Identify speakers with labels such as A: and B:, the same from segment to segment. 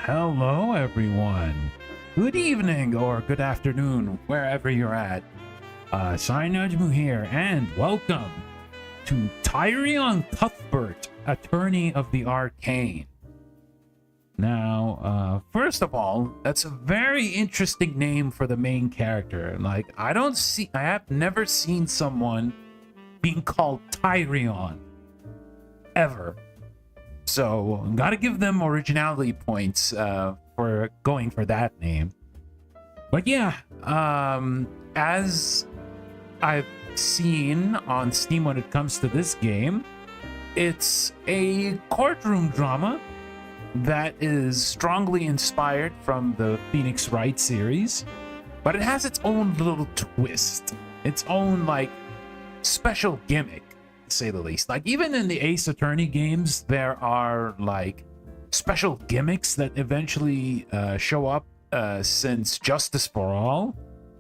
A: Hello everyone. Good evening or good afternoon, wherever you're at. Najumu here, and welcome to TYRION CUTHBERT, Attorney of the Arcane. Now, first of all, that's a very interesting name for the main character. Like, I have never seen someone being called Tyrion, ever. So, gotta give them originality points for going for that name. But yeah, as I've seen on Steam when it comes to this game, it's a courtroom drama that is strongly inspired from the Phoenix Wright series, but it has its own little twist, its own, like, special gimmick, to say the least. Like, even in the Ace Attorney games, there are, like, special gimmicks that eventually show up since Justice for All.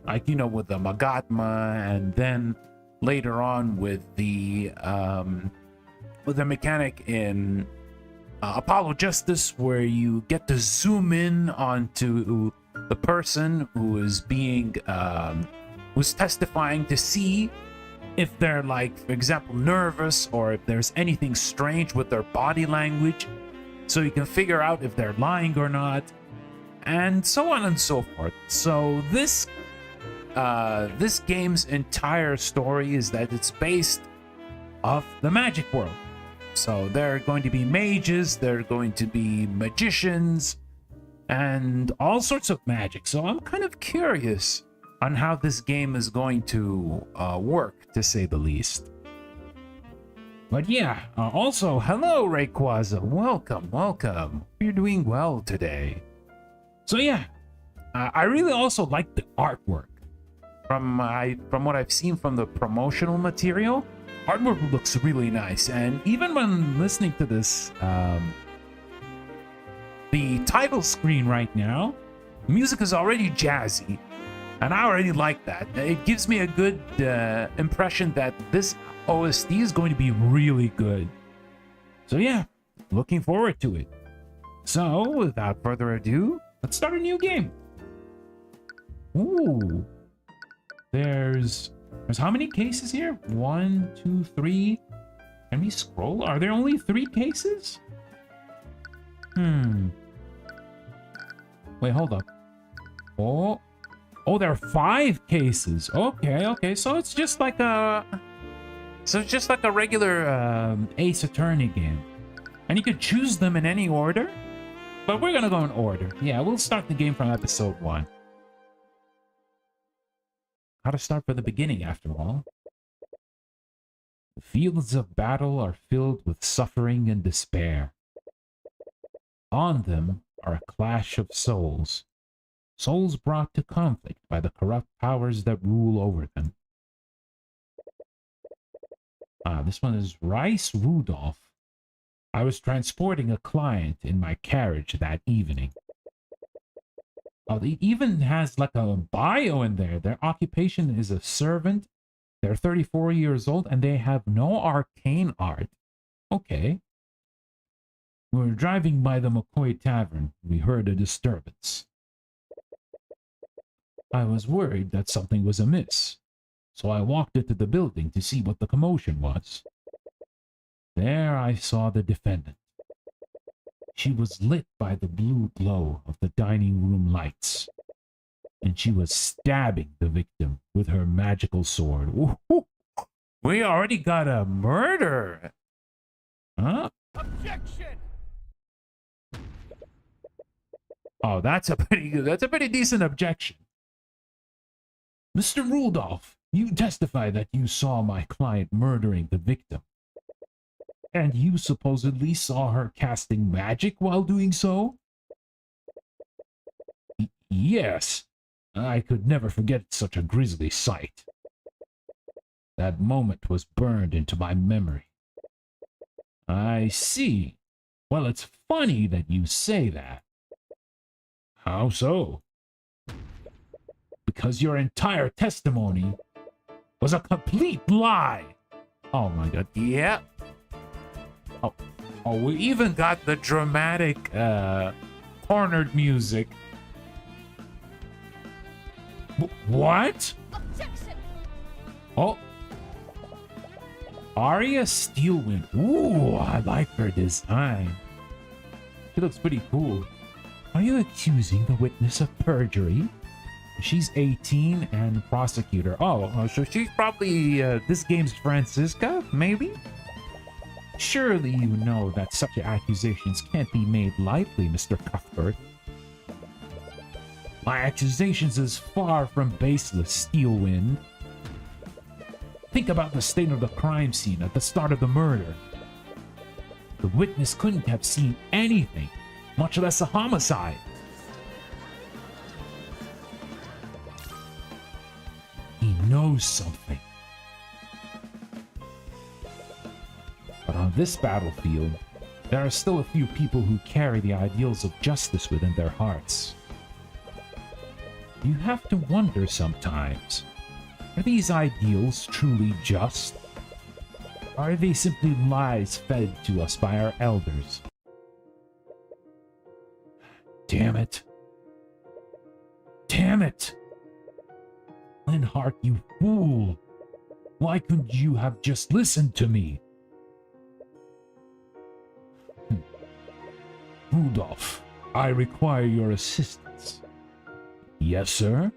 A: Like, you know, with the Magatma, and then later on with the mechanic in Apollo Justice, where you get to zoom in onto the person who is being who's testifying to see if they're, like, for example, nervous, or if there's anything strange with their body language, so you can figure out if they're lying or not, and so on and so forth. So this game's entire story is that it's based off the magic world. So there are going to be mages, there are going to be magicians, and all sorts of magic. So I'm kind of curious on how this game is going to work, to say the least. But yeah, also, hello Rayquaza, welcome. You're doing well today. So yeah, I really also like the artwork. From what I've seen from the promotional material, artwork looks really nice. And even when listening to this, the title screen right now, music is already jazzy. And I already like that. It gives me a good impression that this OST is going to be really good. So yeah, looking forward to it. So without further ado, let's start a new game. Ooh. There's how many cases here? 1, 2, 3. Can we scroll? Are there only 3 cases? Wait, hold up. Oh, there are 5 cases. Okay. So it's just like a regular Ace Attorney game, and you could choose them in any order. But we're gonna go in order. Yeah, we'll start the game from episode 1. How to start from the beginning, after all. The fields of battle are filled with suffering and despair. On them are a clash of souls. Souls brought to conflict by the corrupt powers that rule over them. This one is Rice Rudolph. I was transporting a client in my carriage that evening. Oh, it even has like a bio in there. Their occupation is a servant. They're 34 years old and they have no arcane art. Okay. We were driving by the McCoy Tavern. We heard a disturbance. I was worried that something was amiss, so I walked into the building to see what the commotion was. There I saw the defendant. She was lit by the blue glow of the dining room lights, and she was stabbing the victim with her magical sword. Ooh, we already got a murder! Huh? Objection! Oh, that's a pretty decent objection. Mr. Rudolph, you testify that you saw my client murdering the victim. And you supposedly saw her casting magic while doing so? Yes. I could never forget such a grisly sight. That moment was burned into my memory. I see. Well, it's funny that you say that. How so? Because your entire testimony was a complete lie. Oh my god. Yeah. Oh, we even got the dramatic, cornered music. What?
B: Objection!
A: Oh. Arya Steelwind. Ooh, I like her design. She looks pretty cool. Are you accusing the witness of perjury? She's 18 and prosecutor. Oh, so she's probably this game's Francisca, maybe? Surely you know that such accusations can't be made lightly, Mr. Cuthbert. My accusations is far from baseless, Steelwind. Think about the state of the crime scene at the start of the murder. The witness couldn't have seen anything, much less a homicide. He knows something. But on this battlefield, there are still a few people who carry the ideals of justice within their hearts. You have to wonder sometimes, are these ideals truly just? Or are they simply lies fed to us by our elders? Damn it. Damn it! Linhart, you fool! Why couldn't you have just listened to me? Rudolph, I require your assistance. Yes, sir?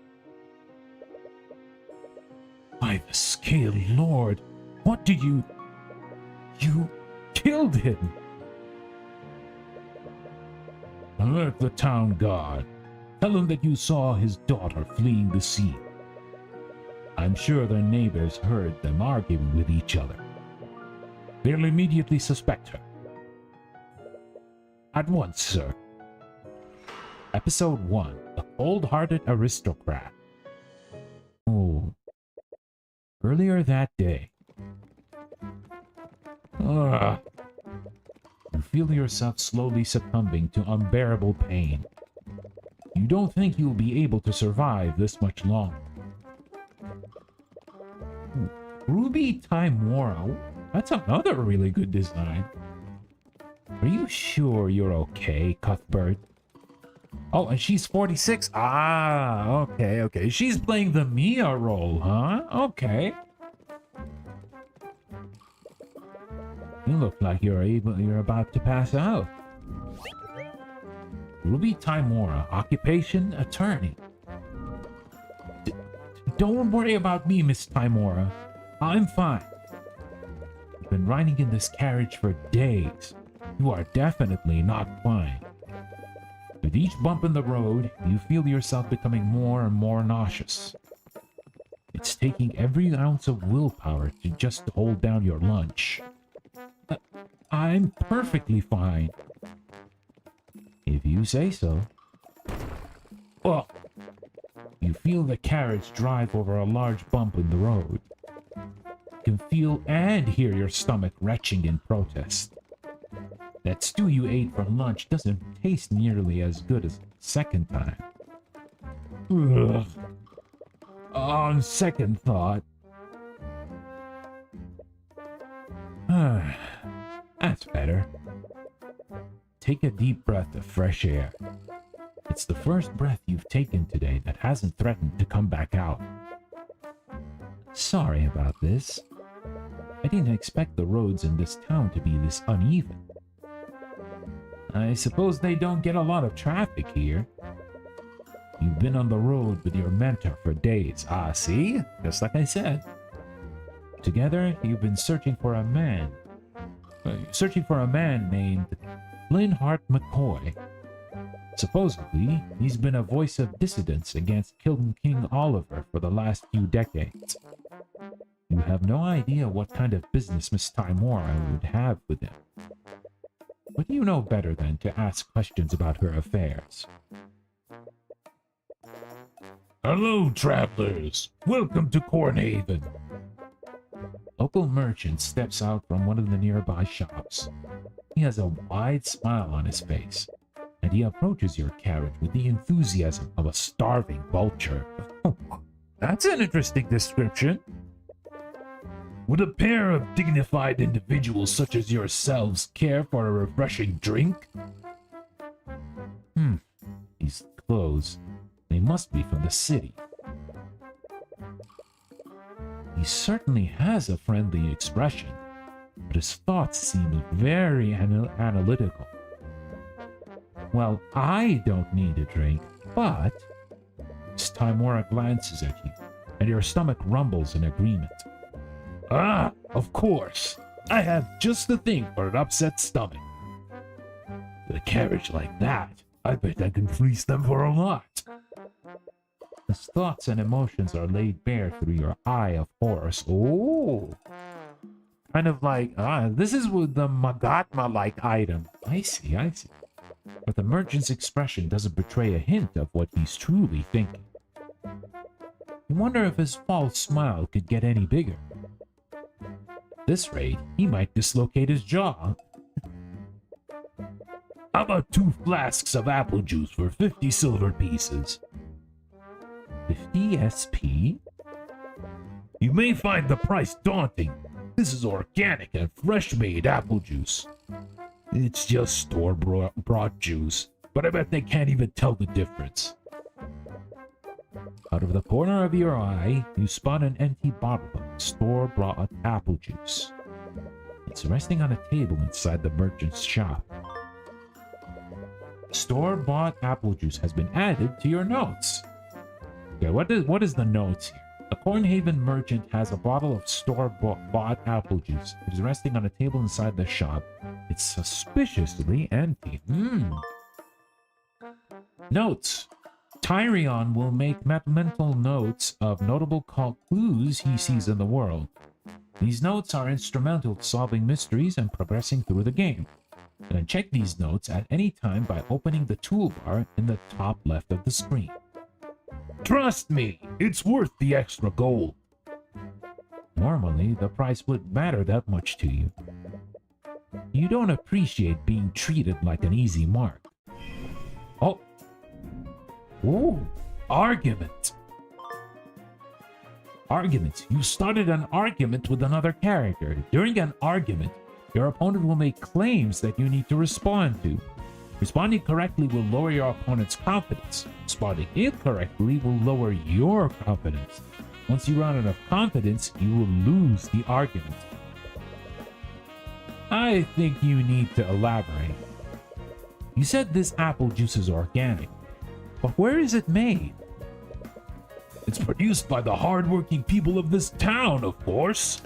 A: By the scale lord, what do you... You killed him! Alert the town guard. Tell him that you saw his daughter fleeing the scene. I'm sure their neighbors heard them arguing with each other. They'll immediately suspect her. At once, sir. Episode 1. The Cold-Hearted Aristocrat. Oh. Earlier that day. Ugh. You feel yourself slowly succumbing to unbearable pain. You don't think you'll be able to survive this much longer. Ruby Timora. That's another really good design. Are you sure you're okay, Cuthbert? Oh, and she's 46. Ah, okay. She's playing the Mia role, huh? Okay. You look like you're about to pass out. Ruby Timora, occupation attorney. Don't worry about me, Miss Timora. I'm fine. I've been riding in this carriage for days. You are definitely not fine. With each bump in the road, you feel yourself becoming more and more nauseous. It's taking every ounce of willpower to just hold down your lunch. I'm perfectly fine. If you say so. Well, you feel the carriage drive over a large bump in the road. You can feel and hear your stomach retching in protest. That stew you ate for lunch doesn't taste nearly as good as the second time. Ugh. On second thought... That's better. Take a deep breath of fresh air. It's the first breath you've taken today that hasn't threatened to come back out. Sorry about this. I didn't expect the roads in this town to be this uneven. I suppose they don't get a lot of traffic here. You've been on the road with your mentor for days. Ah, see? Just like I said. Together, you've been searching for a man. Named Linhart McCoy. Supposedly, he's been a voice of dissidence against King Oliver for the last few decades. You have no idea what kind of business Miss Timora would have with him. But you know better than to ask questions about her affairs. Hello, travelers. Welcome to Cornhaven. local merchant steps out from one of the nearby shops. He has a wide smile on his face, and he approaches your carriage with the enthusiasm of a starving vulture. Oh, that's an interesting description. Would a pair of dignified individuals such as yourselves care for a refreshing drink? These clothes, they must be from the city. He certainly has a friendly expression, but his thoughts seem very analytical. Well, I don't need a drink, but... Timora glances at you, and your stomach rumbles in agreement. Ah, of course. I have just the thing for an upset stomach. With a carriage like that, I bet I can fleece them for a lot. His thoughts and emotions are laid bare through your eye of Horus. Oh! Kind of like, this is with the Magatma-like item. I see. But the merchant's expression doesn't betray a hint of what he's truly thinking. You wonder if his false smile could get any bigger. At this rate, he might dislocate his jaw. How about 2 flasks of apple juice for 50 silver pieces? 50 SP? You may find the price daunting. This is organic and fresh-made apple juice. It's just store-bought juice, but I bet they can't even tell the difference. Out of the corner of your eye, you spot an empty bottle of store-bought apple juice. It's resting on a table inside the merchant's shop. Store-bought apple juice has been added to your notes. Okay, what is the notes here? A Cornhaven merchant has a bottle of store-bought apple juice. It is resting on a table inside the shop. It's suspiciously empty. Notes. Tyrion will make mental notes of notable clues he sees in the world. These notes are instrumental to solving mysteries and progressing through the game. You can check these notes at any time by opening the toolbar in the top left of the screen. Trust me, it's worth the extra gold. Normally, the price wouldn't matter that much to you. You don't appreciate being treated like an easy mark. Oh. Ooh, argument. Argument. You started an argument with another character. During an argument, your opponent will make claims that you need to respond to. Responding correctly will lower your opponent's confidence. Responding incorrectly will lower your confidence. Once you run out of confidence, you will lose the argument. I think you need to elaborate. You said this apple juice is organic, but where is it made? It's produced by the hardworking people of this town, of course.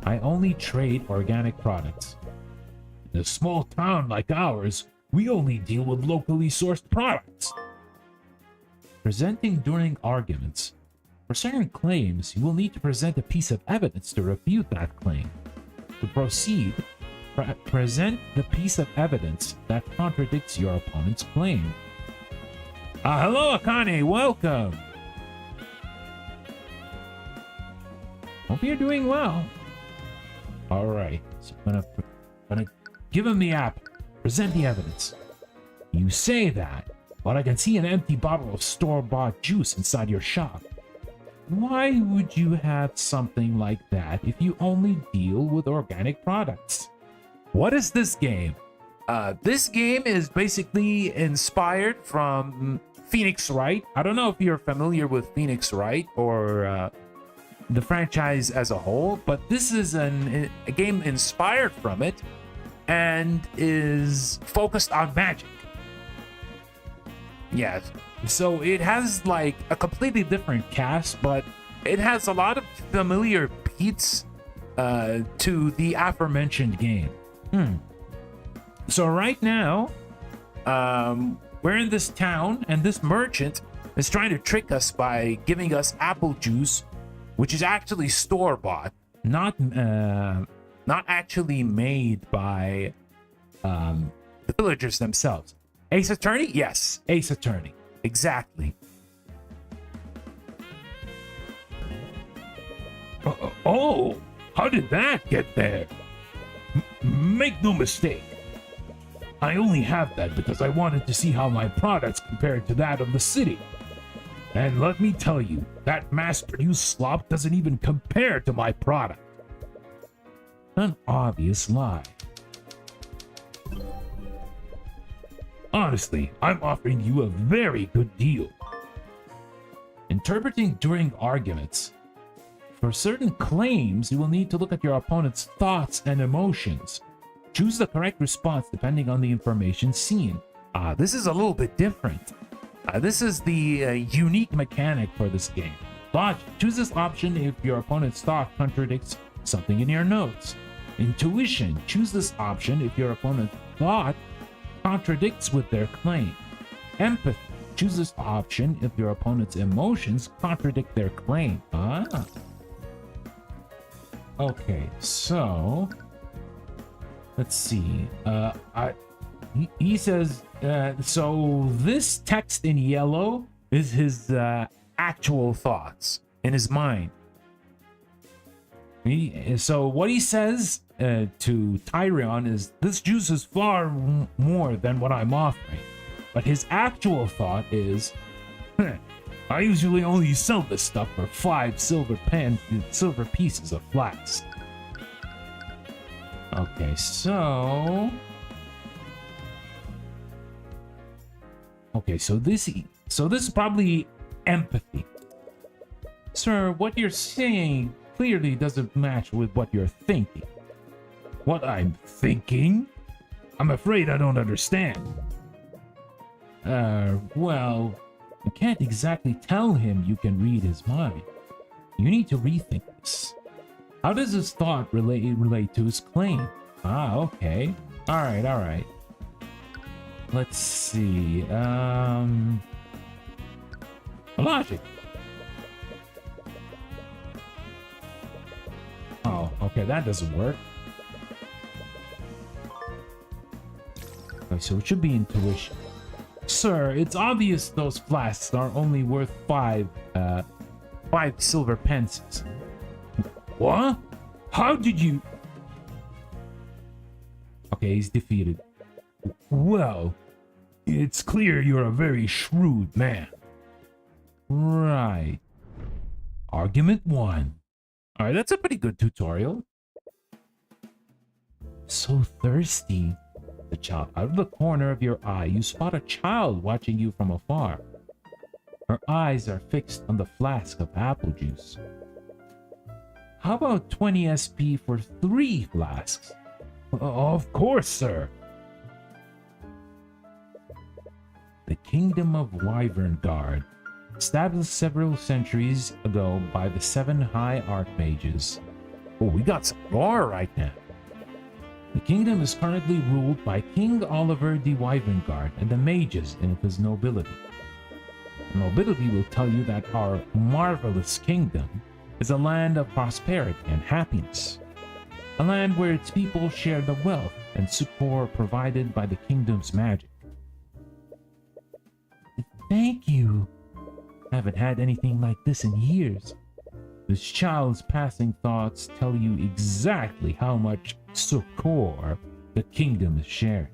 A: I only trade organic products. In a small town like ours, we only deal with locally sourced products. Presenting during arguments. For certain claims, you will need to present a piece of evidence to refute that claim. To proceed, present the piece of evidence that contradicts your opponent's claim. Hello, ARCANE, welcome! Hope you're doing well. Alright, so I'm gonna give him the app. Present the evidence. You say that, but I can see an empty bottle of store-bought juice inside your shop. Why would you have something like that if you only deal with organic products? What is this game? This game is basically inspired from Phoenix Wright. I don't know if you're familiar with Phoenix Wright or the franchise as a whole, but this is a game inspired from it and is focused on magic. Yes, so it has like a completely different cast, but it has a lot of familiar beats to the aforementioned game. So right now, we're in this town, and this merchant is trying to trick us by giving us apple juice, which is actually store-bought, not actually made by the villagers themselves. Ace Attorney? Yes, Ace Attorney. Exactly. Uh-oh. Oh, how did that get there? Make no mistake. I only have that because I wanted to see how my products compared to that of the city. And let me tell you, that mass-produced slop doesn't even compare to my product. An obvious lie. Honestly, I'm offering you a very good deal. Interpreting during arguments. For certain claims, you will need to look at your opponent's thoughts and emotions. Choose the correct response depending on the information seen. This is a little bit different. This is the unique mechanic for this game. Logic. Choose this option if your opponent's thought contradicts something in your notes. Intuition. Choose this option if your opponent's thought contradicts with their claim. Empathy. Choose this option if your opponent's emotions contradict their claim. Okay, so let's see. He says, so this text in yellow is his actual thoughts in his mind. So what he says to Tyrion is, this juice is far more than what I'm offering. But his actual thought is, I usually only sell this stuff for 5 silver pieces of flax. Okay, so this is probably empathy. Sir, what you're saying clearly doesn't match with what you're thinking. What I'm thinking? I'm afraid I don't understand. Well, you can't exactly tell him you can read his mind. You need to rethink this. How does his thought relate to his claim? Okay. Alright. Let's see. Logic. Oh, okay, that doesn't work. Okay, so it should be intuition. Sir, it's obvious those flasks are only worth 5 silver pences. What? How did you... Okay, he's defeated. Well, it's clear you're a very shrewd man. Right. Argument 1. Alright, that's a pretty good tutorial. So thirsty. The child. Out of the corner of your eye, you spot a child watching you from afar. Her eyes are fixed on the flask of apple juice. How about 20 SP for 3 flasks? Of course, sir. The Kingdom of Wyverngard, established several centuries ago by the 7 High Archmages. Oh, we got some lore right now. The kingdom is currently ruled by King Oliver de Wyverngard and the mages of his nobility. The nobility will tell you that our marvelous kingdom is a land of prosperity and happiness. A land where its people share the wealth and succor provided by the kingdom's magic. Thank you. I haven't had anything like this in years. This child's passing thoughts tell you exactly how much succor the kingdom is sharing.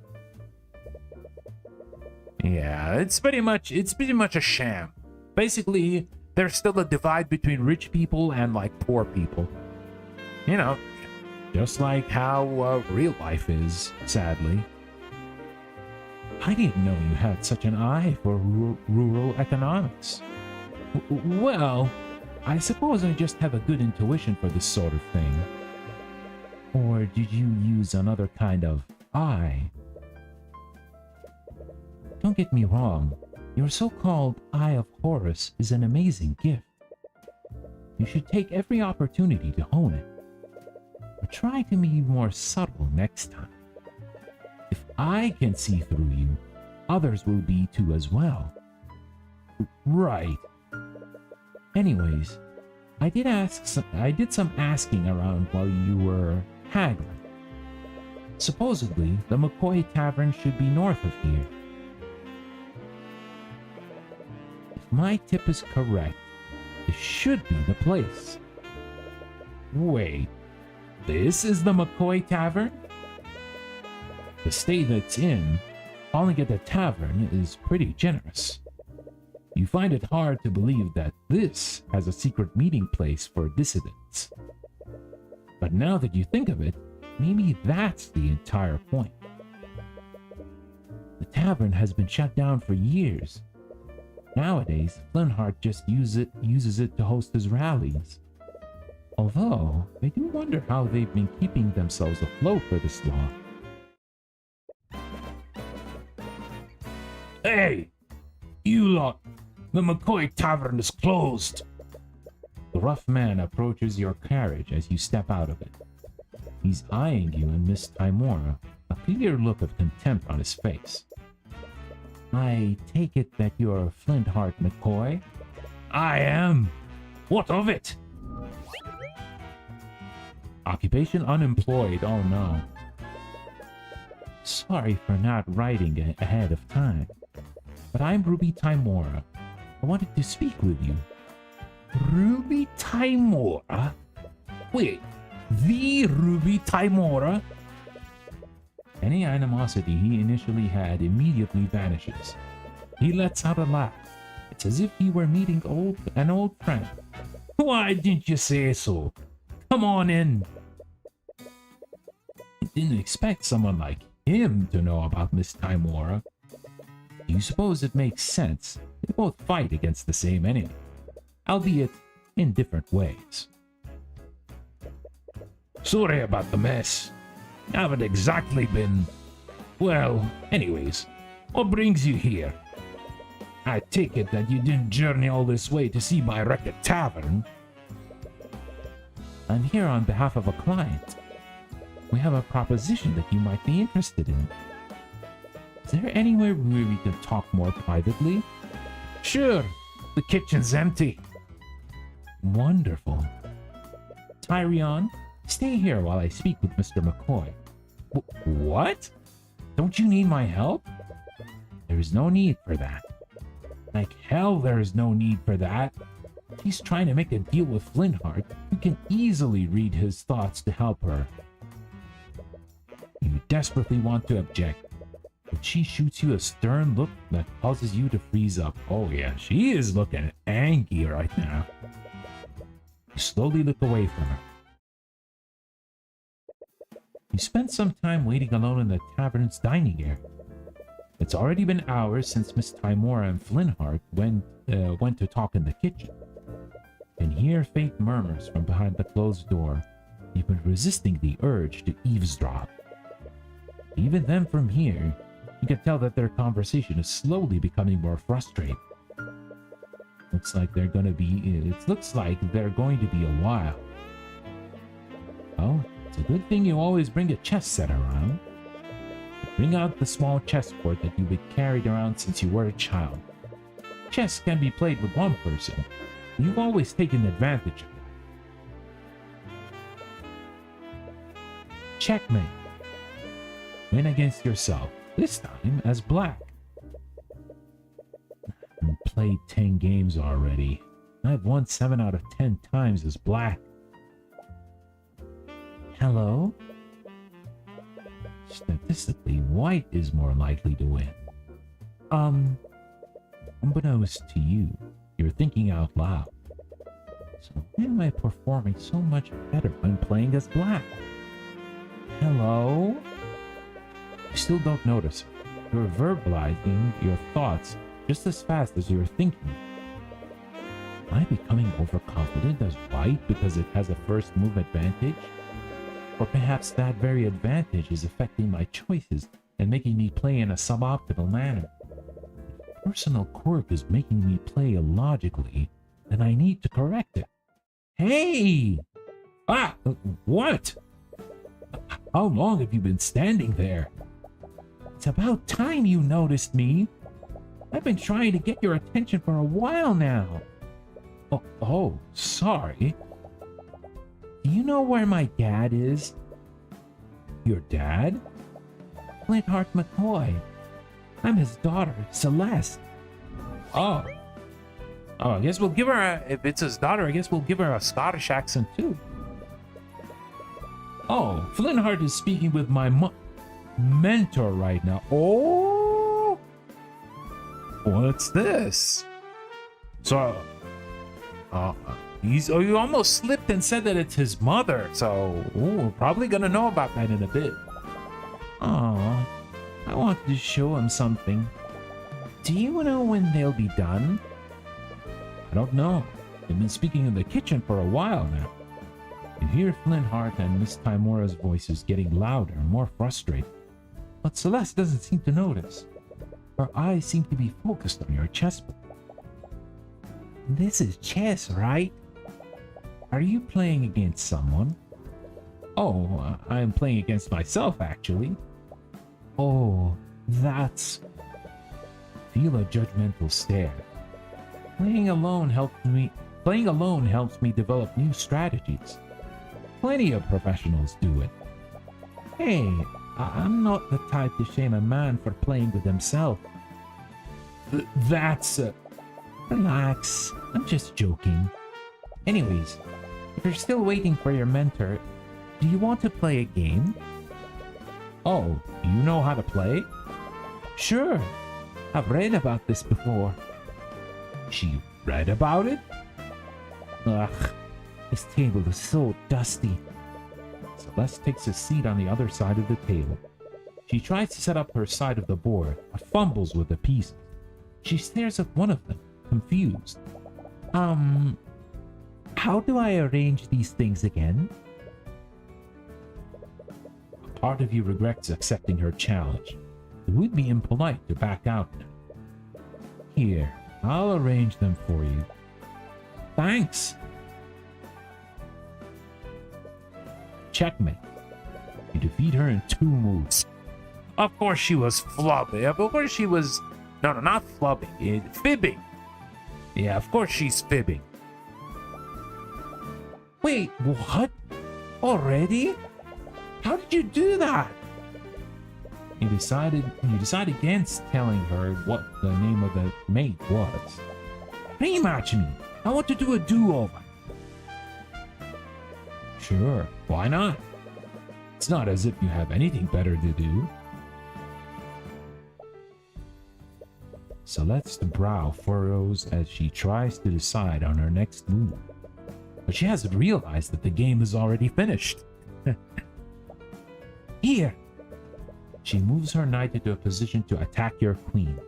A: Yeah, it's pretty much a sham. Basically, there's still a divide between rich people and like poor people. You know, just like how real life is, sadly. I didn't know you had such an eye for rural economics. Well, I suppose I just have a good intuition for this sort of thing. Or did you use another kind of eye? Don't get me wrong, your so-called Eye of Horus is an amazing gift. You should take every opportunity to hone it. But try to be more subtle next time. If I can see through you, others will be too as well. Right. Anyways, I did some asking around while you were haggling. Supposedly, the McCoy Tavern should be north of here. If my tip is correct, this should be the place. Wait, this is the McCoy Tavern? The state it's in, calling it a tavern is pretty generous. You find it hard to believe that this has a secret meeting place for dissidents. But now that you think of it, maybe that's the entire point. The tavern has been shut down for years. Nowadays, Flintheart just uses it to host his rallies. Although, I do wonder how they've been keeping themselves afloat for this long. Hey! You lot! The McCoy Tavern is closed! The rough man approaches your carriage as you step out of it. He's eyeing you and Miss Timora, a clear look of contempt on his face. I take it that you're Flintheart McCoy? I am! What of it? Occupation unemployed, oh no. Sorry for not writing ahead of time, but I'm Ruby Timora. I wanted to speak with you. Ruby Timora? Wait, the Ruby Timora? Any animosity he initially had immediately vanishes. He lets out a laugh. It's as if he were meeting an old friend. Why didn't you say so? Come on in. I didn't expect someone like him to know about Miss Timora. Do you suppose it makes sense? They both fight against the same enemy, albeit in different ways. Sorry about the mess. Haven't exactly been... Well, anyways, what brings you here? I take it that you didn't journey all this way to see my wrecked tavern. I'm here on behalf of a client. We have a proposition that you might be interested in. Is there anywhere where we can talk more privately? Sure, the kitchen's empty. Wonderful. Tyrion, stay here while I speak with Mr. McCoy. What? Don't you need my help? There is no need for that. Like hell there is no need for that. She's trying to make a deal with Flintheart, who can easily read his thoughts to help her. You desperately want to object, but she shoots you a stern look that causes you to freeze up. Oh yeah, she is looking angry right now. You slowly look away from her. You spend some time waiting alone in the tavern's dining area. It's already been hours since Miss Timora and Flintheart went to talk in the kitchen. You can hear faint murmurs from behind the closed door. You've been resisting the urge to eavesdrop. Even then, from here, you can tell that their conversation is slowly becoming more frustrating. Looks like they're going to be a while. Oh, it's a good thing you always bring a chess set around. Bring out the small chessboard that you've been carried around since you were a child. Chess can be played with one person. You've always taken advantage of that. Checkmate. Win against yourself, this time as black. I've played 10 games already. I've won 7 out of 10 times as black. Hello? Statistically, white is more likely to win. Unbeknownst to you, you're thinking out loud. So why am I performing so much better when playing as black? Hello? You still don't notice her. You're verbalizing your thoughts just as fast as you're thinking. Am I becoming overconfident as white because it has a first move advantage? Or perhaps that very advantage is affecting my choices and making me play in a suboptimal manner. If personal quirk is making me play illogically, then I need to correct it. Hey! Ah! What? How long have you been standing there? It's about time you noticed me. I've been trying to get your attention for a while now. Oh, sorry. Do you know where my dad is? Your dad? Flintheart McCoy. I'm his daughter, Celeste. Oh, I guess we'll give her if it's his daughter, I guess we'll give her a Scottish accent too. Oh, Flintheart is speaking with my mentor right now. Oh! What's this? So, you almost slipped and said that it's his mother. So, we're probably gonna know about that in a bit. Oh, I wanted to show him something. Do you know when they'll be done? I don't know. They've been speaking in the kitchen for a while now. You hear Flintheart and Miss Timora's voices getting louder and more frustrated. But Celeste doesn't seem to notice. Her eyes seem to be focused on your chessboard. This is chess, right? Are you playing against someone? Oh, I'm playing against myself, actually. Oh, that's... Feel a judgmental stare. Playing alone helps me develop new strategies. Plenty of professionals do it. Hey, I'm not the type to shame a man for playing with himself. That's... Relax, I'm just joking. Anyways, if you're still waiting for your mentor, do you want to play a game? Oh, you know how to play? Sure, I've read about this before. She read about it? Ugh, this table is so dusty. Celeste takes a seat on the other side of the table. She tries to set up her side of the board, but fumbles with the pieces. She stares at one of them, confused. How do I arrange these things again? A part of you regrets accepting her challenge. It would be impolite to back out now. Here, I'll arrange them for you. Thanks. Checkmate. You defeat her in 2 moves. Of course she was flubbing. Of course she was... No, not flubbing. Fibbing. Yeah, of course she's fibbing. Wait, what? Already? How did you do that? You decide against telling her what the name of the mate was. Rematch me. I want to do a do-over. Sure, why not? It's not as if you have anything better to do. Celeste's brow furrows as she tries to decide on her next move. But she hasn't realized that the game is already finished. Here! She moves her knight into a position to attack your queen.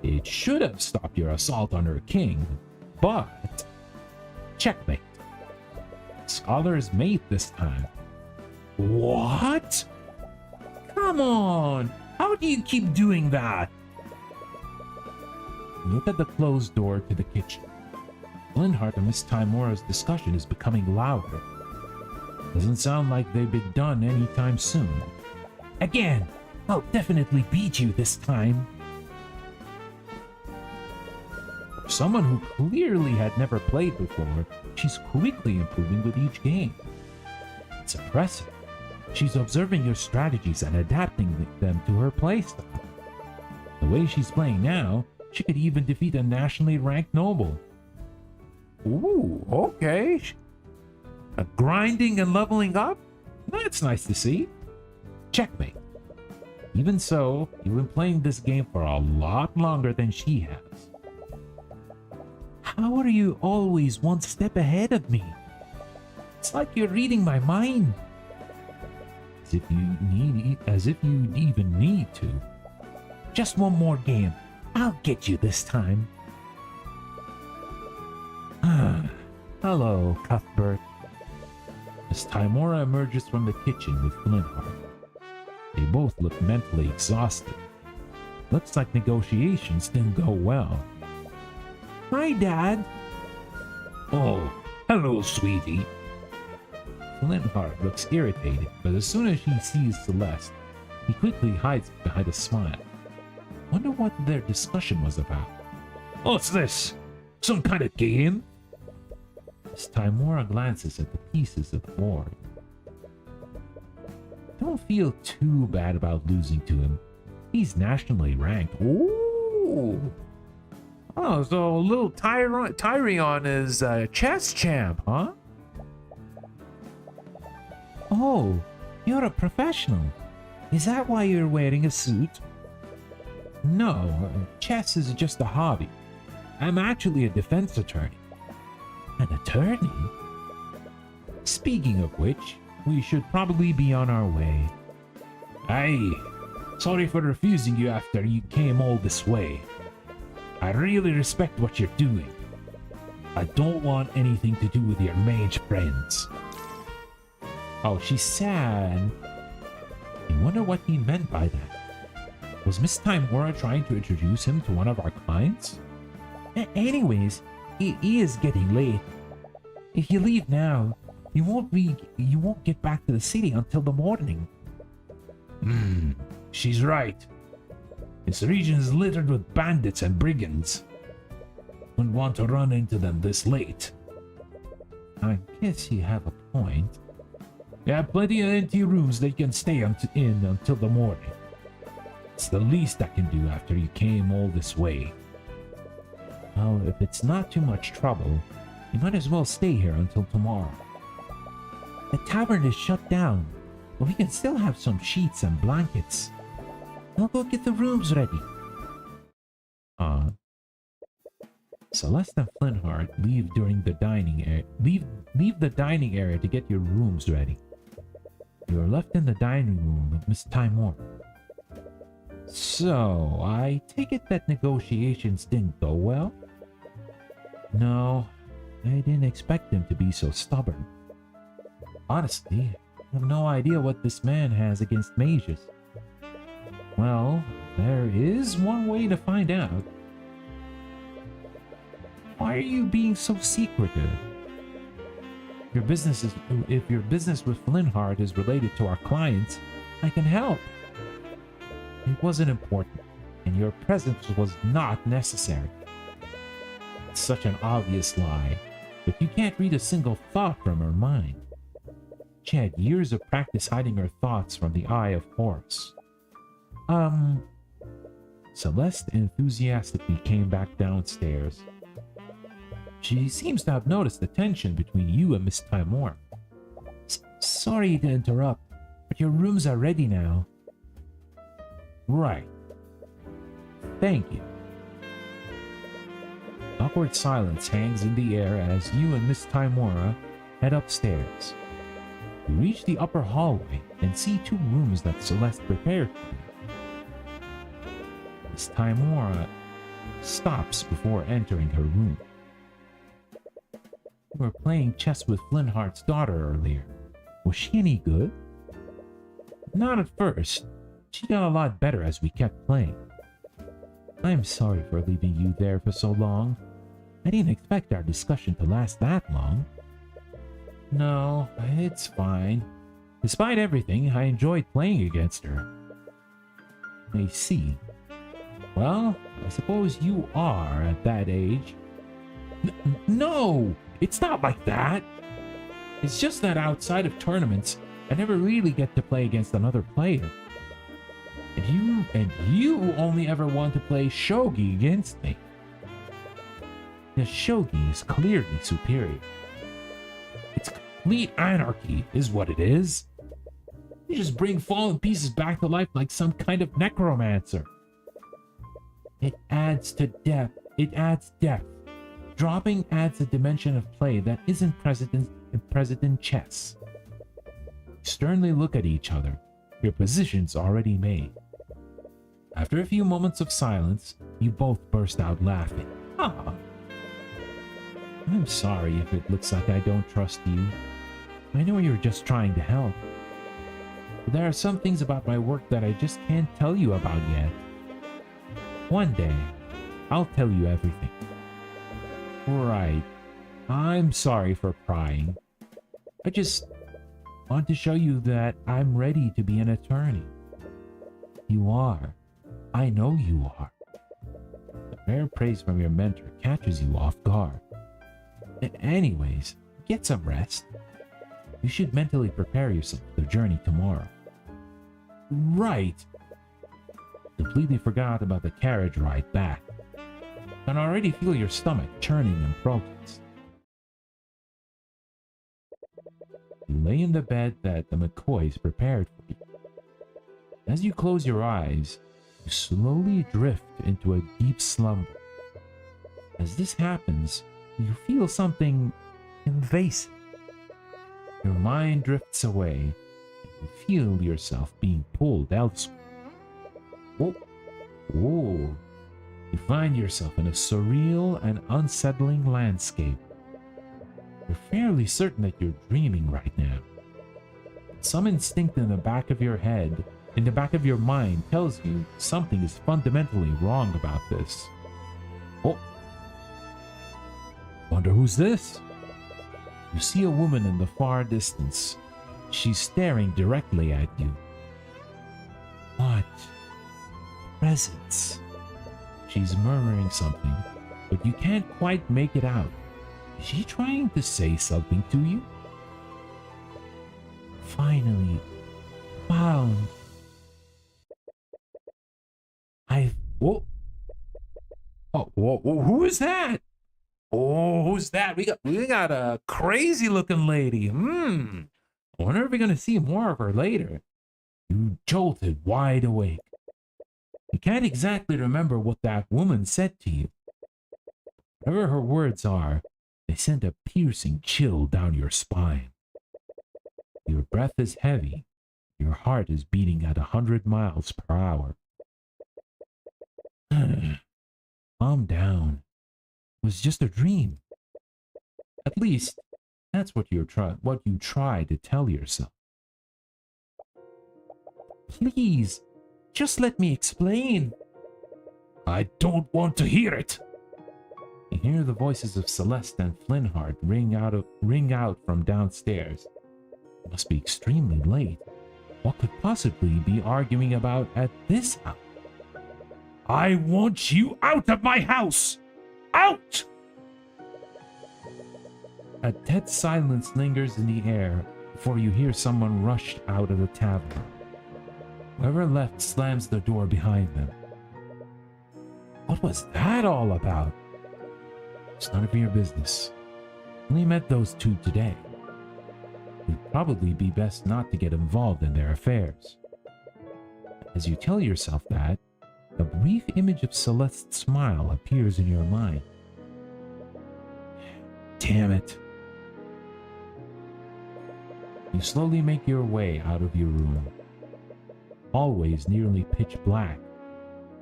A: It should have stopped your assault on her king, but... Checkmate. Scholar's mate this time. What? Come on! How do you keep doing that? Look at the closed door to the kitchen. Flintheart and Miss Timora's discussion is becoming louder. Doesn't sound like they've been done anytime soon. Again! I'll definitely beat you this time. For someone who clearly had never played before, she's quickly improving with each game. It's impressive. She's observing your strategies and adapting them to her playstyle. The way she's playing now, she could even defeat a nationally ranked noble. Ooh, okay. Grinding and leveling up? That's nice to see. Checkmate. Even so, you've been playing this game for a lot longer than she has. How are you always one step ahead of me? It's like you're reading my mind. As if you even need to. Just one more game. I'll get you this time. Hello, Cuthbert. As Timora emerges from the kitchen with Flintheart, they both look mentally exhausted. Looks like negotiations didn't go well. Hi, Dad. Oh, hello, sweetie. Flintheart looks irritated, but as soon as he sees Celeste, he quickly hides behind a smile. Wonder what their discussion was about. What's this? Some kind of game? As Timora glances at the pieces of the board. Don't feel too bad about losing to him. He's nationally ranked. Ooh! Oh, so little Tyrion is a chess champ, huh?
B: Oh, you're a professional. Is that why you're wearing a suit? No, chess is just a hobby. I'm actually a defense attorney. An attorney? Speaking of which, we should probably be on our way.
A: Aye, sorry for refusing you after you came all this way. I really respect what you're doing. I don't want anything to do with your mage friends.
B: Oh, she's sad. I wonder what he meant by that. Was Miss Timora trying to introduce him to one of our clients? Anyways, it is getting late. If you leave now, you won't get back to the city until the morning.
A: She's right. This region is littered with bandits and brigands. Wouldn't want to run into them this late.
B: I guess you have a point.
A: You have plenty of empty rooms that you can stay in until the morning. It's the least I can do after you came all this way.
B: Well, if it's not too much trouble, you might as well stay here until tomorrow. The tavern is shut down, but we can still have some sheets and blankets. I'll go get the rooms ready. Celeste and Flintheart leave during the dining area. Leave the dining area to get your rooms ready. You are left in the dining room with Miss Timor. So, I take it that negotiations didn't go well? No, I didn't expect him to be so stubborn. Honestly, I have no idea what this man has against mages. Well, there is one way to find out. Why are you being so secretive? If your business with Flintheart is related to our clients, I can help. It wasn't important, and your presence was not necessary. It's such an obvious lie, but you can't read a single thought from her mind. She had years of practice hiding her thoughts from the eye of Horus. Celeste enthusiastically came back downstairs. She seems to have noticed the tension between you and Miss Timor. Sorry to interrupt, but your rooms are ready now. Right. Thank you. Awkward silence hangs in the air as you and Miss Timora head upstairs. You reach the upper hallway and see two rooms that Celeste prepared for you. Miss Timora stops before entering her room. You were playing chess with Flintheart's daughter earlier. Was she any good? Not at first. She got a lot better as we kept playing. I'm sorry for leaving you there for so long. I didn't expect our discussion to last that long. No, it's fine. Despite everything, I enjoyed playing against her. I see. Well, I suppose you are at that age. No! It's not like that! It's just that outside of tournaments, I never really get to play against another player. And you only ever want to play shogi against me. The shogi is clearly superior. It's complete anarchy, is what it is. You just bring fallen pieces back to life like some kind of necromancer. It adds to depth. It adds depth. Dropping adds a dimension of play that isn't present in chess. Sternly look at each other. Your position's already made. After a few moments of silence, you both burst out laughing. Ah. I'm sorry if it looks like I don't trust you. I know you're just trying to help. But there are some things about my work that I just can't tell you about yet. One day, I'll tell you everything. Right. I'm sorry for prying. I just want to show you that I'm ready to be an attorney. You are. I know you are. The rare praise from your mentor catches you off guard. Anyways, get some rest. You should mentally prepare yourself for the journey tomorrow. Right. Completely forgot about the carriage ride back. I can already feel your stomach churning in protest. You lay in the bed that the McCoys prepared for you. As you close your eyes, you slowly drift into a deep slumber. As this happens, you feel something invasive. Your mind drifts away, and you feel yourself being pulled elsewhere. Oh, you find yourself in a surreal and unsettling landscape. You're fairly certain that you're dreaming right now. Some instinct in the back of your head, in the back of your mind, tells you something is fundamentally wrong about this. Oh, wonder who's this? You see a woman in the far distance. She's staring directly at you. What? Presence. She's murmuring something, but you can't quite make it out. Is she trying to say something to you? Finally, found. Whoa. Oh, whoa, who is that? Oh, who's that? We got a crazy looking lady. I wonder if we're gonna see more of her later. You jolted wide awake. You can't exactly remember what that woman said to you. Whatever her words are, they send a piercing chill down your spine. Your breath is heavy. Your heart is beating at 100 miles per hour. Calm down. It was just a dream. At least, that's what you try to tell yourself. Please, just let me explain. I don't want to hear it. You hear the voices of Celeste and Flintheart ring out from downstairs. It must be extremely late. What could possibly be arguing about at this hour? I want you out of my house! Out! A dead silence lingers in the air before you hear someone rush out of the tavern. Whoever left slams the door behind them. What was that all about? It's none of your business. Only met those two today. It'd probably be best not to get involved in their affairs. As you tell yourself that, a brief image of Celeste's smile appears in your mind. Damn it. You slowly make your way out of your room. Always nearly pitch black.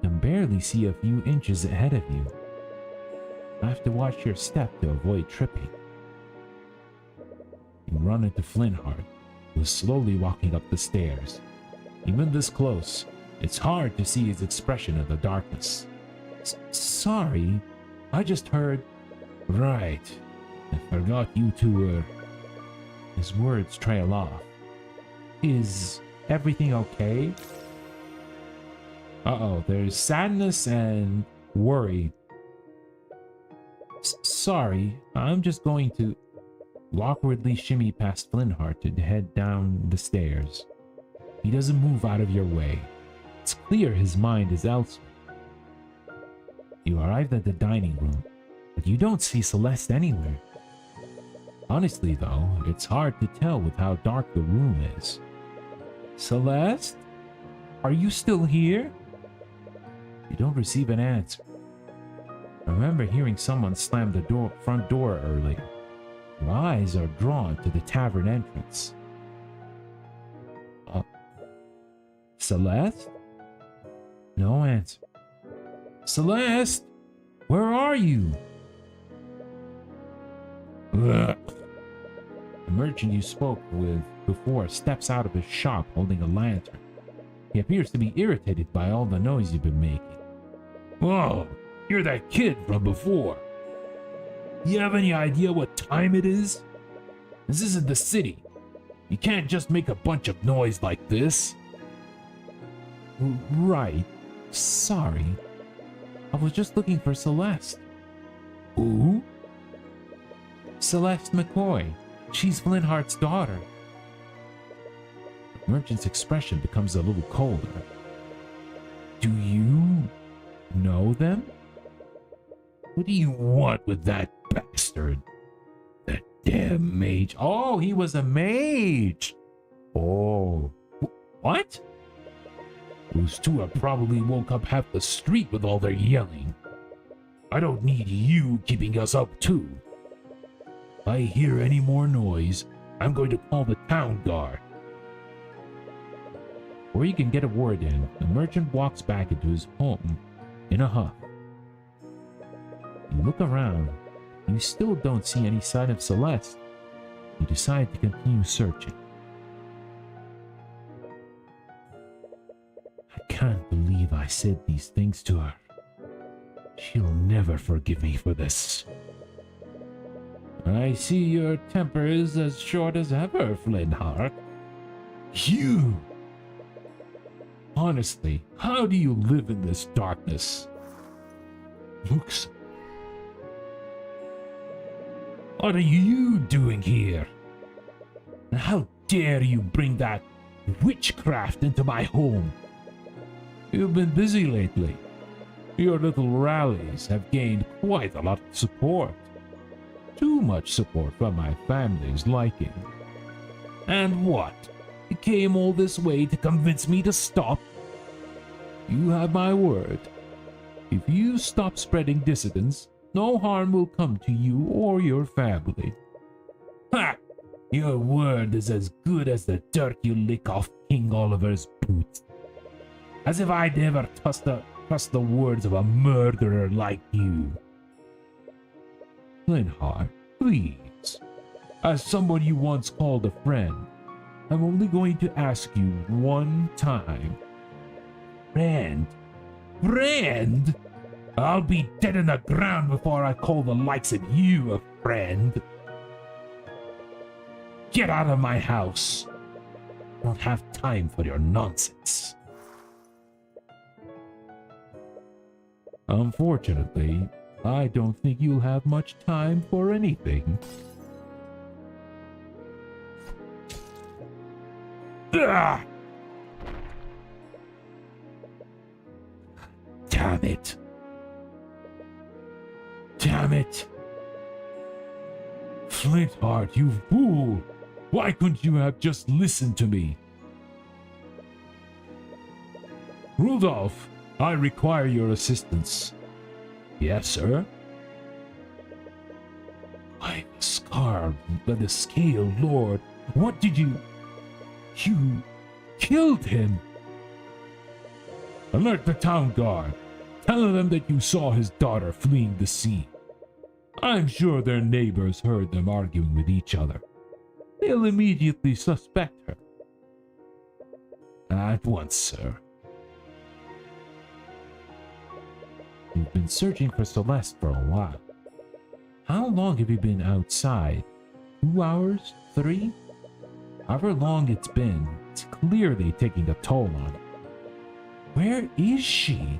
B: You can barely see a few inches ahead of you. You have to watch your step to avoid tripping. You run into Flintheart, who is slowly walking up the stairs. Even this close, it's hard to see his expression in the darkness. Sorry, I just heard... Right, I forgot you two were... His words trail off. Is everything okay? Uh-oh, there's sadness and worry. Sorry, I'm just going to... You awkwardly shimmy past Flintheart to head down the stairs. He doesn't move out of your way. It's clear his mind is elsewhere. You arrive at the dining room, but you don't see Celeste anywhere. Honestly though, it's hard to tell with how dark the room is. Celeste? Are you still here? You don't receive an answer. I remember hearing someone slam the front door earlier. Your eyes are drawn to the tavern entrance. Celeste? No answer. Celeste? Where are you? Ugh. The merchant you spoke with before steps out of his shop holding a lantern. He appears to be irritated by all the noise you've been making. Whoa, you're that kid from before. You have any idea what time it is? This isn't the city. You can't just make a bunch of noise like this. Right. Sorry. I was just looking for Celeste. Who? Celeste McCoy. She's Flintheart's daughter. The merchant's expression becomes a little colder. Do you know them? What do you want with that bastard? That Damn mage. Oh, he was a mage. Oh. What? Those two have probably woke up half the street with all their yelling. I don't need you keeping us up too. If I hear any more noise, I'm going to call the town guard. Or you can get a word in. The merchant walks back into his home in a huff. You look around. You still don't see any sign of Celeste. You decide to continue searching. I can't believe I said these things to her. She'll never forgive me for this. I see your temper is as short as ever, Flintheart. You! Honestly, how do you live in this darkness? Looks. What are you doing here? And how dare you bring that witchcraft into my home? You've been busy lately. Your little rallies have gained quite a lot of support. Too much support for my family's liking. And what? You came all this way to convince me to stop? You have my word. If you stop spreading dissidence, no harm will come to you or your family. Ha! Your word is as good as the dirt you lick off King Oliver's boots. As if I'd ever trust the words of a murderer like you. Flintheart, please. As someone you once called a friend, I'm only going to ask you one time. Friend? Friend? I'll be dead in the ground before I call the likes of you a friend. Get out of my house. I don't have time for your nonsense. Unfortunately, I don't think you'll have much time for anything. Ah! Damn it. Damn it. Flintheart, you fool. Why couldn't you have just listened to me? Rudolph, I require your assistance. Yes, sir. By the scar, by the scale, Lord, what did you... You killed him. Alert the town guard. Tell them that you saw his daughter fleeing the scene. I'm sure their neighbors heard them arguing with each other. They'll immediately suspect her. At once, sir. You've been searching for Celeste for a while. How long have you been outside? 2 hours? 3? However long it's been, it's clearly taking a toll on her. Where is she?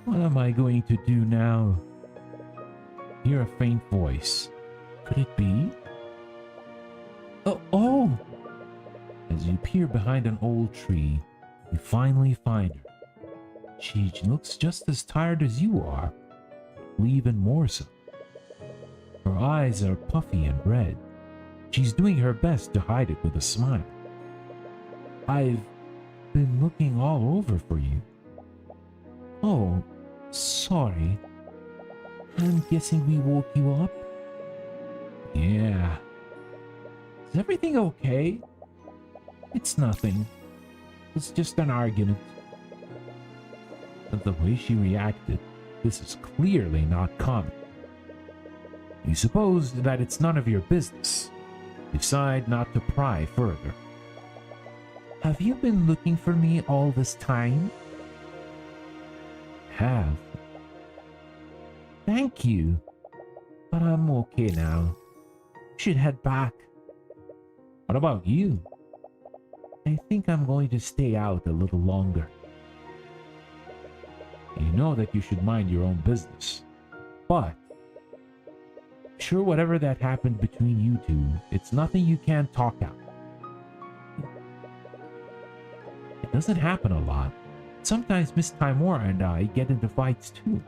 B: What am I going to do now? Hear a faint voice. Could it be? Oh! As you peer behind an old tree, you finally find her. She looks just as tired as you are, even more so. Her eyes are puffy and red. She's doing her best to hide it with a smile. I've been looking all over for you. Oh, sorry. I'm guessing we woke you up? Yeah. Is everything okay? It's nothing. It's just an argument. But the way she reacted, this is clearly not common. You suppose that it's none of your business. Decide not to pry further. Have you been looking for me all this time? Have. Thank you. But I'm okay now. Should head back. What about you? I think I'm going to stay out a little longer. You know that you should mind your own business. But sure, whatever that happened between you two, it's nothing you can't talk out. It doesn't happen a lot. Sometimes Miss Timora and I get into fights too.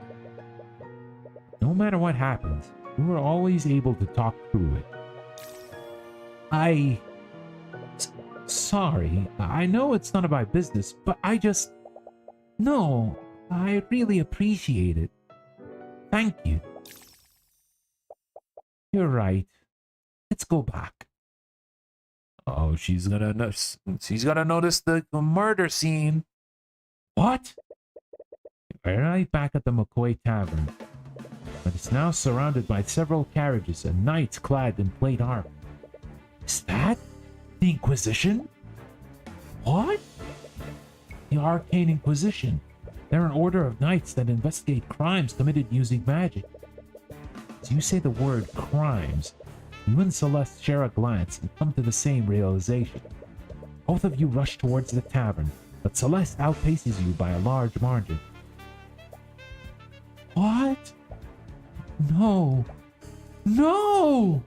B: No matter what happens, We were always able to talk through it. Sorry, I know it's none of my business, but No, I really appreciate it. Thank you. You're right. Let's go back.
A: Oh, she's gonna notice the murder scene.
B: What? We're right back at the McCoy Tavern, but it's now surrounded by several carriages and knights clad in plate armor. Is that the Inquisition? What? The Arcane Inquisition. They're an order of knights that investigate crimes committed using magic. As you say the word crimes, you and Celeste share a glance and come to the same realization. Both of you rush towards the tavern, but Celeste outpaces you by a large margin. What? No. No!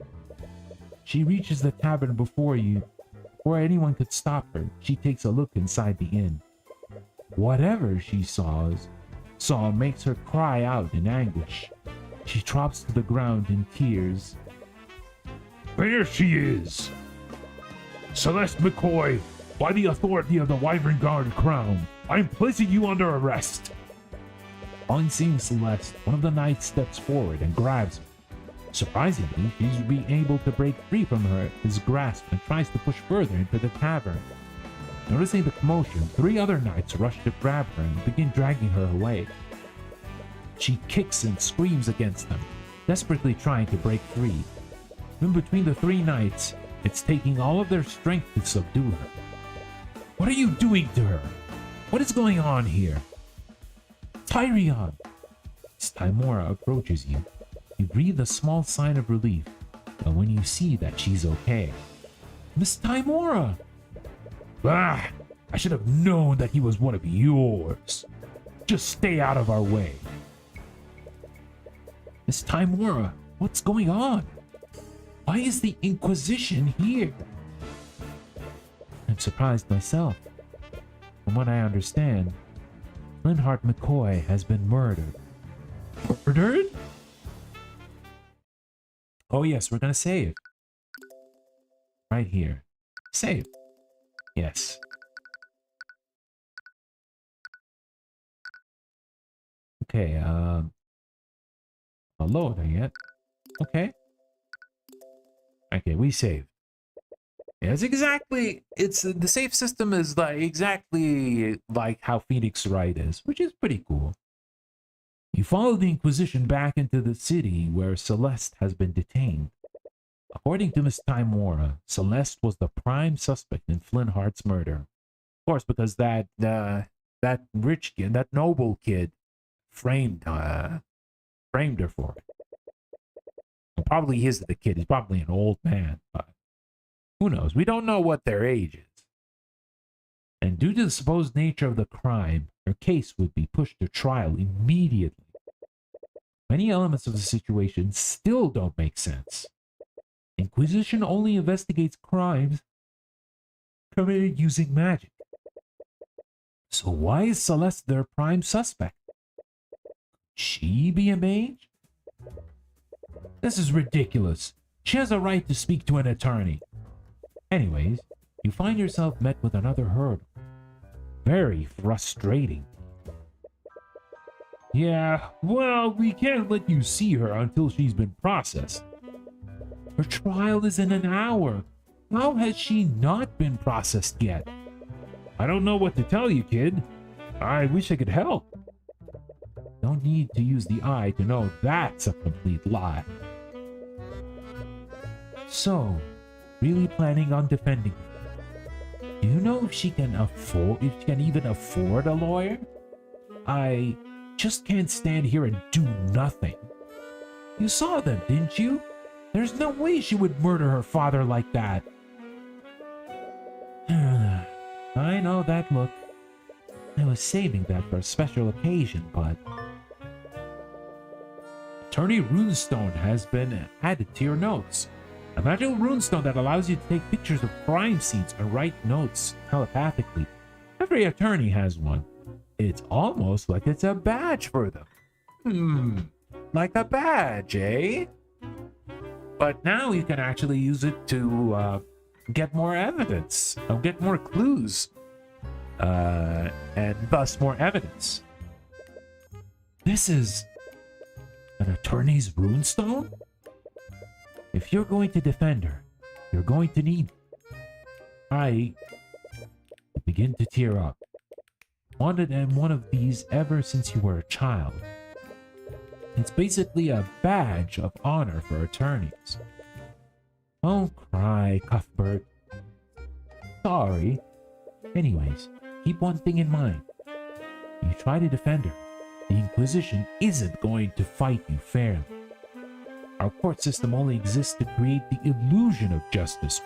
B: She reaches the tavern before you. Before anyone could stop her, she takes a look inside the inn. Whatever she saw makes her cry out in anguish. She drops to the ground in tears.
C: There she is! Celeste McCoy, by the authority of the Wyvern Guard Crown, I am placing you under arrest.
B: On seeing Celeste, one of the knights steps forward and grabs her. Surprisingly, she's being able to break free from his grasp and tries to push further into the tavern. Noticing the commotion, 3 other knights rush to grab her and begin dragging her away. She kicks and screams against them, desperately trying to break free. In between the 3 knights, it's taking all of their strength to subdue her. What are you doing to her? What is going on here? Tyrion! As Tymora approaches you, you breathe a small sign of relief, but when you see that she's okay. Miss Tymora!
C: Ah! I should have known that he was one of yours. Just stay out of our way.
B: Miss Tymora, what's going on? Why is the Inquisition here? I'm surprised myself. From what I understand, Linhart McCoy has been murdered. Murdered? Oh yes, we're gonna save. Right here. Save. Yes. Okay, not loading yet. Okay. Okay, we saved.
A: Yeah, it's the save system is exactly like how Phoenix Wright is, which is pretty cool.
B: You follow the Inquisition back into the city where Celeste has been detained. According to Miss Tymora, Celeste was the prime suspect in Flintheart's murder.
A: Of course, because that rich kid, that noble kid, framed her for it. Well, probably he isn't the kid. He's probably an old man, but who knows? We don't know what their age is.
B: And due to the supposed nature of the crime, her case would be pushed to trial immediately. Many elements of the situation still don't make sense. Inquisition only investigates crimes committed using magic. So why is Celeste their prime suspect? Could she be a mage? This is ridiculous. She has a right to speak to an attorney. Anyways, you find yourself met with another hurdle. Very frustrating.
C: Yeah, well, we can't let you see her until she's been processed.
B: Her trial is in an hour. How has she not been processed yet?
C: I don't know what to tell you, kid. I wish I could help.
B: No need to use the eye to know that's a complete lie. So, really planning on defending her? Do you know if she can even afford a lawyer? I just can't stand here and do nothing. You saw them, didn't you? There's no way she would murder her father like that. I know that look. I was saving that for a special occasion, but... Attorney Runestone has been added to your notes. A magical runestone that allows you to take pictures of crime scenes and write notes telepathically. Every attorney has one. It's almost like it's a badge for them.
A: Like a badge, eh? But now you can actually use it to get more evidence, get more clues, and thus more evidence.
B: This is an attorney's runestone? If you're going to defend her, you're going to need... I begin to tear up. Wanted one of these ever since you were a child. It's basically a badge of honor for attorneys. Don't cry, Cuthbert. Sorry. Anyways, keep one thing in mind. You try to defend her, the Inquisition isn't going to fight you fairly. Our court system only exists to create the illusion of justice.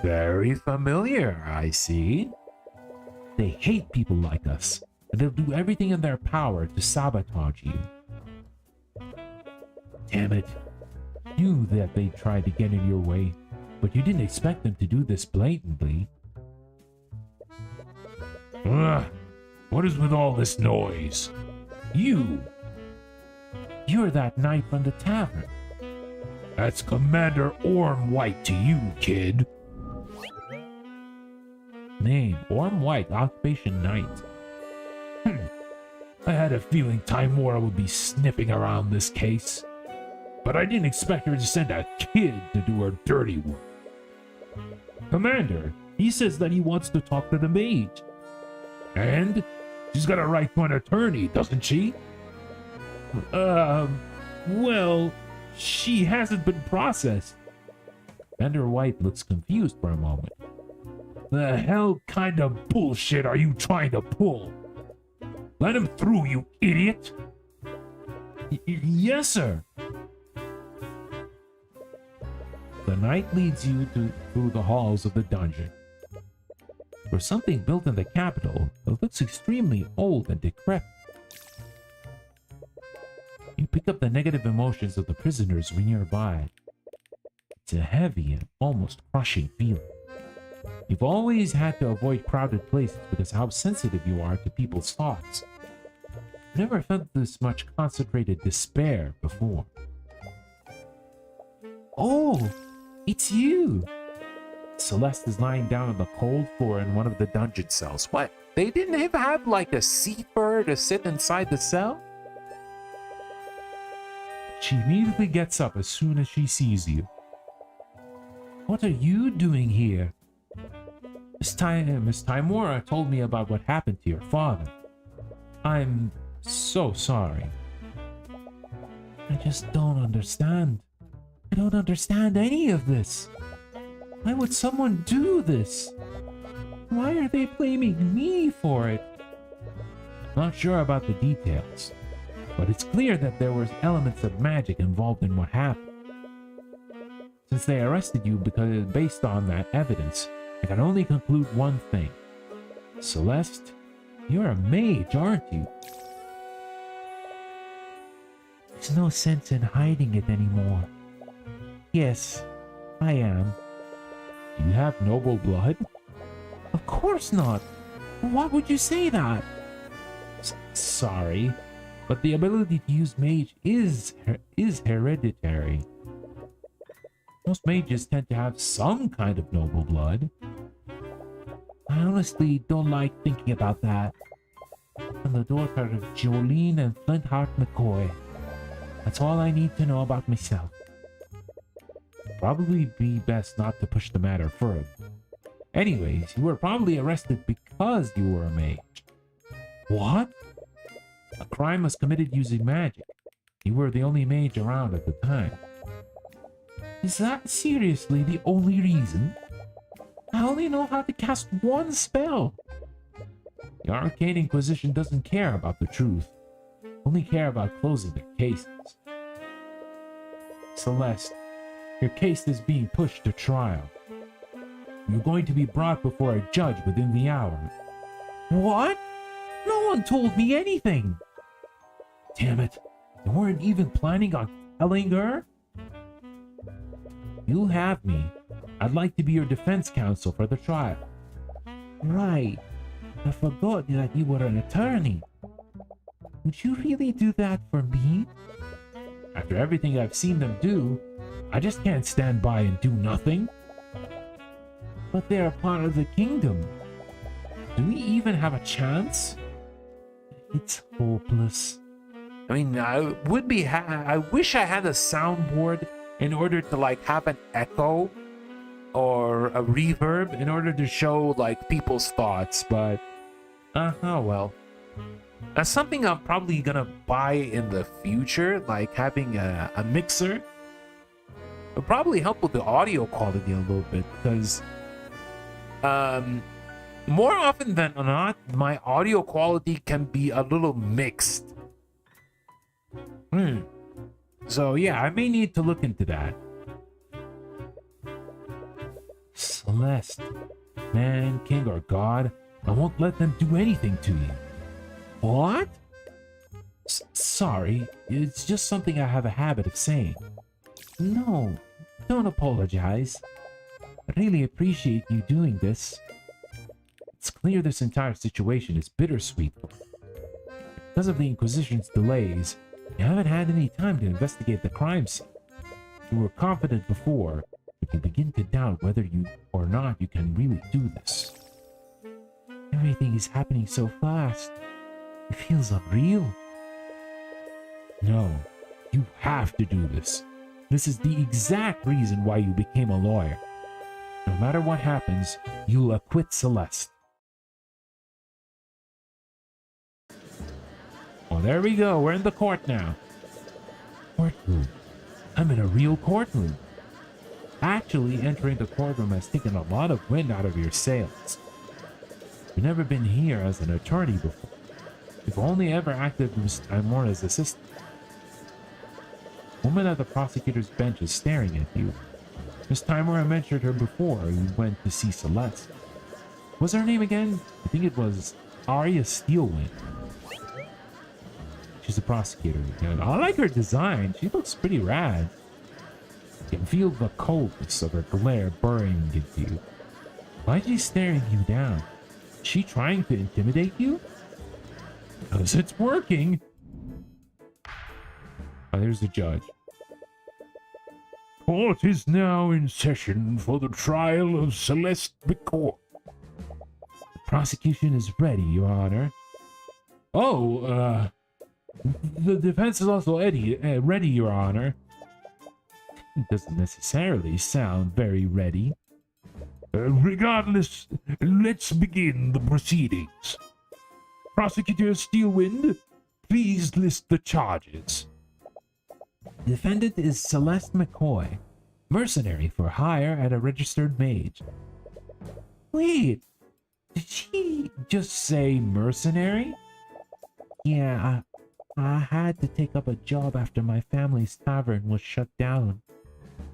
A: Very familiar, I see.
B: They hate people like us, and they'll do everything in their power to sabotage you. Damn it. Knew that they'd try to get in your way, but you didn't expect them to do this blatantly.
C: What is with all this noise?
B: You're that knight from the tavern.
C: That's Commander Orm White to you, kid.
B: Name, Orm White, occupation knight.
C: I had a feeling Timora would be sniffing around this case. But I didn't expect her to send a kid to do her dirty work.
B: Commander, he says that he wants to talk to the mage.
C: And? She's got a right to an attorney, doesn't she?
B: Well, she hasn't been processed. Commander White looks confused for a moment.
C: The hell kind of bullshit are you trying to pull? Let him through, you idiot!
B: Yes, sir. The knight leads you through the halls of the dungeon. For something built in the capital, it looks extremely old and decrepit. You pick up the negative emotions of the prisoners who are nearby. It's a heavy and almost crushing feeling. You've always had to avoid crowded places because of how sensitive you are to people's thoughts. I've never felt this much concentrated despair before. Oh, it's you! Celeste is lying down on the cold floor in one of the dungeon cells.
A: What? They didn't even have like a seat for her to sit inside the cell?
B: She immediately gets up as soon as she sees you. What are you doing here? Miss Timora told me about what happened to your father. I'm so sorry. I just don't understand. I don't understand any of this. Why would someone do this? Why are they blaming me for it? Not sure about the details, but it's clear that there were elements of magic involved in what happened. Since they arrested you based on that evidence, I can only conclude one thing. Celeste, you're a mage, aren't you? There's no sense in hiding it anymore. Yes, I am. Do you have noble blood? Of course not. Why would you say that? Sorry, but the ability to use mage is hereditary. Most mages tend to have some kind of noble blood. I honestly don't like thinking about that. I'm the daughter of Jolene and Flintheart McCoy. That's all I need to know about myself. Probably be best not to push the matter further. Anyways, you were probably arrested because you were a mage. What? A crime was committed using magic. You were the only mage around at the time. Is that seriously the only reason? I only know how to cast one spell. The Arcane Inquisition doesn't care about the truth. Only care about closing their cases. Celeste, your case is being pushed to trial. You're going to be brought before a judge within the hour. What? No one told me anything. Damn it. You weren't even planning on telling her? You'll have me. I'd like to be your defense counsel for the trial. Right. I forgot that you were an attorney. Would you really do that for me? After everything I've seen them do, I just can't stand by and do nothing. But they're a part of the kingdom. Do we even have a chance? It's hopeless.
A: I mean, I wish I had a soundboard in order to like have an echo or a reverb in order to show like people's thoughts, but oh well. That's something I'm probably gonna buy in the future, like having a mixer. It'll probably help with the audio quality a little bit, because more often than not, my audio quality can be a little mixed. So yeah, I may need to look into that. Celeste, man, king, or god, I won't let them do anything to you. What? Sorry, it's just something I have a habit of saying. No, don't apologize. I really appreciate you doing this. It's clear this entire situation is bittersweet. Because of the Inquisition's delays, you haven't had any time to investigate the crime scene. You were confident before, but you begin to doubt whether you or not you can really do this. Everything is happening so fast. It feels unreal. No, you have to do this. This is the exact reason why you became a lawyer. No matter what happens, you'll acquit Celeste. Oh, there we go. We're in the court now. Courtroom. I'm in a real courtroom. Actually, entering the courtroom has taken a lot of wind out of your sails. You've never been here as an attorney before. You've only ever acted with Timora's assistant. The woman at the prosecutor's bench is staring at you. Miss Timora mentioned her before you went to see Celeste. What's her name again? I think it was Arya Steelwind. She's a prosecutor, and I like her design. She looks pretty rad. You can feel the coldness of her glare burning into you. Why is she staring you down? Is she trying to intimidate you? Because it's working. Oh, there's the judge.
C: Court is now in session for the trial of Celeste McCoy.
B: The prosecution is ready, Your Honor. Oh, the defense is also ready, Your Honor. It doesn't necessarily sound very ready.
C: Regardless, let's begin the proceedings. Prosecutor Steelwind, please list the charges.
B: Defendant is Celeste McCoy, mercenary for hire at a registered mage. Wait, did she just say mercenary? Yeah, I had to take up a job after my family's tavern was shut down.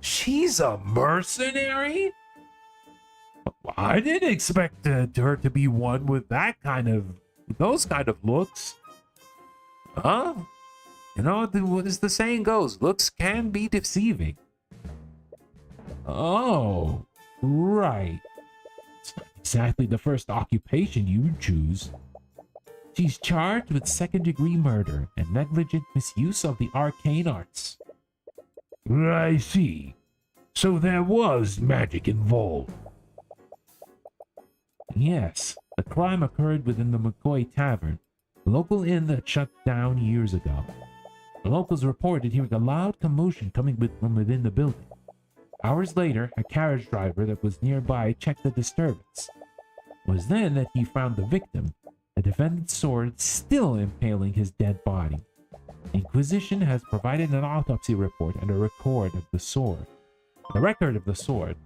A: She's a mercenary? I didn't expect her to be one with those kind of looks. Huh? You know, as the saying goes, looks can be deceiving.
B: Oh, right. It's not exactly the first occupation you'd choose. She's charged with second-degree murder and negligent misuse of the arcane arts.
C: I see. So there was magic involved.
B: Yes, the crime occurred within the McCoy Tavern, a local inn that shut down years ago. The locals reported hearing a loud commotion coming from within the building. Hours later, a carriage driver that was nearby checked the disturbance. It was then that he found the victim, the defendant's sword still impaling his dead body. The Inquisition has provided an autopsy report and a record of the sword. The record of the sword.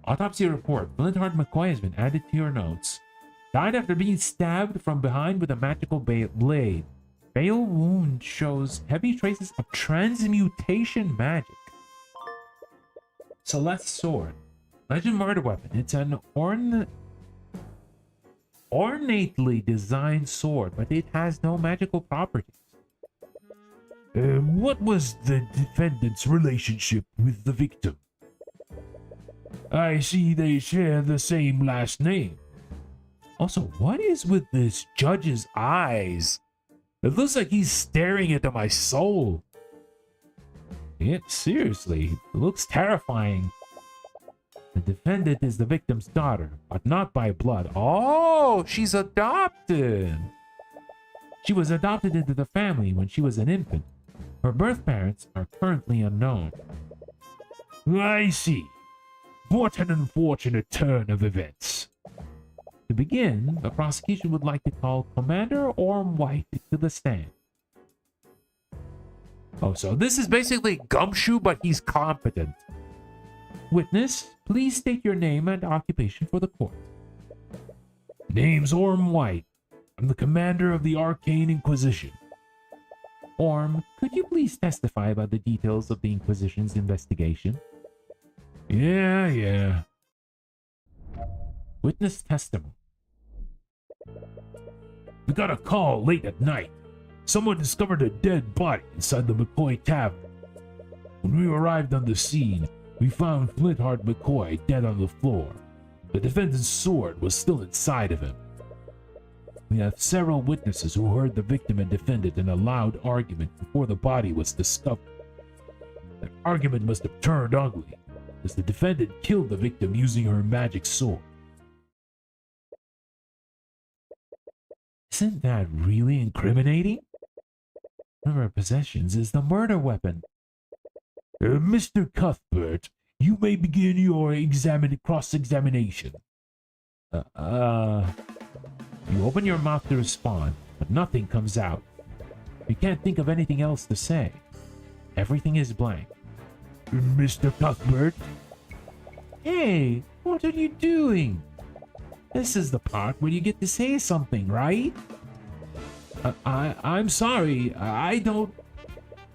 B: Autopsy report. Flintheart McCoy has been added to your notes. Died after being stabbed from behind with a magical blade. Fatal wound shows heavy traces of transmutation magic. Celeste sword. Legend murder weapon. It's an ornately designed sword, but it has no magical properties.
C: What was the defendant's relationship with the victim? I see they share the same last name.
A: Also, what is with this judge's eyes? It looks like he's staring into my soul.
B: Yeah, seriously, it looks terrifying. The defendant is the victim's daughter, but not by blood.
A: Oh, she's adopted.
B: She was adopted into the family when she was an infant. Her birth parents are currently unknown.
C: I see. What an unfortunate turn of events.
B: To begin, the prosecution would like to call Commander Orm White to the stand.
A: Oh, so this is basically Gumshoe, but he's competent.
B: Witness, please state your name and occupation for the court.
C: Name's Orm White. I'm the commander of the Arcane Inquisition.
B: Orm, could you please testify about the details of the Inquisition's investigation?
C: Yeah.
B: Witness testimony.
C: We got a call late at night. Someone discovered a dead body inside the McCoy Tavern. When we arrived on the scene, we found Flintheart McCoy dead on the floor. The defendant's sword was still inside of him. We have several witnesses who heard the victim and defendant in a loud argument before the body was discovered. The argument must have turned ugly, as the defendant killed the victim using her magic sword.
B: Isn't that really incriminating? One of her possessions is the murder weapon.
C: Mr. Cuthbert, you may begin your cross-examination.
B: You open your mouth to respond, but nothing comes out. You can't think of anything else to say. Everything is blank.
C: Mr. Cuthbert?
B: Hey, what are you doing? This is the part where you get to say something, right?
C: I'm sorry, I don't...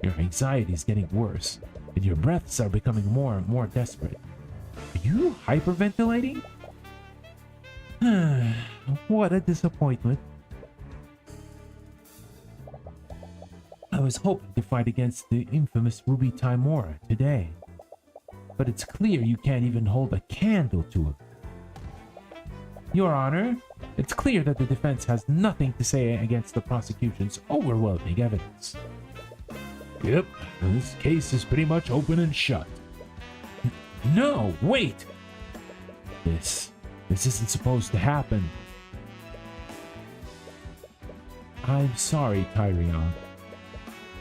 B: Your anxiety is getting worse, and your breaths are becoming more and more desperate. Are you hyperventilating? What a disappointment. I was hoping to fight against the infamous Ruby Timora today, but it's clear you can't even hold a candle to him. Your Honor, it's clear that the defense has nothing to say against the prosecution's overwhelming evidence.
C: Yep, this case is pretty much open and shut.
B: No, wait! This isn't supposed to happen. I'm sorry, Tyrion.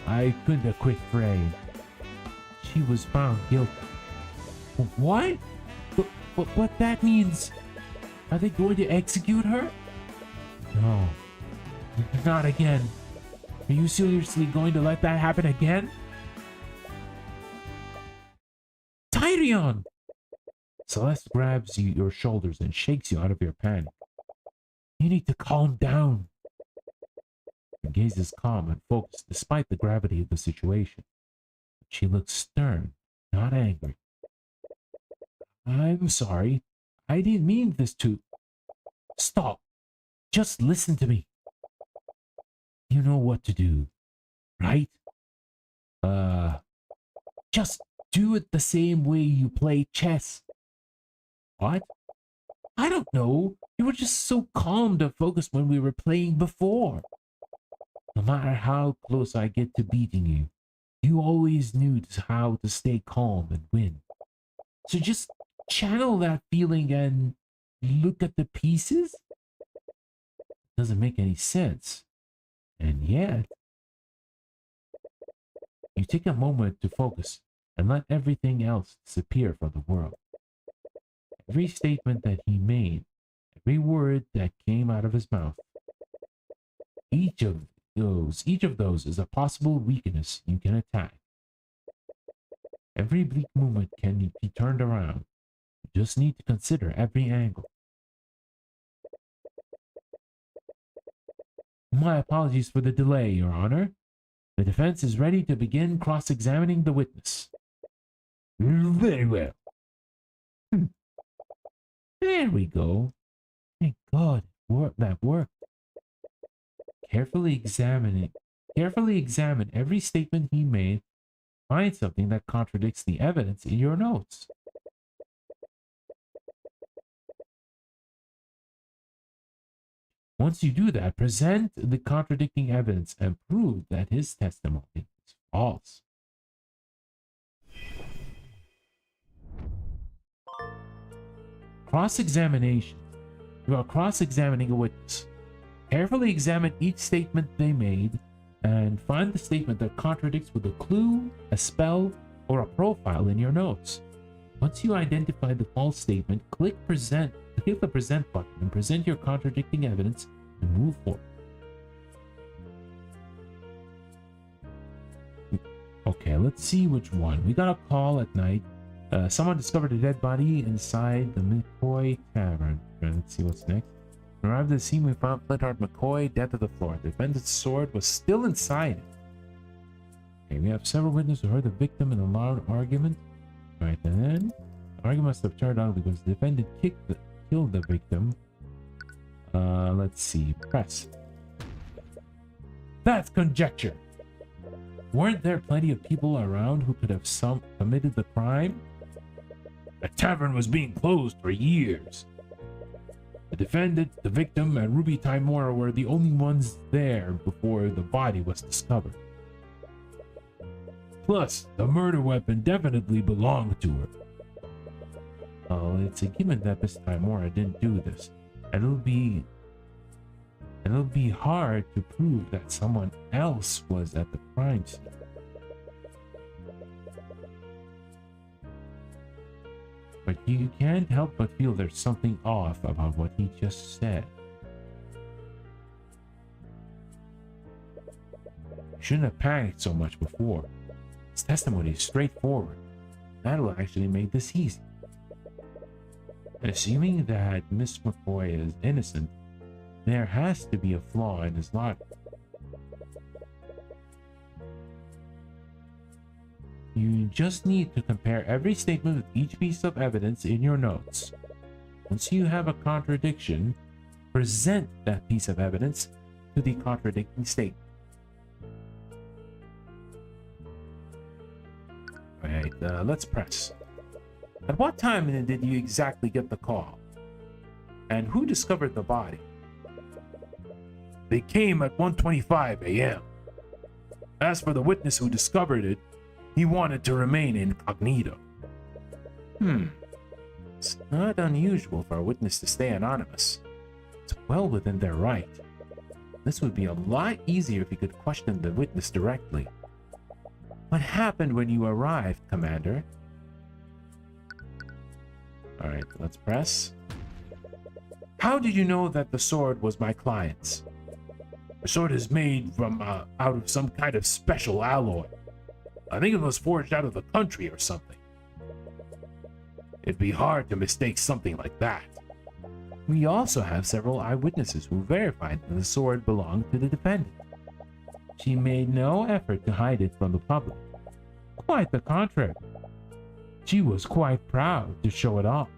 B: I couldn't acquit Frey. She was found guilty. What? But that means... Are they going to execute her? No. Not again. Are you seriously going to let that happen again? Tyrion! Celeste grabs your shoulders and shakes you out of your panic. You need to calm down. Her gaze is calm and focused despite the gravity of the situation. She looks stern, not angry. I'm sorry. I didn't mean this to... Stop. Just listen to me. You know what to do, right? Just do it the same way you play chess. What? I don't know. You were just so calm and focused when we were playing before. No matter how close I get to beating you, you always knew how to stay calm and win. So just channel that feeling and look at the pieces? Doesn't make any sense. And yet, you take a moment to focus and let everything else disappear from the world. Every statement that he made, every word that came out of his mouth, each of those is a possible weakness you can attack. Every bleak moment can be turned around. You just need to consider every angle. My apologies for the delay, Your Honor. The defense is ready to begin cross-examining the witness.
C: Very well.
B: There we go. Thank God that worked. Carefully examine every statement he made. Find something that contradicts the evidence in your notes. Once you do that, present the contradicting evidence and prove that his testimony is false. Cross-examination. You are cross-examining a witness. Carefully examine each statement they made and find the statement that contradicts with a clue, a spell, or a profile in your notes. Once you identify the false statement, click the present button and present your contradicting evidence and move forward. Okay, let's see which one. We got a call at night. Someone discovered a dead body inside the McCoy Tavern. Let's see what's next. Arrived at the scene, we found Flintheart McCoy dead to the floor. The defendant's sword was still inside it. Okay, we have several witnesses who heard the victim in a loud argument. Alright, then the argument must have turned ugly because the defendant killed the victim. Let's see. Press. That's conjecture. Weren't there plenty of people around who could have committed the crime?
C: The tavern was being closed for years.
B: The defendant, the victim, and Ruby Timora were the only ones there before the body was discovered.
C: Plus, the murder weapon definitely belonged to her.
B: Oh, it's a given that Miss Timora didn't do this, and it'll be hard to prove that someone else was at the crime scene. But you can't help but feel there's something off about what he just said. You shouldn't have panicked so much before. His testimony is straightforward. That'll actually make this easy. And assuming that Miss McCoy is innocent, there has to be a flaw in his logic. You just need to compare every statement with each piece of evidence in your notes. Once you have a contradiction, present that piece of evidence to the contradicting statement. Alright, let's press. At what time did you exactly get the call? And who discovered the body?
C: They came at 1:25 a.m. As for the witness who discovered it, he wanted to remain incognito.
B: It's not unusual for a witness to stay anonymous. It's well within their right. This would be a lot easier if you could question the witness directly. What happened when you arrived, Commander? Alright, let's press. How did you know that the sword was my client's?
C: The sword is made from out of some kind of special alloy. I think it was forged out of the country or something. It'd be hard to mistake something like that.
B: We also have several eyewitnesses who verified that the sword belonged to the defendant. She made no effort to hide it from the public. Quite the contrary. She was quite proud to show it off.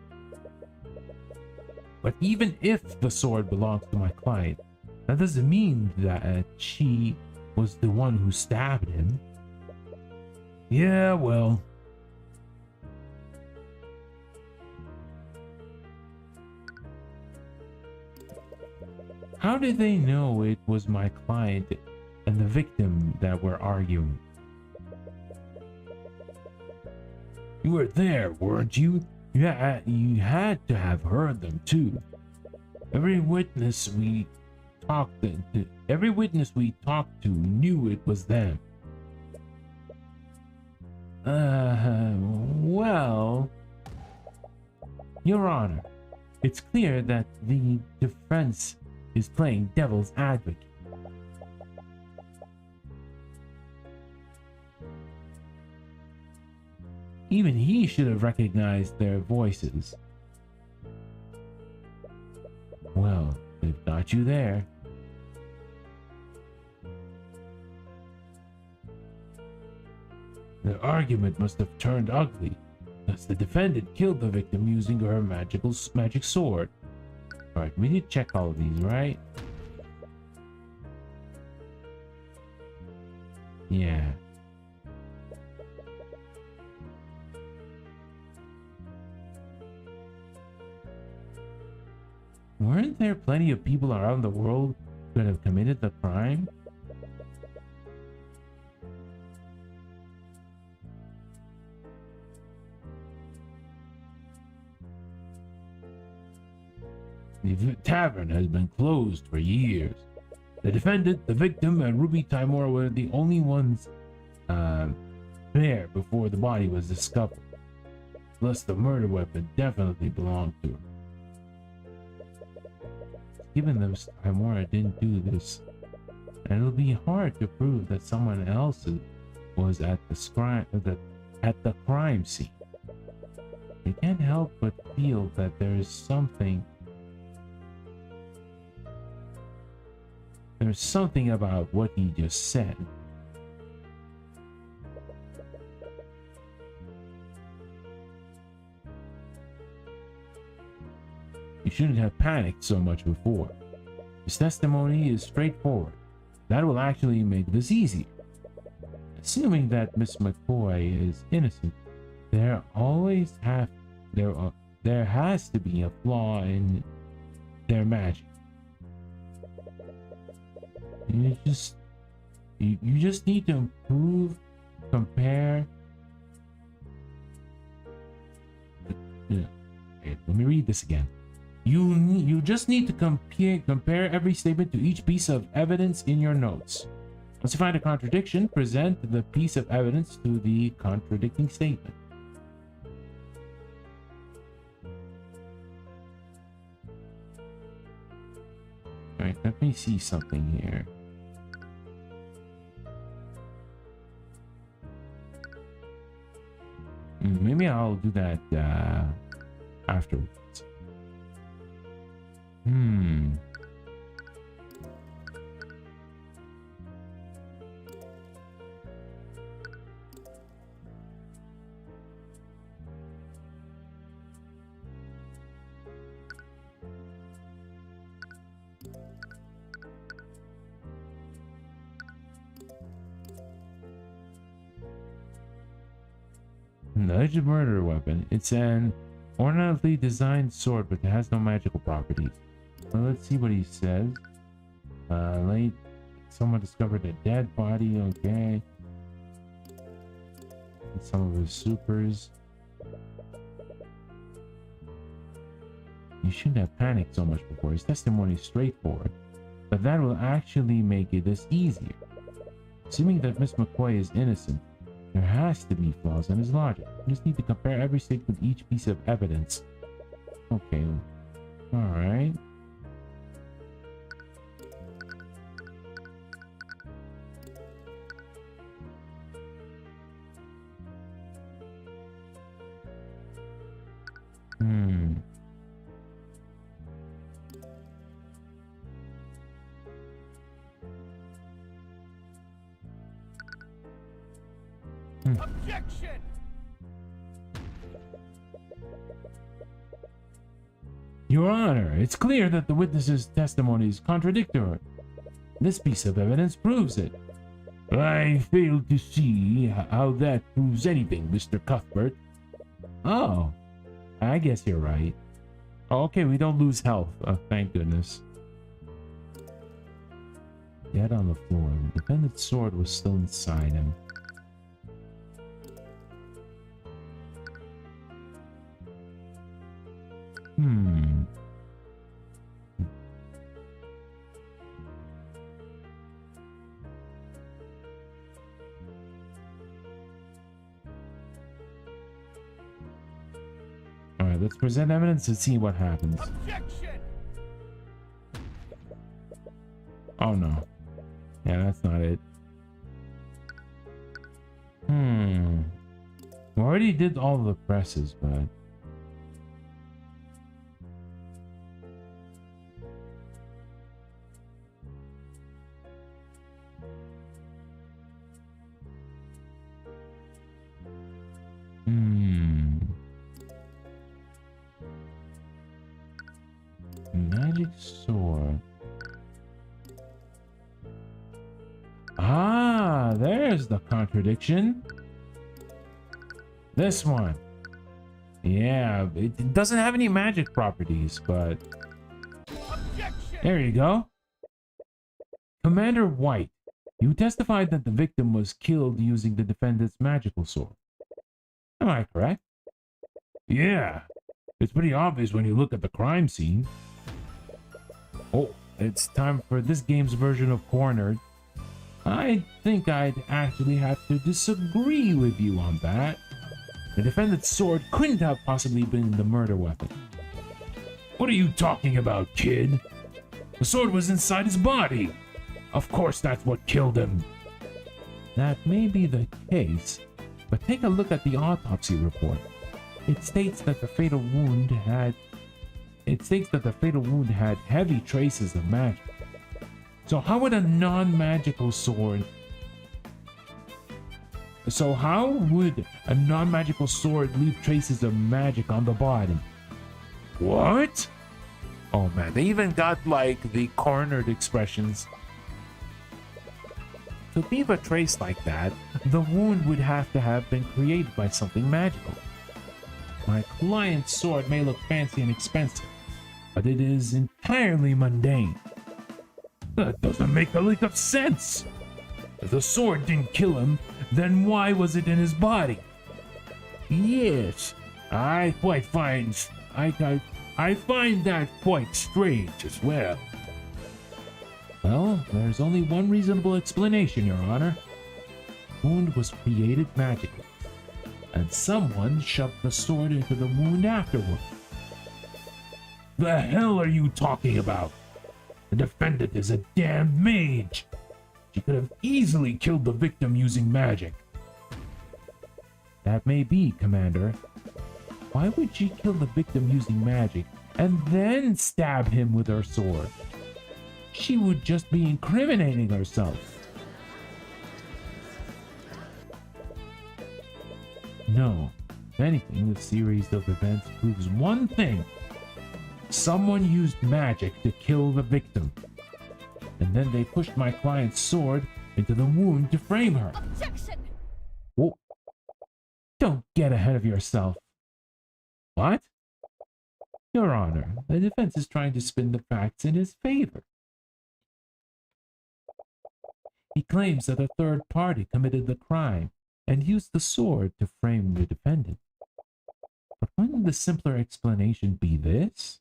B: But even if the sword belongs to my client, that doesn't mean that she was the one who stabbed him.
C: Yeah, well.
B: How did they know it was my client and the victim that were arguing?
C: You were there, weren't you?
B: Yeah, you had to have heard them too. Every witness we talked to knew it was them. Well, Your Honor, it's clear that the defense is playing devil's advocate. Even he should have recognized their voices. Well, they've got you there. The argument must have turned ugly, as the defendant killed the victim using her magic sword. Alright, we need to check all of these, right? Yeah. Weren't there plenty of people around the world who have committed the crime?
C: The tavern has been closed for years. The defendant, the victim, and Ruby Timor were the only ones there before the body was discovered. Thus, the murder weapon definitely belonged to her. Given them, Timora didn't do this, and it'll be hard to prove that someone else was at the crime scene. I can't help but feel that there is something. There's something about what he just said. You shouldn't have panicked so much before. His testimony is straightforward. That will actually make this easier. Assuming that Miss McCoy is innocent, there has to be a flaw in their magic. You just need to improve, compare. Okay, let me read this again. You just need to compare every statement to each piece of evidence in your notes. Once you find a contradiction, present the piece of evidence to the contradicting statement. Alright, let me see something here. Maybe I'll do that afterwards. The alleged murder weapon. It's an ornamentally designed sword, but it has no magical properties. Well, let's see what he says. Late, someone discovered a dead body. Okay. And some of his supers. You shouldn't have panicked so much before. His testimony is straightforward, but that will actually make it this easier. Assuming that Miss McCoy is innocent, there has to be flaws in his logic. You just need to compare every statement with each piece of evidence. Okay. Alright.
D: Objection!
C: Your Honor, it's clear that the witness's testimony is contradictory. This piece of evidence proves it. I fail to see how that proves anything, Mr. Cuthbert. Oh, I guess you're right. Oh, okay, we don't lose health. Thank goodness. Dead on the floor. The defendant's sword was still inside him. Alright, let's present evidence and see what happens.
D: Objection!
C: Oh no. Yeah, that's not it. We already did all the presses, but... Magic sword. Ah, there's the contradiction. This one. Yeah, it doesn't have any magic properties, but...
D: Objection!
C: There you go. Commander White, you testified that the victim was killed using the defendant's magical sword. Am I correct?
B: Yeah, it's pretty obvious when you look at the crime scene. Oh, it's time for this game's version of Cornered. I think I'd actually have to disagree with you on that. The defendant's sword couldn't have possibly been the murder weapon.
C: What are you talking about, kid? The sword was inside his body. Of course that's what killed him.
B: That may be the case, but take a look at the autopsy report. It states that the fatal wound had heavy traces of magic. So how would a non-magical sword leave traces of magic on the body?
C: What?
A: Oh man, they even got like the cornered expressions.
B: To leave a trace like that, the wound would have to have been created by something magical. My client's sword may look fancy and expensive, but it is entirely mundane.
C: That doesn't make a lick of sense. If the sword didn't kill him, then why was it in his body? Yes, I find that quite strange as well.
B: Well, there's only one reasonable explanation, Your Honor. The wound was created magically, and someone shoved the sword into the wound afterward.
C: The hell are you talking about? The defendant is a damned mage. She could have easily killed the victim using magic.
B: That may be, Commander. Why would she kill the victim using magic and then stab him with her sword? She would just be incriminating herself. No. If anything, the series of events proves one thing. Someone used magic to kill the victim. And then they pushed my client's sword into the wound to frame her.
D: Objection!
B: Whoa. Don't get ahead of yourself. What? Your Honor, the defense is trying to spin the facts in his favor. He claims that a third party committed the crime and used the sword to frame the defendant. But wouldn't the simpler explanation be this?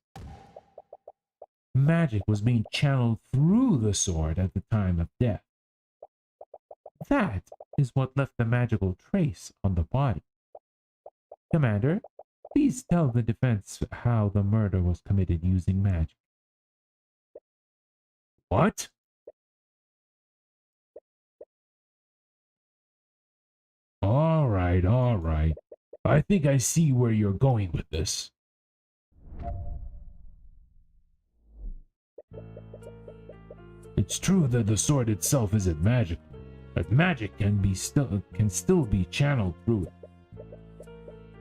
B: Magic was being channeled through the sword at the time of death. That is what left the magical trace on the body. Commander, please tell the defense how the murder was committed using magic.
C: What? All right. I think I see where you're going with this. It's true that the sword itself isn't magical, but magic can still be channeled through it.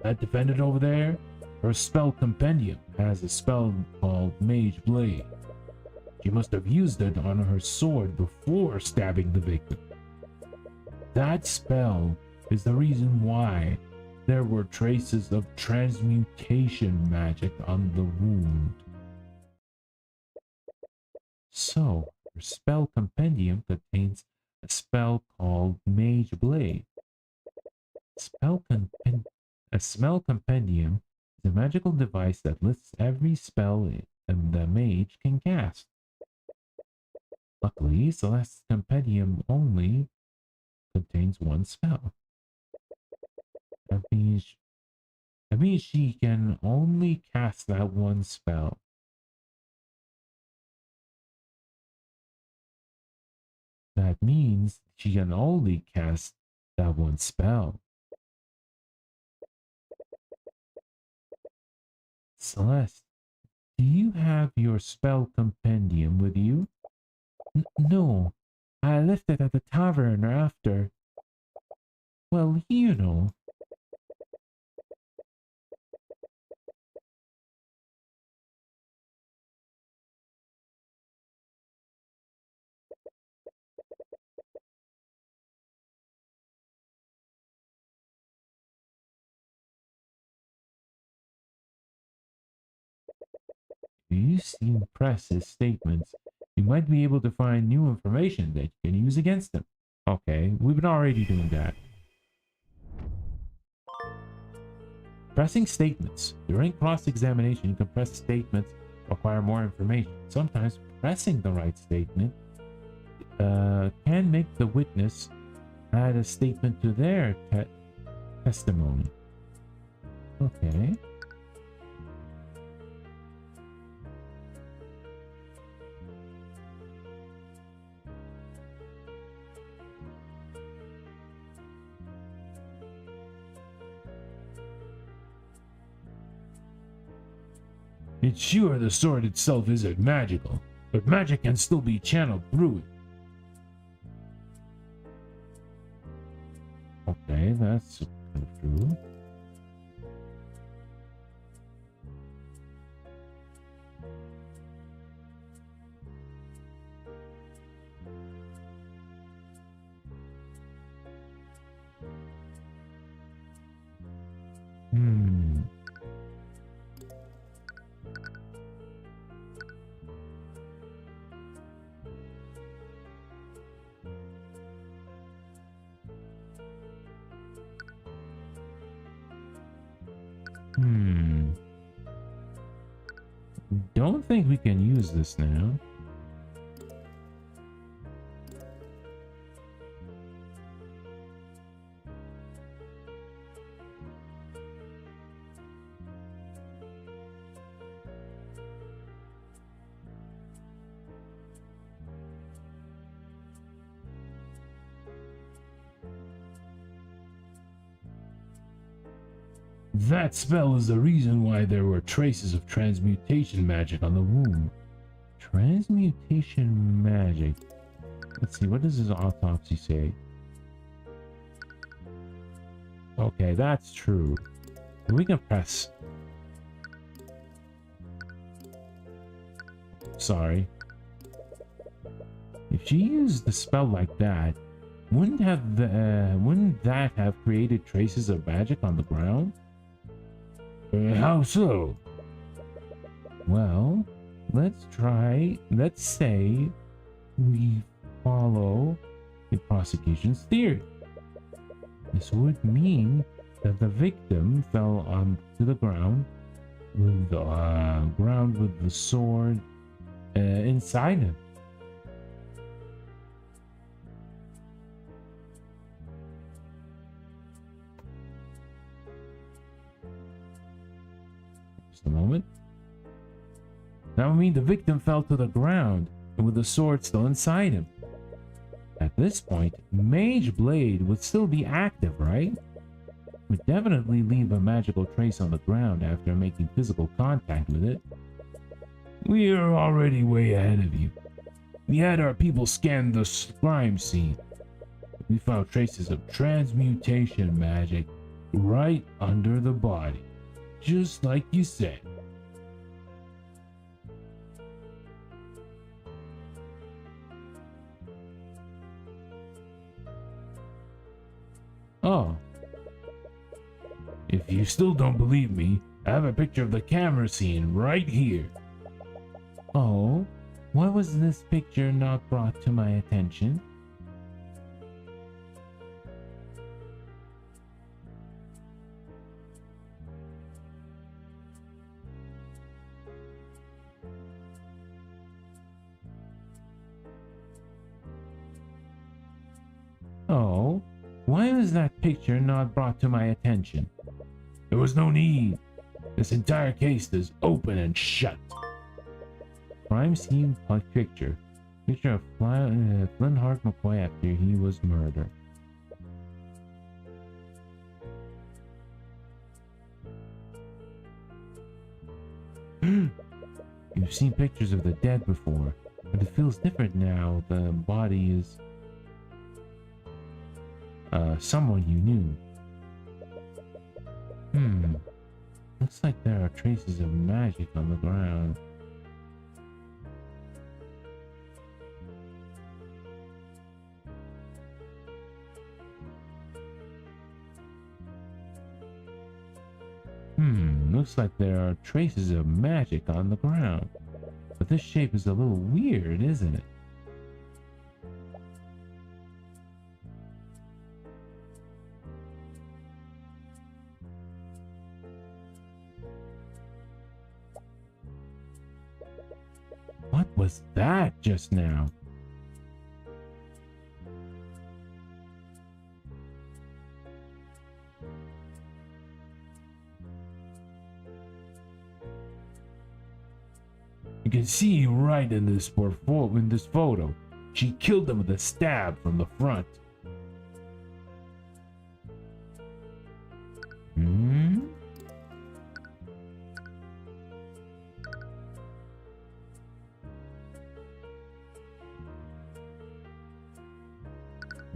C: That defendant over there, her spell compendium has a spell called Mage Blade. She must have used it on her sword before stabbing the victim. That spell is the reason why there were traces of transmutation magic on the wound.
B: So, her spell compendium contains a spell called Mage Blade. A spell compendium is a magical device that lists every spell the mage can cast. Luckily, Celeste's compendium only contains one spell. That means she can only cast that one spell. That means she can only cast that one spell. Celeste, do you have your spell compendium with you? No, I left it at the tavern after. Well, you know. If you see in press's statements, you might be able to find new information that you can use against them. Okay, we've been already doing that. Pressing statements. During cross-examination, you can press statements acquire more information. Sometimes pressing the right statement can make the witness add a statement to their testimony. Okay.
C: It's sure the sword itself isn't magical, but magic can still be channeled through it.
B: Okay, that's kind of true. Hmm. Don't think we can use this now.
C: That spell is the reason why there were traces of transmutation magic on the wound.
B: Transmutation magic. Let's see, what does his autopsy say? Okay, that's true. We can press. Sorry. If she used the spell like that, wouldn't that have created traces of magic on the ground?
C: How so?
B: Well, let's say we follow the prosecution's theory. This would mean that the victim fell onto the ground with the sword inside him. Just a moment. That would mean the victim fell to the ground with the sword still inside him. At this point, Mage Blade would still be active, right? Would definitely leave a magical trace on the ground after making physical contact with it.
C: We are already way ahead of you. We had our people scan the crime scene. We found traces of transmutation magic right under the body, just like you said.
B: Oh,
C: If you still don't believe me, I have a picture of the camera scene right here.
B: oh, why was this picture not brought to my attention? Oh, why was that picture not brought to my attention?
C: There was no need. This entire case is open and shut.
B: Crime scene picture. Picture of Flintheart McCoy after he was murdered. You've seen pictures of the dead before, but it feels different now. The body is someone you knew. Looks like there are traces of magic on the ground. Looks like there are traces of magic on the ground. But this shape is a little weird, isn't it? was that just now?
C: You can see right in this photo. She killed him with a stab from the front.
B: Hmm?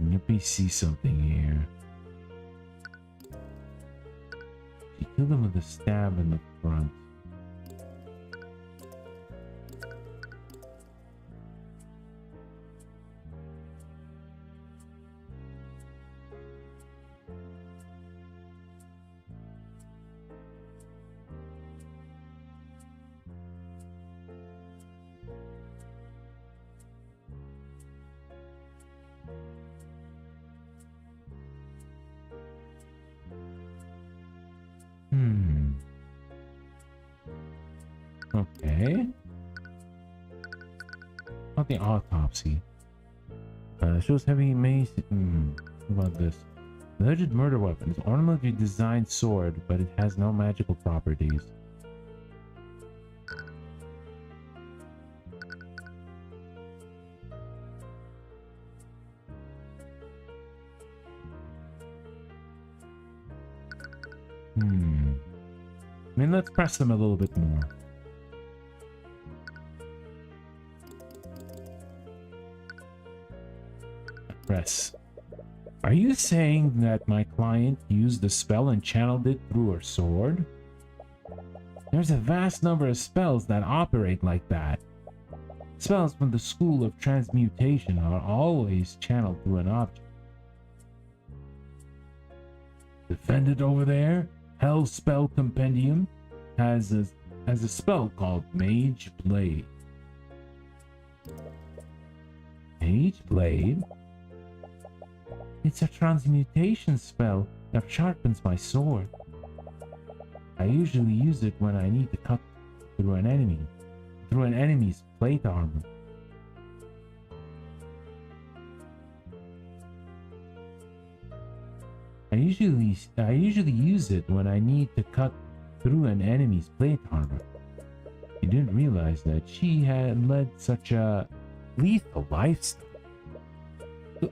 B: Let me see something here. She killed him with a stab in the front. Okay. Not the autopsy. Shows heavy mace. What about this? The alleged murder weapon is ornamentally designed sword, but it has no magical properties. I mean, let's press them a little bit more. Press. Are you saying that my client used the spell and channeled it through her sword? There's a vast number of spells that operate like that. Spells from the school of transmutation are always channeled through an object. Defendant over there, Hell Spell Compendium, has a spell called Mage Blade. Mage Blade? It's a transmutation spell that sharpens my sword. I usually use it when I need to cut through an enemy's plate armor. I usually use it when I need to cut through an enemy's plate armor. You didn't realize that she had led such a lethal lifestyle.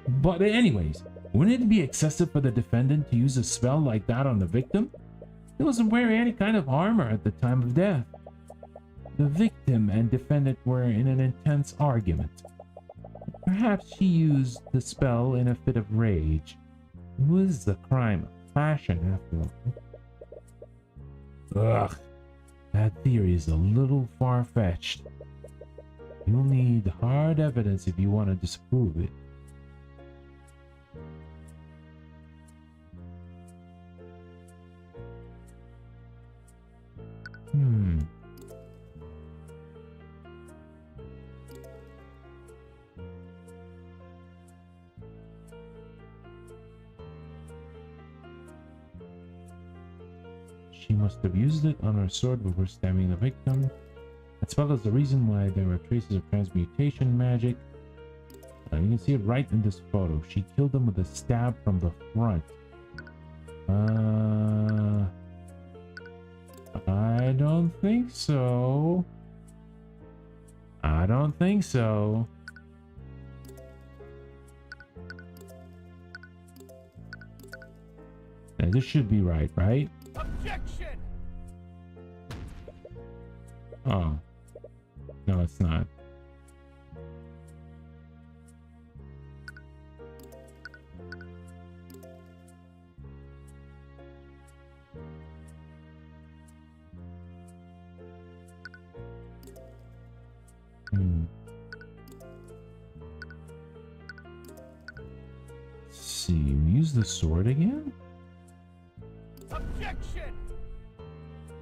B: But anyways, wouldn't it be excessive for the defendant to use a spell like that on the victim? He wasn't wearing any kind of armor at the time of death. The victim and defendant were in an intense argument. Perhaps she used the spell in a fit of rage. It was a crime of passion after all. Ugh, that theory is a little far-fetched. You'll need hard evidence if you want to disprove it. She must have used it on her sword before stabbing the victim. That spell is the reason why there were traces of transmutation magic. You can see it right in this photo. She killed him with a stab from the front. I don't think so. I don't think so. Now, this should be right, right?
D: Objection!
B: Oh. No, it's not. Let's see, we use the sword again?
D: Objection!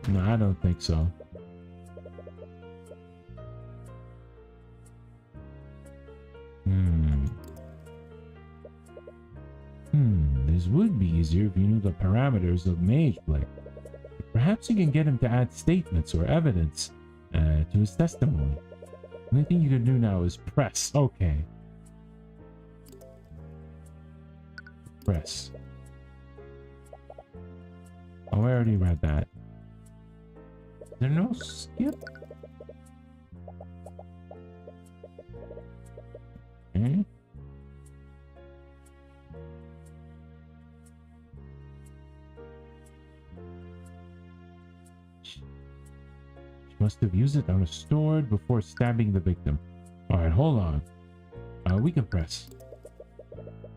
B: No, I don't think so. This would be easier if you knew the parameters of Mage Blade. Perhaps you can get him to add statements or evidence to his testimony. The only thing you can do now is press. Okay. Press. Oh, I already read that. Is there no skip? Okay. She must have used it on a sword before stabbing the victim. Alright, hold on. We can press.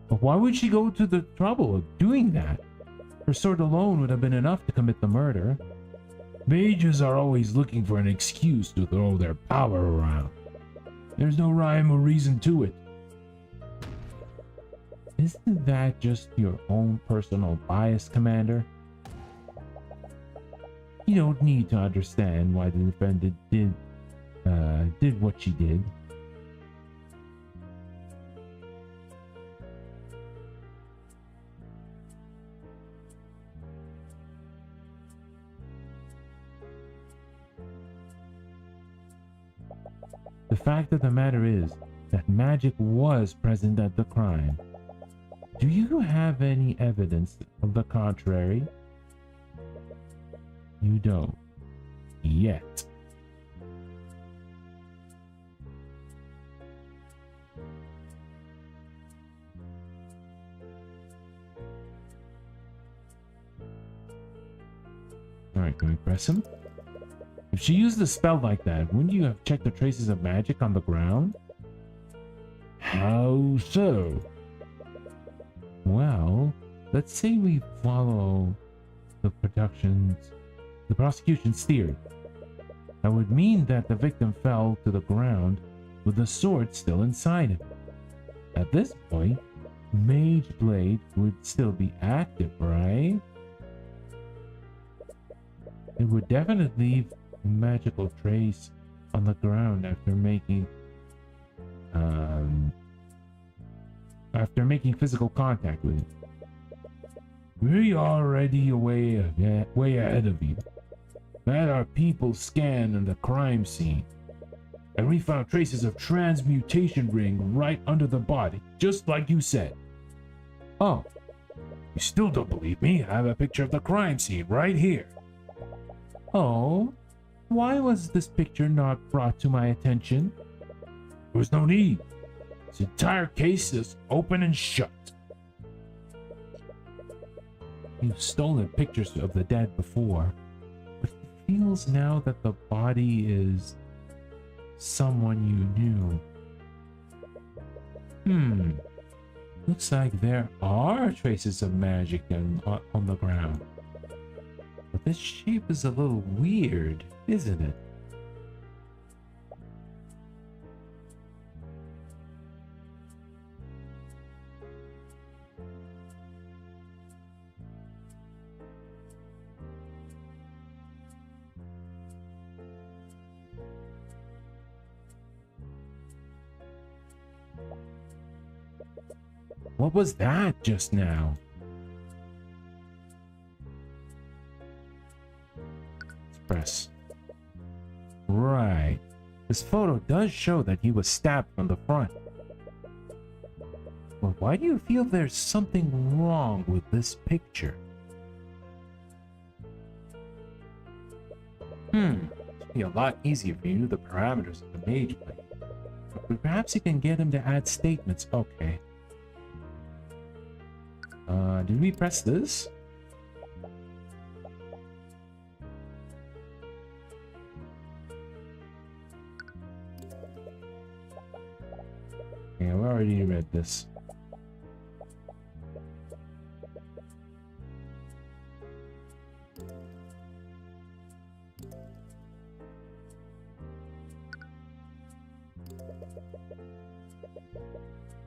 B: But why would she go to the trouble of doing that? Her sword alone would have been enough to commit the murder.
C: Mages are always looking for an excuse to throw their power around. There's no rhyme or reason to it.
B: Isn't that just your own personal bias, Commander? You don't need to understand why the defendant did what she did. The fact of the matter is that magic was present at the crime. Do you have any evidence of the contrary? You don't. Yet. Alright, can we press him? If she used a spell like that, wouldn't you have checked the traces of magic on the ground?
C: How so?
B: Well, let's say we follow the prosecution's theory. That would mean that the victim fell to the ground with the sword still inside him. At this point, Mage Blade would still be active, right? It would definitely leave a magical trace on the ground after making physical contact with it.
C: We're already way ahead of you. Had our people scan on the crime scene, and we found traces of transmutation ring right under the body, just like you said.
B: Oh,
C: You still don't believe me? I have a picture of the crime scene right here.
B: oh, why was this picture not brought to my attention?
C: There was no need. This entire case is open and shut.
B: You've stolen pictures of the dead before, but it feels now that the body is someone you knew. Looks like there are traces of magic on the ground. But this shape is a little weird, isn't it? What was that just now? Let's press. Right. This photo does show that he was stabbed from the front. But why do you feel there's something wrong with this picture? It'd be a lot easier if you knew the parameters of the Mage Blade. But perhaps you can get him to add statements. Okay. Did we press this? Yeah, we already read this.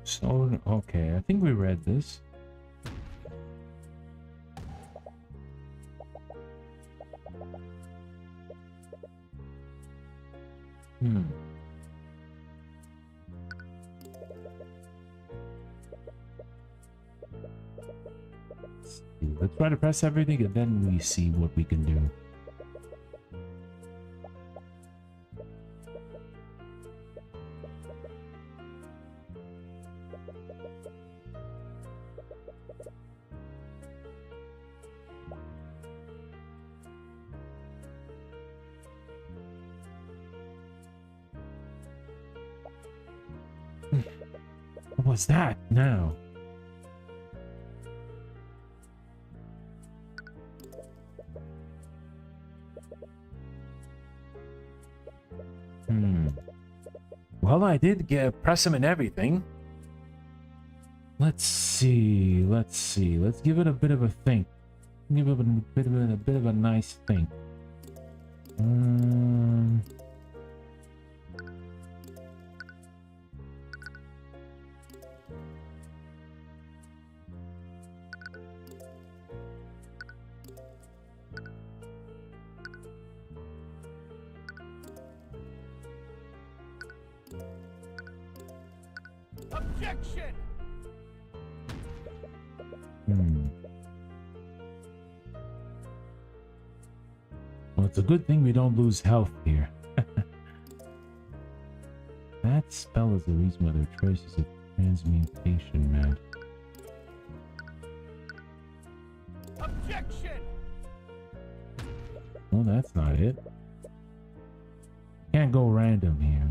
B: So, okay, I think we read this. Let's try to press everything and then we see what we can do. What was that now?
A: Well, I did press him and everything.
B: Let's see. Let's give it a bit of a think. Give it a bit of a nice think.
D: Objection!
B: Well, it's a good thing we don't lose health here. That spell is the reason why there are traces of transmutation magic.
D: Objection!
B: Well, that's not it. Can't go random here.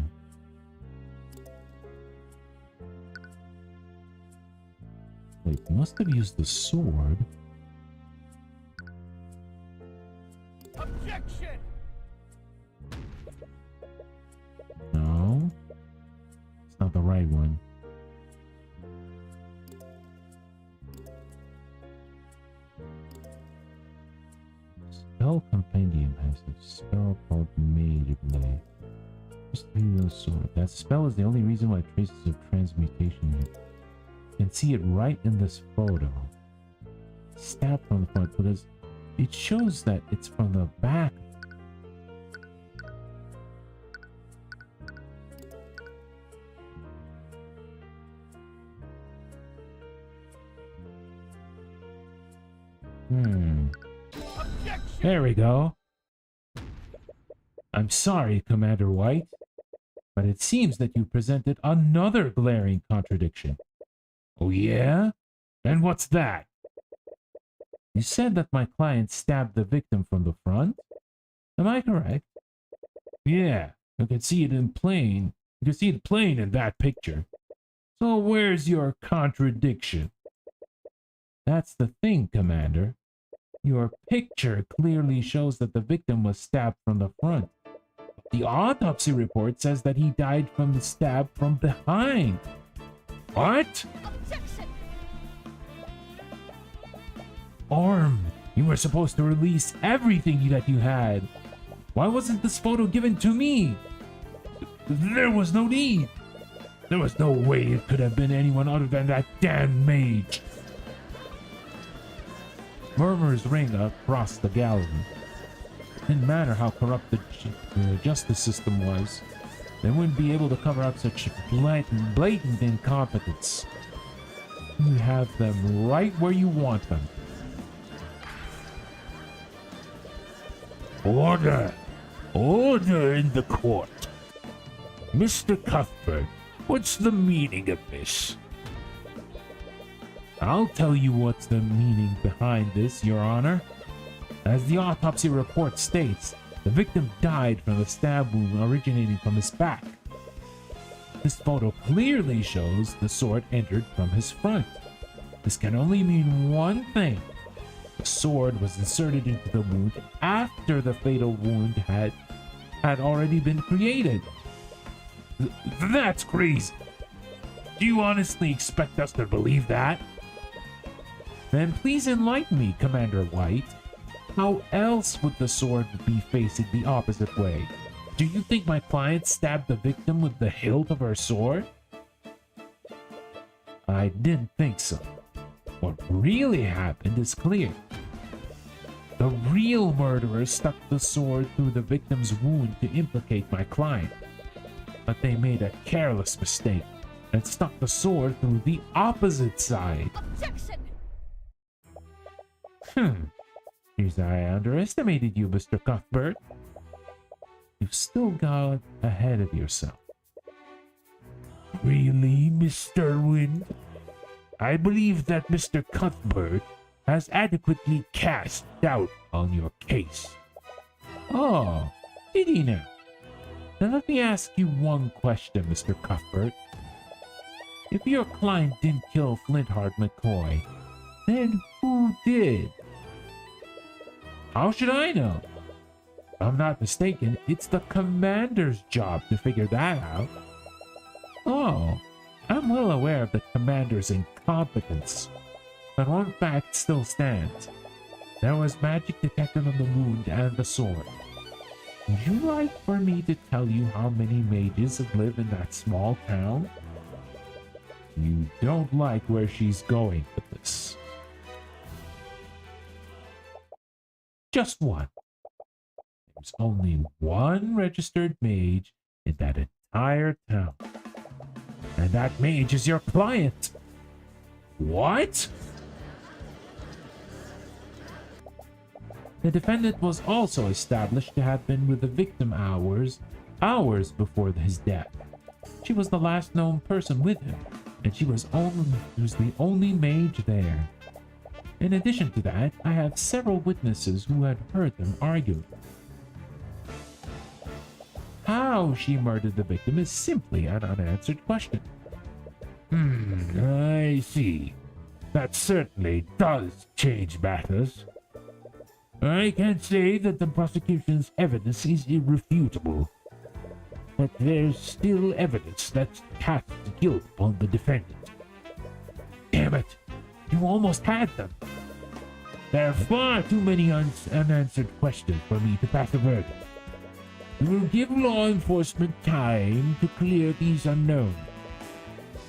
B: Wait, he must have used the sword.
D: Objection!
B: No. It's not the right one. Spell Compendium has a spell called Mage Blade. Just use the sword. That spell is the only reason why traces of transmutation here. You can see it right in this photo. Stabbed from the front, but it shows that it's from the back.
D: Objection!
B: There we go. I'm sorry, Commander White, but it seems that you presented another glaring contradiction.
C: Oh yeah? And what's that?
B: You said that my client stabbed the victim from the front. Am I correct?
C: Yeah, you can see it in plain. You can see it plain in that picture. So where's your contradiction?
B: That's the thing, Commander. Your picture clearly shows that the victim was stabbed from the front. The autopsy report says that he died from the stab from behind.
C: What?
D: Objection!
C: Arm, you were supposed to release everything that you had.
B: Why wasn't this photo given to me?
C: There was no need. There was no way it could have been anyone other than that damn mage.
B: Murmurs ring across the gallery. Didn't matter how corrupt the justice system was, they wouldn't be able to cover up such blatant incompetence. You have them right where you want them.
C: Order! Order in the court! Mr. Cuthbert, what's the meaning of this?
B: I'll tell you what's the meaning behind this, Your Honor. As the autopsy report states, the victim died from the stab wound originating from his back. This photo clearly shows the sword entered from his front. This can only mean one thing. The sword was inserted into the wound after the fatal wound had already been created.
C: That's crazy. Do you honestly expect us to believe that?
B: Then please enlighten me, Commander White. How else would the sword be facing the opposite way? Do you think my client stabbed the victim with the hilt of her sword? I didn't think so. What really happened is clear. The real murderer stuck the sword through the victim's wound to implicate my client. But they made a careless mistake and stuck the sword through the opposite side.
D: Objection!
B: Here's I underestimated you, Mr. Cuthbert. You've still got ahead of yourself.
C: Really, Mr. Wind? I believe that Mr. Cuthbert has adequately cast doubt on your case.
B: Oh, did he now? Now let me ask you one question, Mr. Cuthbert. If your client didn't kill Flintheart McCoy, then who did? How should I know? If I'm not mistaken, it's the commander's job to figure that out. Oh, I'm well aware of the commander's incompetence, but one fact still stands. There was magic detected on the wound and the sword. Would you like for me to tell you how many mages live in that small town? You don't like where she's going with this. Just one. There's only one registered mage in that entire town. And that mage is your client. What? The defendant was also established to have been with the victim hours before his death. She was the last known person with him, and she was the only mage there. In addition to that, I have several witnesses who had heard them argue. How she murdered the victim is simply an unanswered question.
C: I see. That certainly does change matters. I can say that the prosecution's evidence is irrefutable, but there's still evidence that casts guilt upon the defendant.
B: Damn it! You almost had them!
C: There are far too many unanswered questions for me to pass a verdict. We will give law enforcement time to clear these unknowns.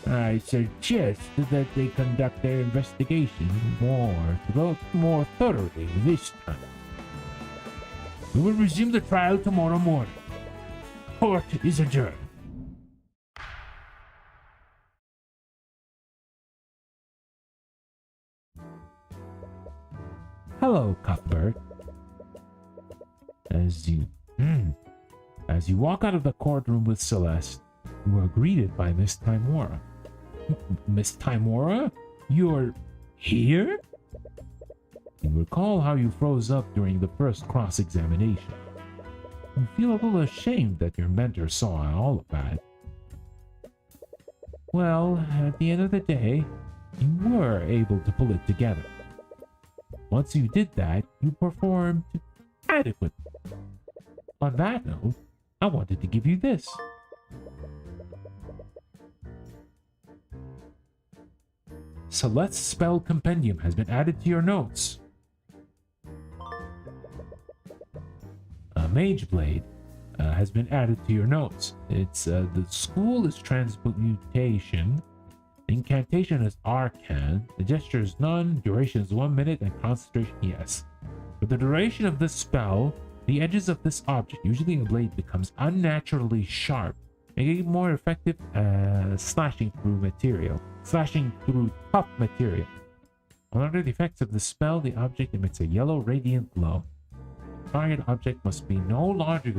C: I suggest that they conduct their investigation more thoroughly this time. We will resume the trial tomorrow morning. Court is adjourned.
B: Hello, Cuthbert. As you walk out of the courtroom with Celeste, you are greeted by Miss Timora. Miss Timora? You're here? You recall how you froze up during the first cross-examination. You feel a little ashamed that your mentor saw all of that. Well, at the end of the day, you were able to pull it together. Once you did that, you performed adequately. On that note, I wanted to give you this. Celeste's spell compendium has been added to your notes. A mage blade has been added to your notes. It's the school is transmutation. Incantation is arcane. The gesture is none. Duration is 1 minute, and concentration yes. For the duration of this spell, the edges of this object, usually a blade, becomes unnaturally sharp, making it more effective slashing through tough material. Under the effects of the spell, the object emits a yellow radiant glow. Target object must be no larger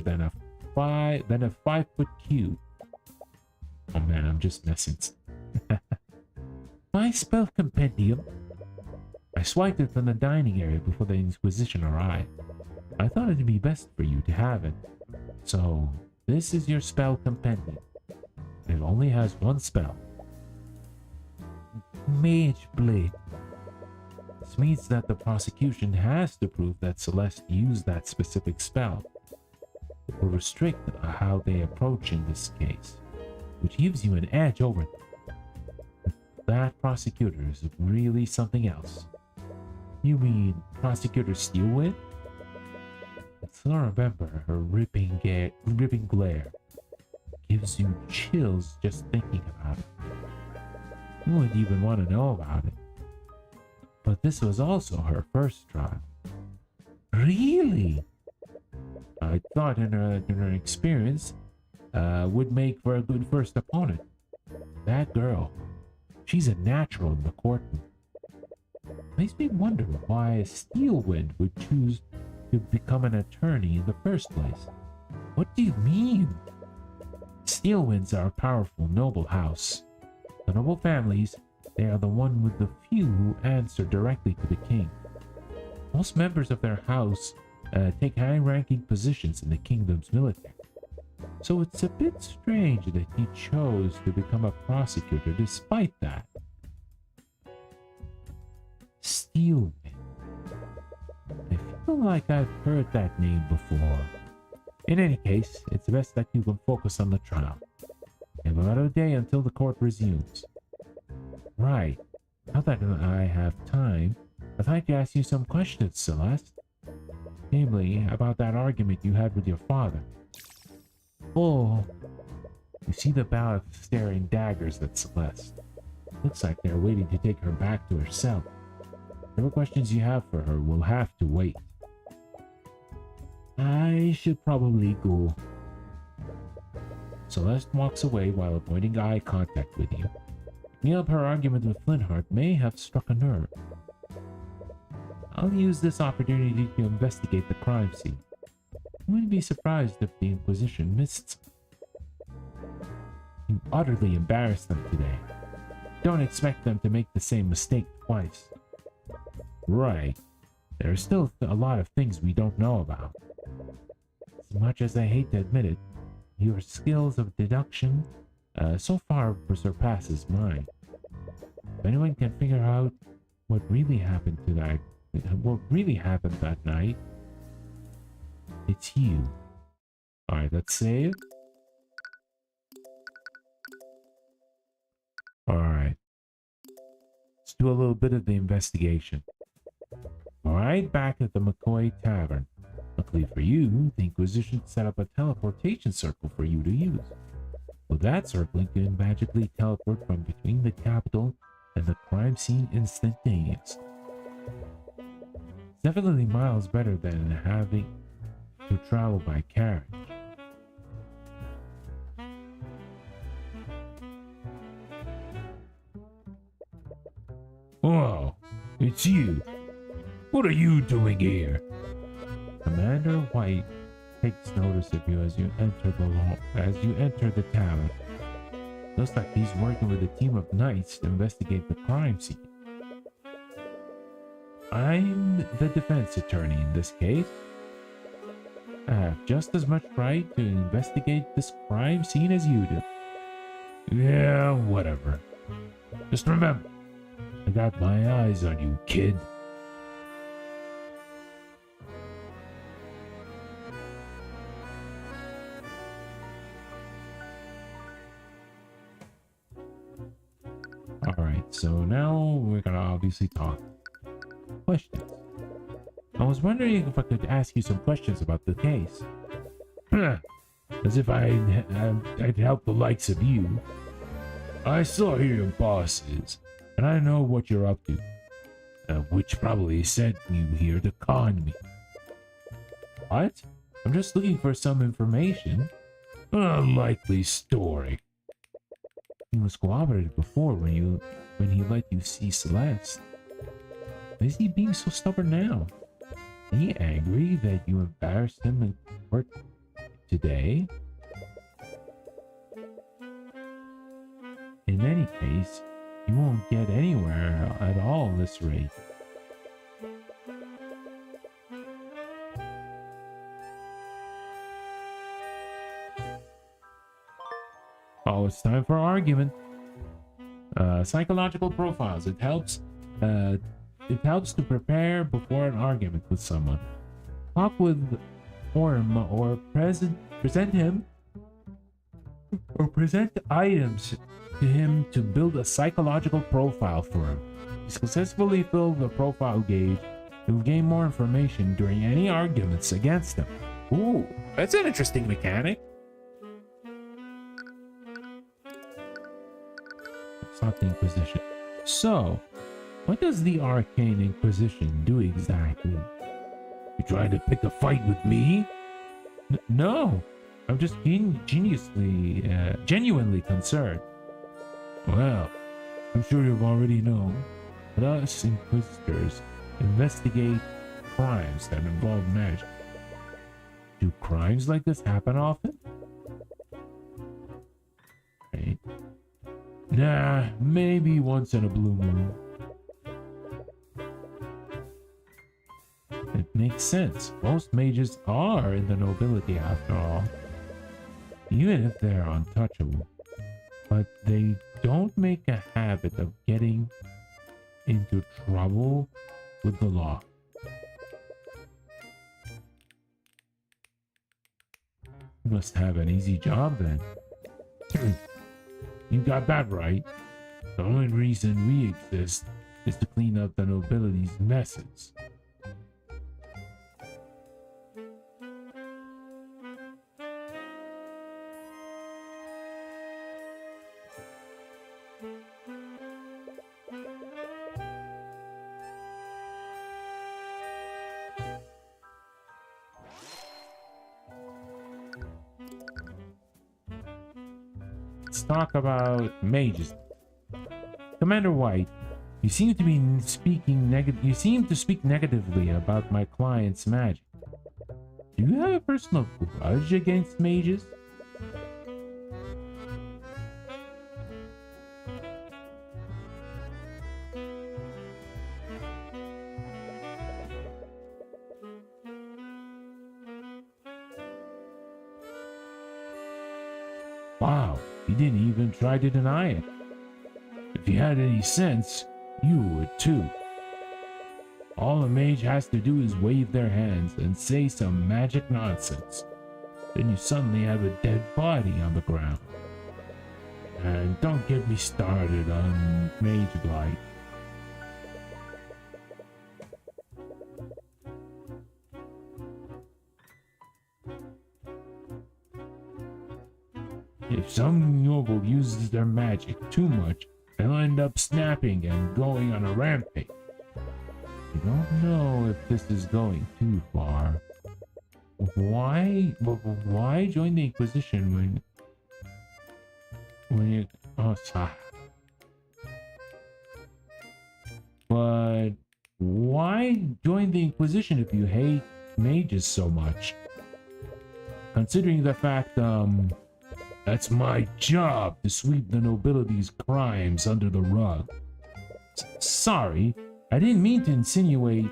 B: than a 5-foot cube. Oh man, I'm just messing. My spell compendium. I swiped it from the dining area before the Inquisition arrived. I thought it'd be best for you to have it. So, this is your spell compendium. It only has one spell. Mage Blade. This means that the prosecution has to prove that Celeste used that specific spell. It will restrict how they approach in this case, which gives you an edge over them. That prosecutor is really something else. You mean Prosecutor Steelwind? I still remember her ripping glare. Gives you chills just thinking about it. You wouldn't even want to know about it. But this was also her first trial. Really? I thought in her experience would make for a good first opponent. That girl, she's a natural in the courtroom. Makes me wonder why Steelwind would choose to become an attorney in the first place. What do you mean? Steelwinds are a powerful, noble house. The noble families, they are the one with the few who answer directly to the king. Most members of their house take high-ranking positions in the kingdom's military. So it's a bit strange that he chose to become a prosecutor despite that. Steelwind. I feel like I've heard that name before. In any case, it's best that you can focus on the trial. You have about a day until the court resumes. Right. Now that I have time, I'd like to ask you some questions, Celeste. Namely, about that argument you had with your father. Oh, you see the bow staring daggers at Celeste. Looks like they're waiting to take her back to her cell. Whatever questions you have for her will have to wait. I should probably go. Celeste walks away while avoiding eye contact with you. Neil, her argument with Flintheart may have struck a nerve. I'll use this opportunity to investigate the crime scene. I wouldn't be surprised if the Inquisition missed some. You utterly embarrassed them today. Don't expect them to make the same mistake twice. Right. There are still a lot of things we don't know about. As much as I hate to admit it, your skills of deduction so far surpasses mine. If anyone can figure out what really happened that night, it's you. Alright, let's save. Alright. Let's do a little bit of the investigation. Alright, back at the McCoy Tavern. Luckily for you, the Inquisition set up a teleportation circle for you to use. With that circle, you can magically teleport from between the capital and the crime scene instantaneously. It's definitely miles better than having to travel by carriage.
C: Oh, it's you. What are you doing here?
B: Commander White takes notice of you as you enter the tavern. Looks like he's working with a team of knights to investigate the crime scene. I'm the defense attorney in this case. I have just as much right to investigate this crime scene as you do.
C: Yeah, whatever. Just remember, I got my eyes on you, kid.
B: Alright, so now we're gonna obviously talk questions. I was wondering if I could ask you some questions about the case.
C: As if I'd help the likes of you. I saw who your boss is, and I know what you're up to. Which probably sent you here to con me.
B: What? I'm just looking for some information.
C: Unlikely story.
B: He was cooperative before when he let you see Celeste. Why is he being so stubborn now? Is he angry that you embarrassed him in court today? In any case, you won't get anywhere at all this rate. Oh, it's time for argument. Psychological profiles. It helps to prepare before an argument with someone. Talk with Orm or present items to him to build a psychological profile for him. If you successfully fill the profile gauge, you'll gain more information during any arguments against him.
A: Ooh, that's an interesting mechanic.
B: It's not the Inquisition. So, what does the Arcane Inquisition do exactly?
C: You trying to pick a fight with me?
B: No, I'm just genuinely concerned.
C: Well, I'm sure you've already known that us Inquisitors investigate crimes that involve magic.
B: Do crimes like this happen often?
C: Nah, maybe once in a blue moon.
B: It makes sense. Most mages are in the nobility after all. Even if they're untouchable. But they don't make a habit of getting into trouble with the law. You must have an easy job then.
C: You got that right. The only reason we exist is to clean up the nobility's messes.
B: Let's talk about mages. Commander White, you seem to be speaking negative. You seem to speak negatively about my client's magic. Do you have a personal grudge against mages?
C: Wow, he didn't even try to deny it. If he had any sense, you would too. All a mage has to do is wave their hands and say some magic nonsense. Then you suddenly have a dead body on the ground. And don't get me started on mage blight. If some noble uses their magic too much, they'll end up snapping and going on a rampage.
B: I don't know if this is going too far. Why join the Inquisition when you... Oh, sorry. But why join the Inquisition if you hate mages so much? Considering the fact,
C: That's my job, to sweep the nobility's crimes under the rug.
B: Sorry, I didn't mean to insinuate.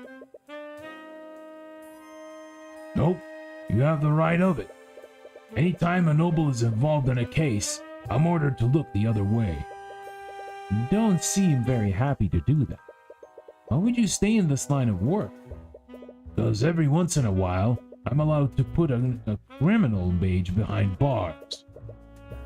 C: Nope, you have the right of it. Anytime a noble is involved in a case, I'm ordered to look the other way.
B: You don't seem very happy to do that. Why would you stay in this line of work?
C: Because every once in a while, I'm allowed to put a criminal mage behind bars.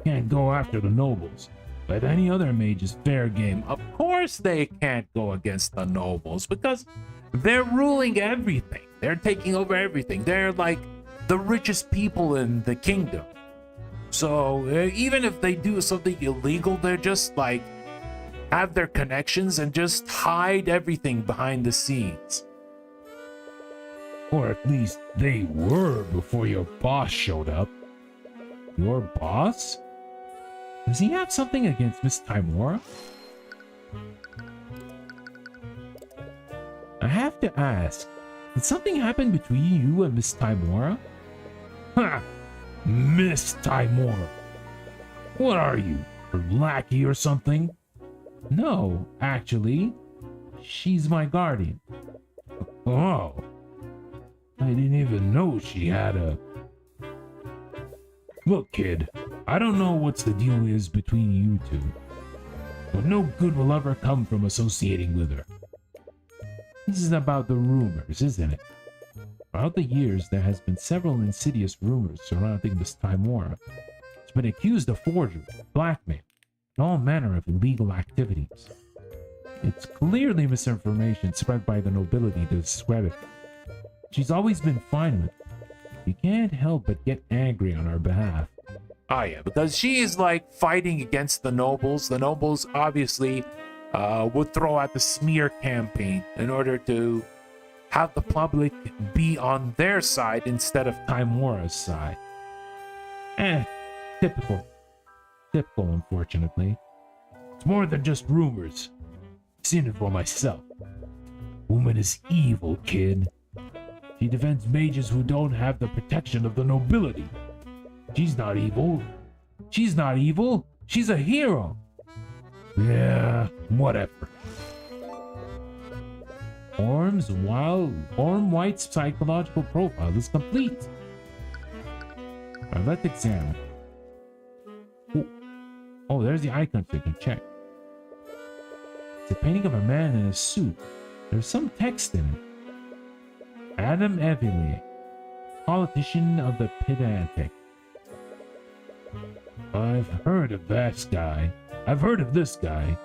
C: Can't go after the nobles, but any other mage is fair game.
A: Of course they can't go against the nobles because they're ruling everything. They're taking over everything. They're like the richest people in the kingdom. So even if they do something illegal, they're just like have their connections and just hide everything behind the scenes.
C: Or at least they were before your boss showed up.
B: Your boss? Does he have something against Miss Timora? I have to ask, did something happen between you and Miss Timora?
C: Ha! Miss Timora. What are you, her lackey or something?
B: No, actually, she's my guardian.
C: Oh. I didn't even know she had a... Look, kid, I don't know what's the deal is between you two, but no good will ever come from associating with her.
B: This is about the rumors, isn't it? Throughout the years, there has been several insidious rumors surrounding Miss Timora. She's been accused of forgery, blackmail, and all manner of illegal activities. It's clearly misinformation spread by the nobility to discredit her. She's always been fine with it. You can't help but get angry on her behalf.
A: Oh yeah, because she is like fighting against the nobles. The nobles obviously would throw out the smear campaign in order to have the public be on their side instead of
B: Timora's side. Typical. Typical, unfortunately.
C: It's more than just rumors. I've seen it for myself. Woman is evil, kid. She defends mages who don't have the protection of the nobility. She's not evil.
B: She's not evil. She's a hero.
C: Yeah, whatever.
B: Orm White's psychological profile is complete. Alright, let's examine. Oh, there's the icon so you can check. It's a painting of a man in a suit. There's some text in it. Adam Evely, politician of the Pedantic.
C: I've heard of this guy. I've heard of this guy.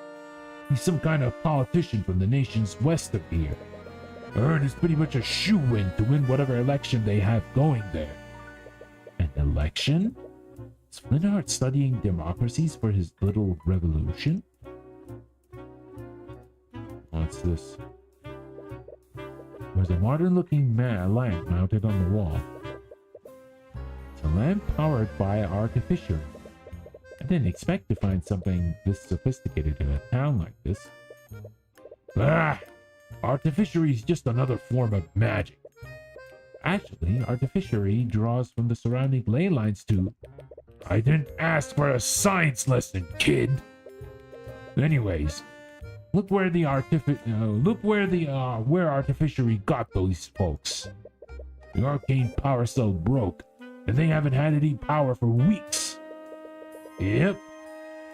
C: He's some kind of politician from the nations west of here. I heard he's pretty much a shoo-in to win whatever election they have going there.
B: An election? Is Flintheart studying democracies for his little revolution? What's this? There's a modern-looking lamp mounted on the wall. It's a lamp powered by artificial. I didn't expect to find something this sophisticated in a town like this.
C: Ah! Artificery is just another form of magic.
B: Actually, artificery draws from the surrounding ley lines too.
C: I didn't ask for a science lesson, kid. Anyways, look where where artificery got those folks. The arcane power cell broke, and they haven't had any power for weeks. Yep,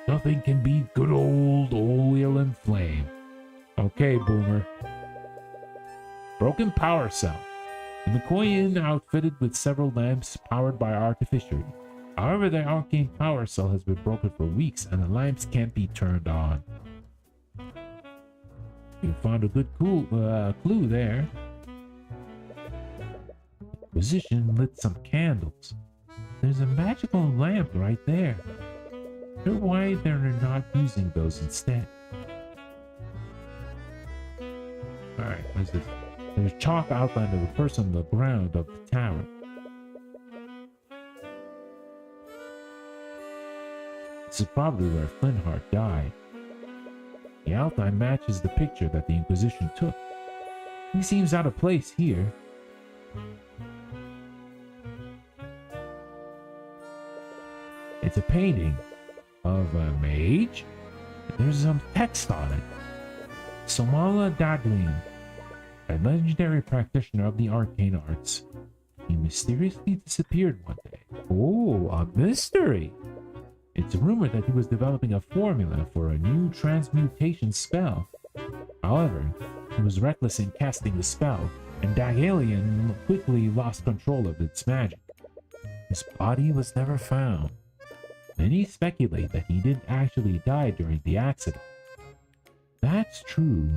C: nothing can beat good old oil and flame.
B: Okay, Boomer. Broken power cell. The McCoy Inn outfitted with several lamps powered by artificery. However, the arcane power cell has been broken for weeks and the lamps can't be turned on. You found a good clue there. Inquisition lit some candles. There's a magical lamp right there. I wonder why they're not using those instead. Alright, what is this? There's a chalk outline of a person on the ground of the tower. This is probably where Flintheart died. The outline matches the picture that the Inquisition took. He seems out of place here. It's a painting of a mage. There's some text on it. Somala Dadlian, a legendary practitioner of the arcane arts. He mysteriously disappeared one day. Oh, a mystery! It's rumored that he was developing a formula for a new transmutation spell. However, he was reckless in casting the spell, and Dagalian quickly lost control of its magic. His body was never found. Many speculate that he didn't actually die during the accident. That's true.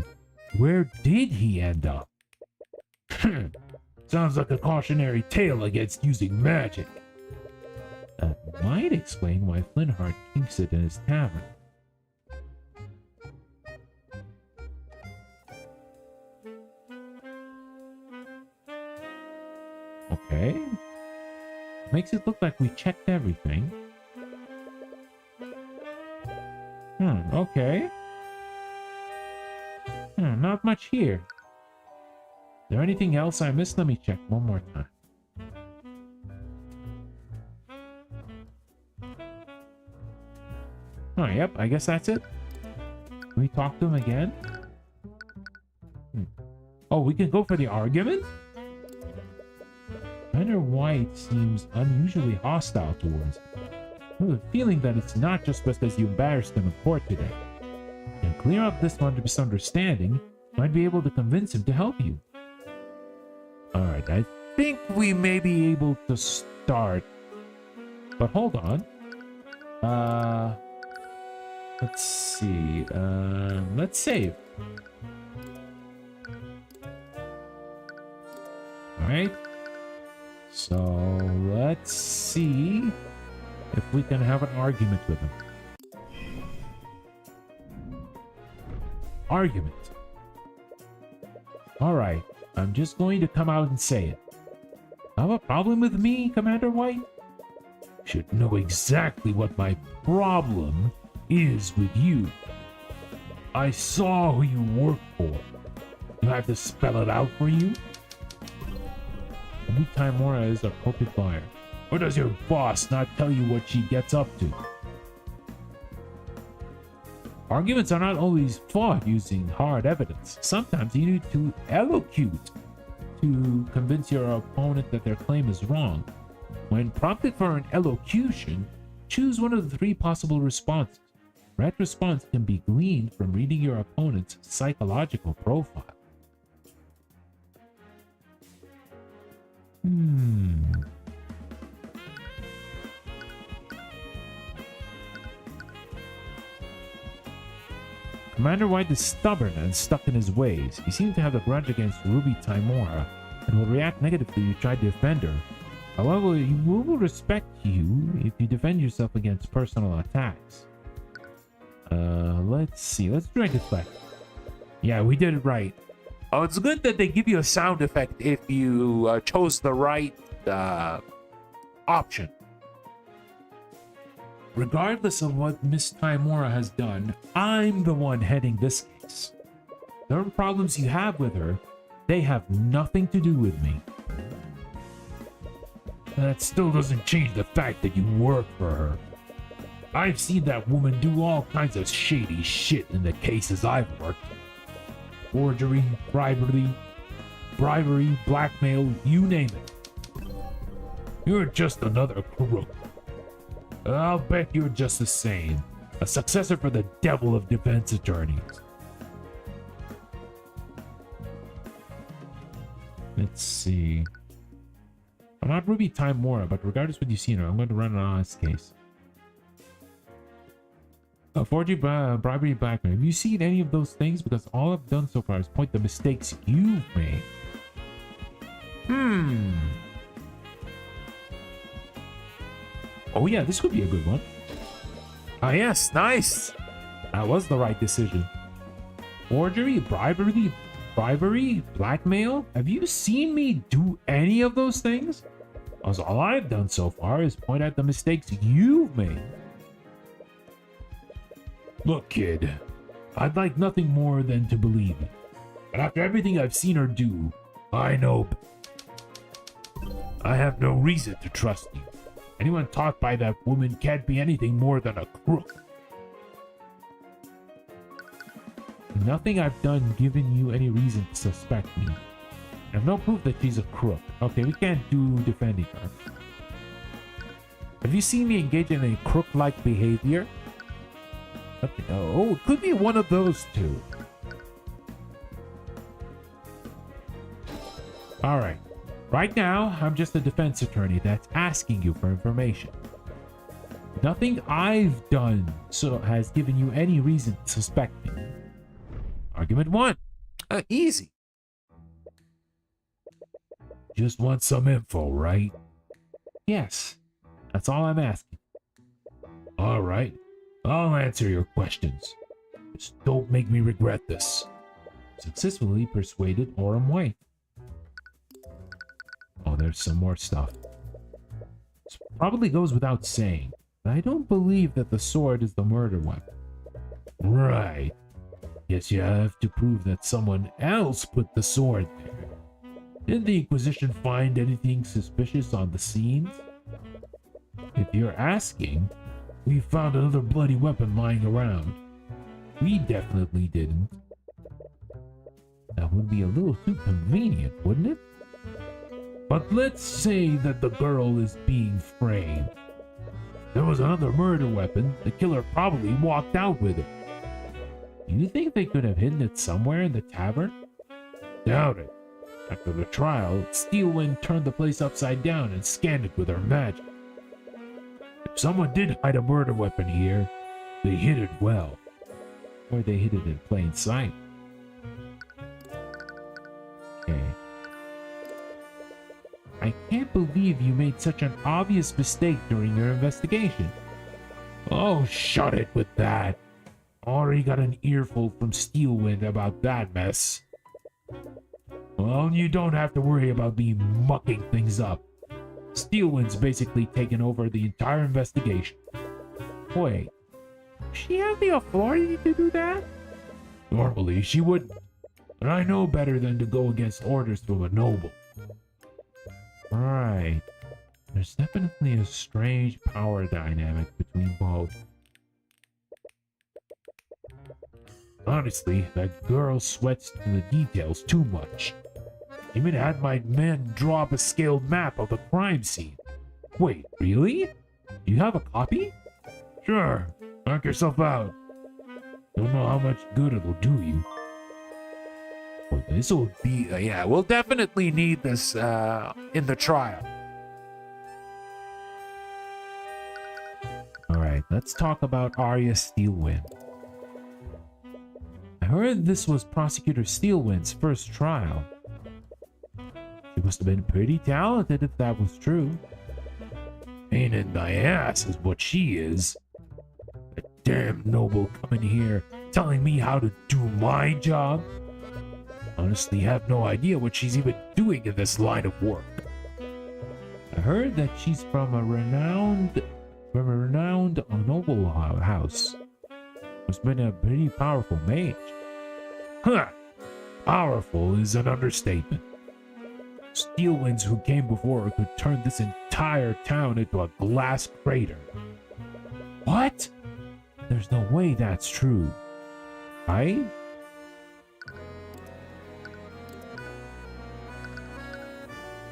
B: Where did he end up?
C: Sounds like a cautionary tale against using magic.
B: That might explain why Flintheart keeps it in his tavern. Okay. Makes it look like we checked everything. Okay. Not much here. Is there anything else I missed? Let me check one more time. Oh, yep, I guess that's it. Can we talk to him again? Oh, we can go for the argument? Commander White seems unusually hostile towards him. I have a feeling that it's not just because you embarrassed him in court today. And clear up this misunderstanding, might be able to convince him to help you. Alright, I think we may be able to start. But hold on. Let's see. Let's save. Alright. So, let's see if we can have an argument with him. Argument. Alright, I'm just going to come out and say it. Have a problem with me, Commander White?
C: Should know exactly what my problem is with you. I saw who you work for. Do I have to spell it out for you?
B: Timora is a crooked liar.
C: Or does your boss not tell you what she gets up to?
B: Arguments are not always fought using hard evidence. Sometimes you need to elocute to convince your opponent that their claim is wrong. When prompted for an elocution, choose one of the 3 possible responses. The right response can be gleaned from reading your opponent's psychological profile. Commander White is stubborn and stuck in his ways. He seems to have a grudge against Ruby Timora and will react negatively if you try to defend her. However, he will respect you if you defend yourself against personal attacks. Let's see. Let's try deflect.
A: Yeah, we did it right. Oh, it's good that they give you a sound effect if you chose the right option.
B: Regardless of what Miss Timora has done, I'm the one heading this case. The problems you have with her, they have nothing to do with me.
C: That still doesn't change the fact that you work for her. I've seen that woman do all kinds of shady shit in the cases I've worked. Forgery, bribery, blackmail, you name it. You're just another crook. I'll bet you're just the same. A successor for the devil of defense attorneys.
B: Let's see. I'm not Ruby Timora, but regardless of what you've seen her, I'm going to run an honest case. Forgery, bribery, blackmail. Have you seen any of those things? Because all I've done so far is point the mistakes you've made. Oh yeah, this could be a good one.
A: Ah, yes, nice.
B: That was the right decision. Forgery, bribery, blackmail. Have you seen me do any of those things? Because all I've done so far is point out the mistakes you've made.
C: Look, kid, I'd like nothing more than to believe it. But after everything I've seen her do, I know I have no reason to trust you. Anyone taught by that woman can't be anything more than a crook.
B: Nothing I've done given you any reason to suspect me. I have no proof that she's a crook. Okay, we can't do defending her. Have you seen me engage in a crook-like behavior? Okay, oh, it could be one of those two. Alright. Right now, I'm just a defense attorney that's asking you for information. Nothing I've done so has given you any reason to suspect me. Argument 1.
A: Easy.
C: Just want some info, right?
B: Yes. That's all I'm asking.
C: All right. I'll answer your questions. Just don't make me regret this.
B: Successfully persuaded Aurum White. Oh, there's some more stuff. This probably goes without saying, but I don't believe that the sword is the murder weapon.
C: Right. Guess you have to prove that someone else put the sword there. Did the Inquisition find anything suspicious on the scenes?
B: If you're asking,
C: we found another bloody weapon lying around.
B: we definitely didn't. That would be a little too convenient, wouldn't it?
C: But let's say that the girl is being framed. There was another murder weapon. The killer probably walked out with it.
B: You think they could have hidden it somewhere in the tavern?
C: Doubt it. After the trial, Steelwind turned the place upside down and scanned it with her magic. If someone did hide a murder weapon here, they hid it well.
B: Or they hid it in plain sight. Okay. I can't believe you made such an obvious mistake during your investigation.
C: Oh, shut it with that. Already got an earful from Steelwind about that mess. Well, you don't have to worry about me mucking things up. Steelwind's basically taken over the entire investigation.
B: Wait, she has the authority to do that?
C: Normally, she wouldn't. But I know better than to go against orders from a noble.
B: Right. There's definitely a strange power dynamic between both.
C: Honestly, that girl sweats to the details too much. Even had my men draw up a scaled map of the crime scene. Wait, really? You have a copy? Sure, knock yourself out. Don't know how much good it'll do you. Well, this will be...
A: Yeah, we'll definitely need this in the trial.
B: Alright, let's talk about Arya Steelwind. I heard this was Prosecutor Steelwind's first trial. She must have been pretty talented if that was true.
C: Pain in my ass is what she is. A damn noble coming here telling me how to do my job. Honestly, have no idea what she's even doing in this line of work.
B: I heard that she's from a renowned noble house. Must have been a pretty powerful mage.
C: Huh. Powerful is an understatement. Steelwinds who came before her could turn this entire town into a glass crater.
B: What? There's no way that's true. Right?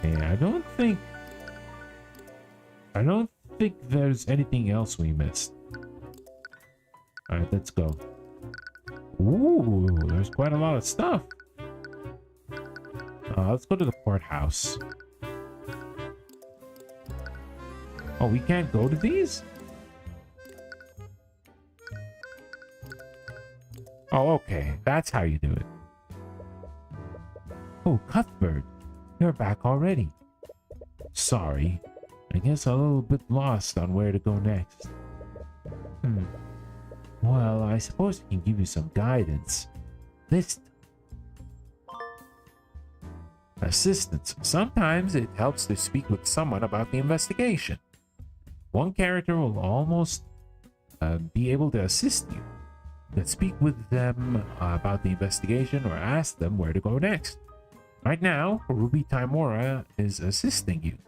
B: Yeah, I don't think there's anything else we missed. Alright, let's go. Ooh, there's quite a lot of stuff. Let's go to the courthouse. Oh, we can't go to these? Oh, okay. That's how you do it. Oh, Cuthbert. You're back already. Sorry. I guess I'm a little bit lost on where to go next. Well, I suppose I can give you some guidance. This assistance. Sometimes it helps to speak with someone about the investigation. One character will almost be able to assist you. You can speak with them about the investigation or ask them where to go next. Right now, Ruby Timora is assisting you.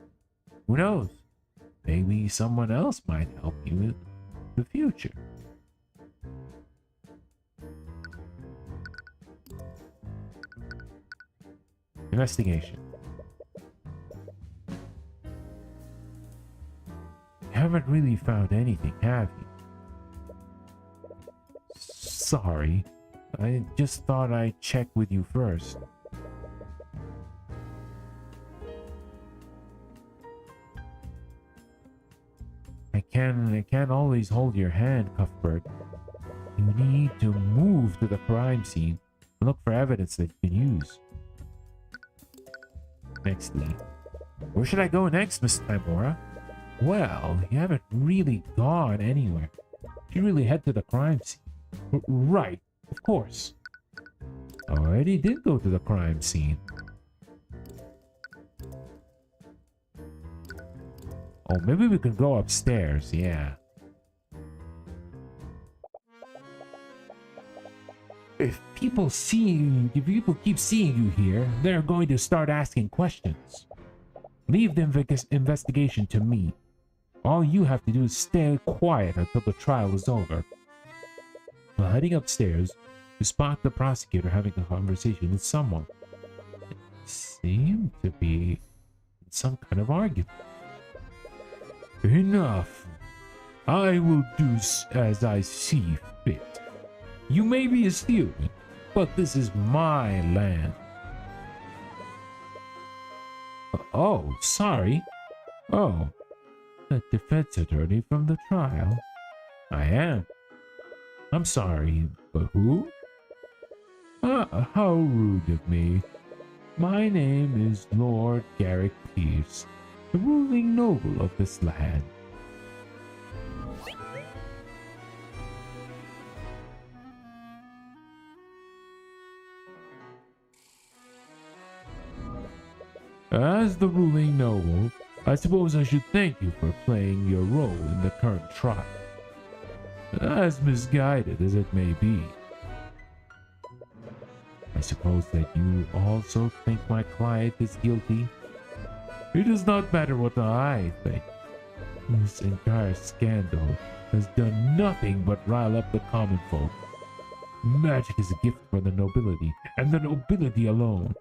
B: Who knows? Maybe someone else might help you in the future. Investigation. You haven't really found anything, have you? Sorry. I just thought I'd check with you first. I can't always hold your hand, Cuthbert. You need to move to the crime scene and look for evidence that you can use. Nextly. Where should I go next, Miss Timora? Well, you haven't really gone anywhere. You really head to the crime scene. Right, of course. I already did go to the crime scene. Oh, maybe we can go upstairs, yeah. If people keep seeing you here, they're going to start asking questions. Leave the investigation to me. All you have to do is stay quiet until the trial is over. While heading upstairs, you spot the prosecutor having a conversation with someone. It seemed to be some kind of argument.
C: Enough. I will do as I see fit. You may be a student, but this is my land.
B: Oh, sorry. Oh, the defense attorney from the trial. I am. I'm sorry, but who? How rude of me. My name is Lord Garrick Pierce, the ruling noble of this land. As the ruling noble, I suppose I should thank you for playing your role in the current trial, as misguided as it may be. I suppose that you also think my client is guilty? It does not matter what I think. This entire scandal has done nothing but rile up the common folk.
C: Magic is a gift for the nobility, and the nobility alone.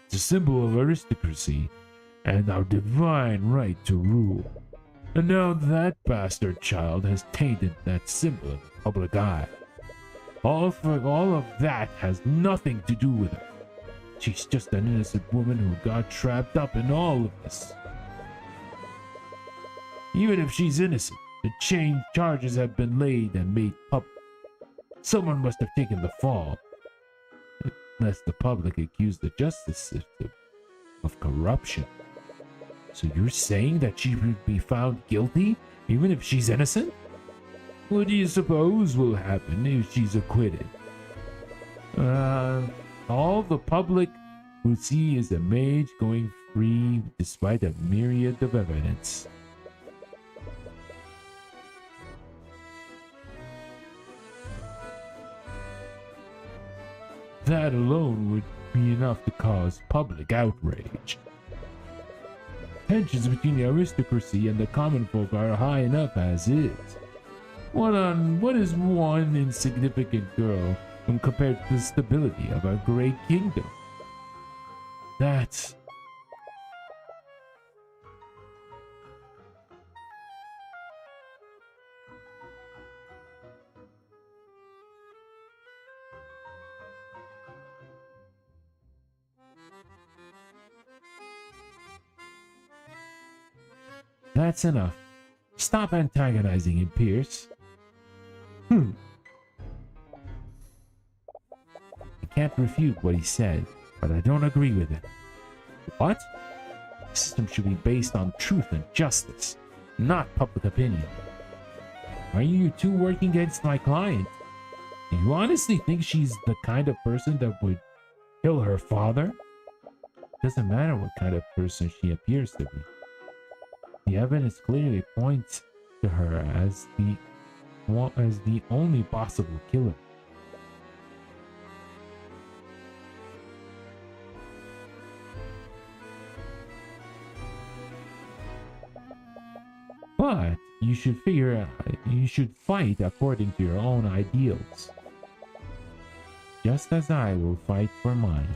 C: It's a symbol of aristocracy and our divine right to rule. And now that bastard child has tainted that symbol in the public eye. All of that has nothing to do with her. She's just an innocent woman who got trapped up in all of this. Even if she's innocent, the charges have been laid and made public. Someone must have taken the fall. Unless the public accused the justice system of corruption. So you're saying that she would be found guilty even if she's innocent? What do you suppose will happen if she's acquitted? All the public will see is a mage going free despite a myriad of evidence. That alone would be enough to cause public outrage. Tensions between the aristocracy and the common folk are high enough as is. What is one insignificant girl when compared to the stability of our great kingdom? That's enough. Stop antagonizing him, Pierce. I can't refute what he said, but I don't agree with it. What? The system should be based on truth and justice, not public opinion. Are you two working against my client? Do you honestly think she's the kind of person that would kill her father? Doesn't matter what kind of person she appears to be. The evidence clearly points to her as the only possible killer. But you should fight according to your own ideals. Just as I will fight for mine.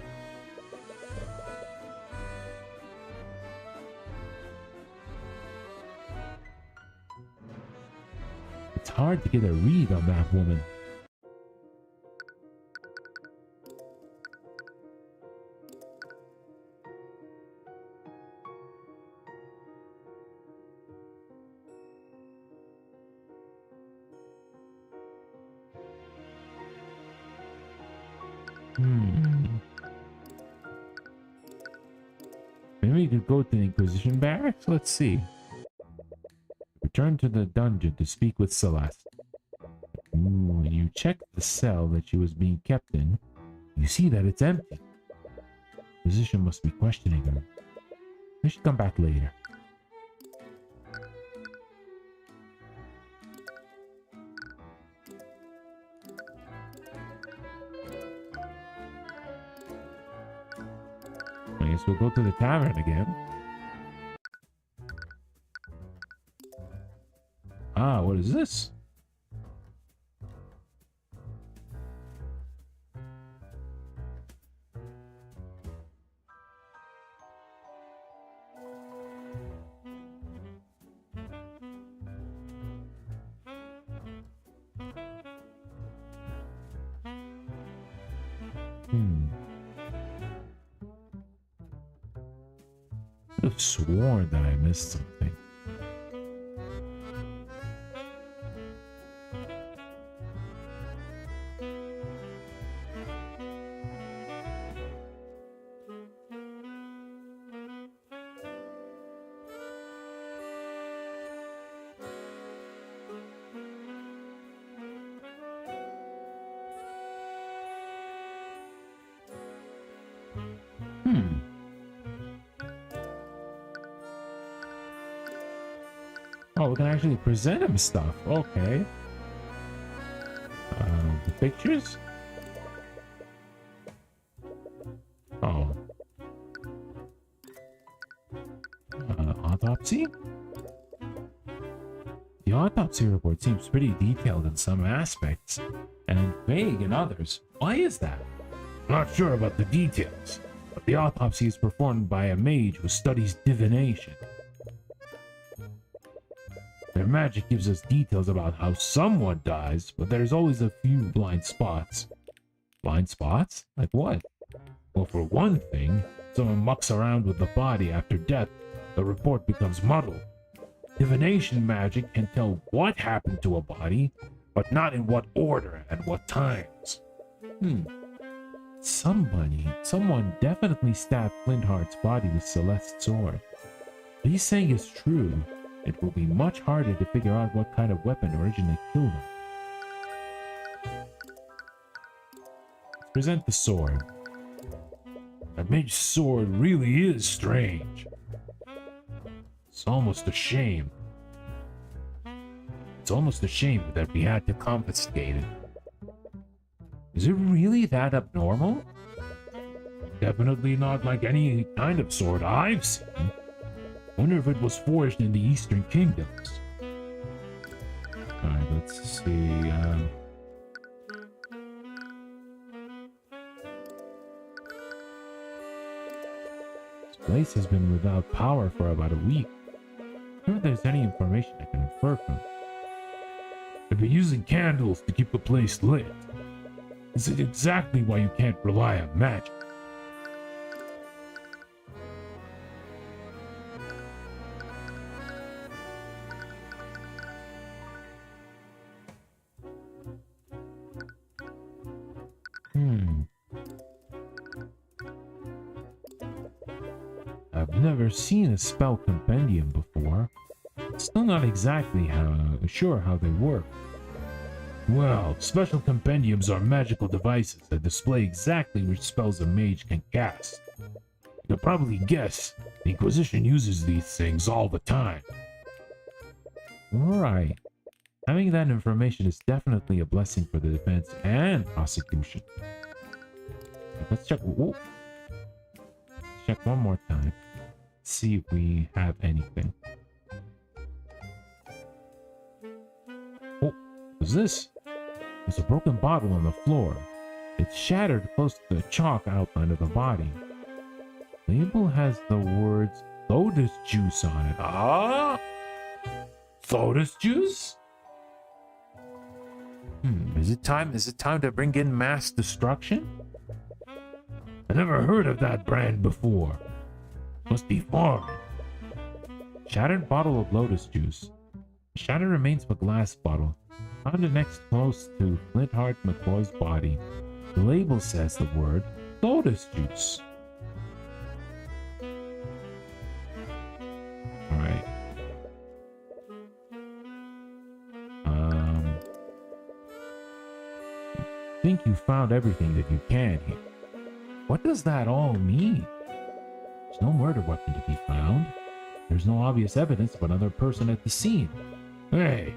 C: It's hard to get a read on that woman. Maybe we could go to the Inquisition barracks? Let's see. Return to the dungeon to speak with Celeste. When you check the cell that she was being kept in, you see that it's empty. The Inquisition must be questioning her. I should come back later. I guess we'll go to the tavern again. Ah, what is this? I've sworn that I missed something. Oh, we can actually present him stuff. Okay.
B: pictures? Oh. Autopsy? The autopsy report seems pretty detailed in some aspects and vague in others. Why is that?
C: Not sure about the details, but the autopsy is performed by a mage who studies divination. Their magic gives us details about how someone dies, but there's always a few blind spots.
B: Blind spots? Like what?
C: Well, for one thing, someone mucks around with the body after death, the report becomes muddled. Divination magic can tell what happened to a body, but not in what order and what times.
B: Someone definitely stabbed Flintheart's body with Celeste's sword. What he's saying is true. It will be much harder to figure out what kind of weapon originally killed him. Let's present the sword.
C: That mage's sword really is strange. It's almost a shame. It's almost a shame that we had to confiscate it.
B: Is it really that abnormal?
C: Definitely not like any kind of sword I've seen. Wonder if it was forged in the Eastern Kingdoms.
B: Alright, let's see. This place has been without power for about a week. I wonder if there's any information I can infer from it.
C: They've been using candles to keep the place lit. Is it exactly why you can't rely on magic?
B: I've never seen a spell compendium before. Still not exactly sure how they work.
C: Well, special compendiums are magical devices that display exactly which spells a mage can cast. You can probably guess the Inquisition uses these things all the time.
B: Right. Having that information is definitely a blessing for the defense and prosecution. Let's check. Let's check one more time. See if we have anything. Oh, what's this? There's a broken bottle on the floor. It's shattered close to the chalk outline of the body. The label has the words lotus juice on it.
C: Ah? Lotus juice?
B: Is it time to bring in mass destruction?
C: I never heard of that brand before. Must be foreign.
B: Shattered bottle of lotus juice. Shattered remains of a glass bottle. Found it next close to Flintheart McCoy's body. The label says the word lotus juice. Alright. I think you found everything that you can here. What does that all mean? There's no murder weapon to be found. There's no obvious evidence of another person at the scene.
C: Hey,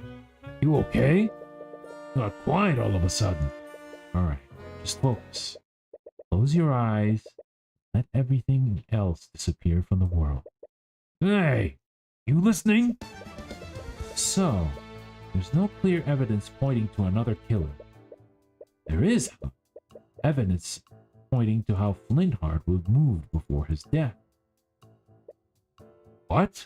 C: you okay? Got quiet all of a sudden.
B: Alright, just focus. Close your eyes. Let everything else disappear from the world.
C: Hey, you listening?
B: So, there's no clear evidence pointing to another killer. There is evidence pointing to how Flintheart was moved before his death.
C: What?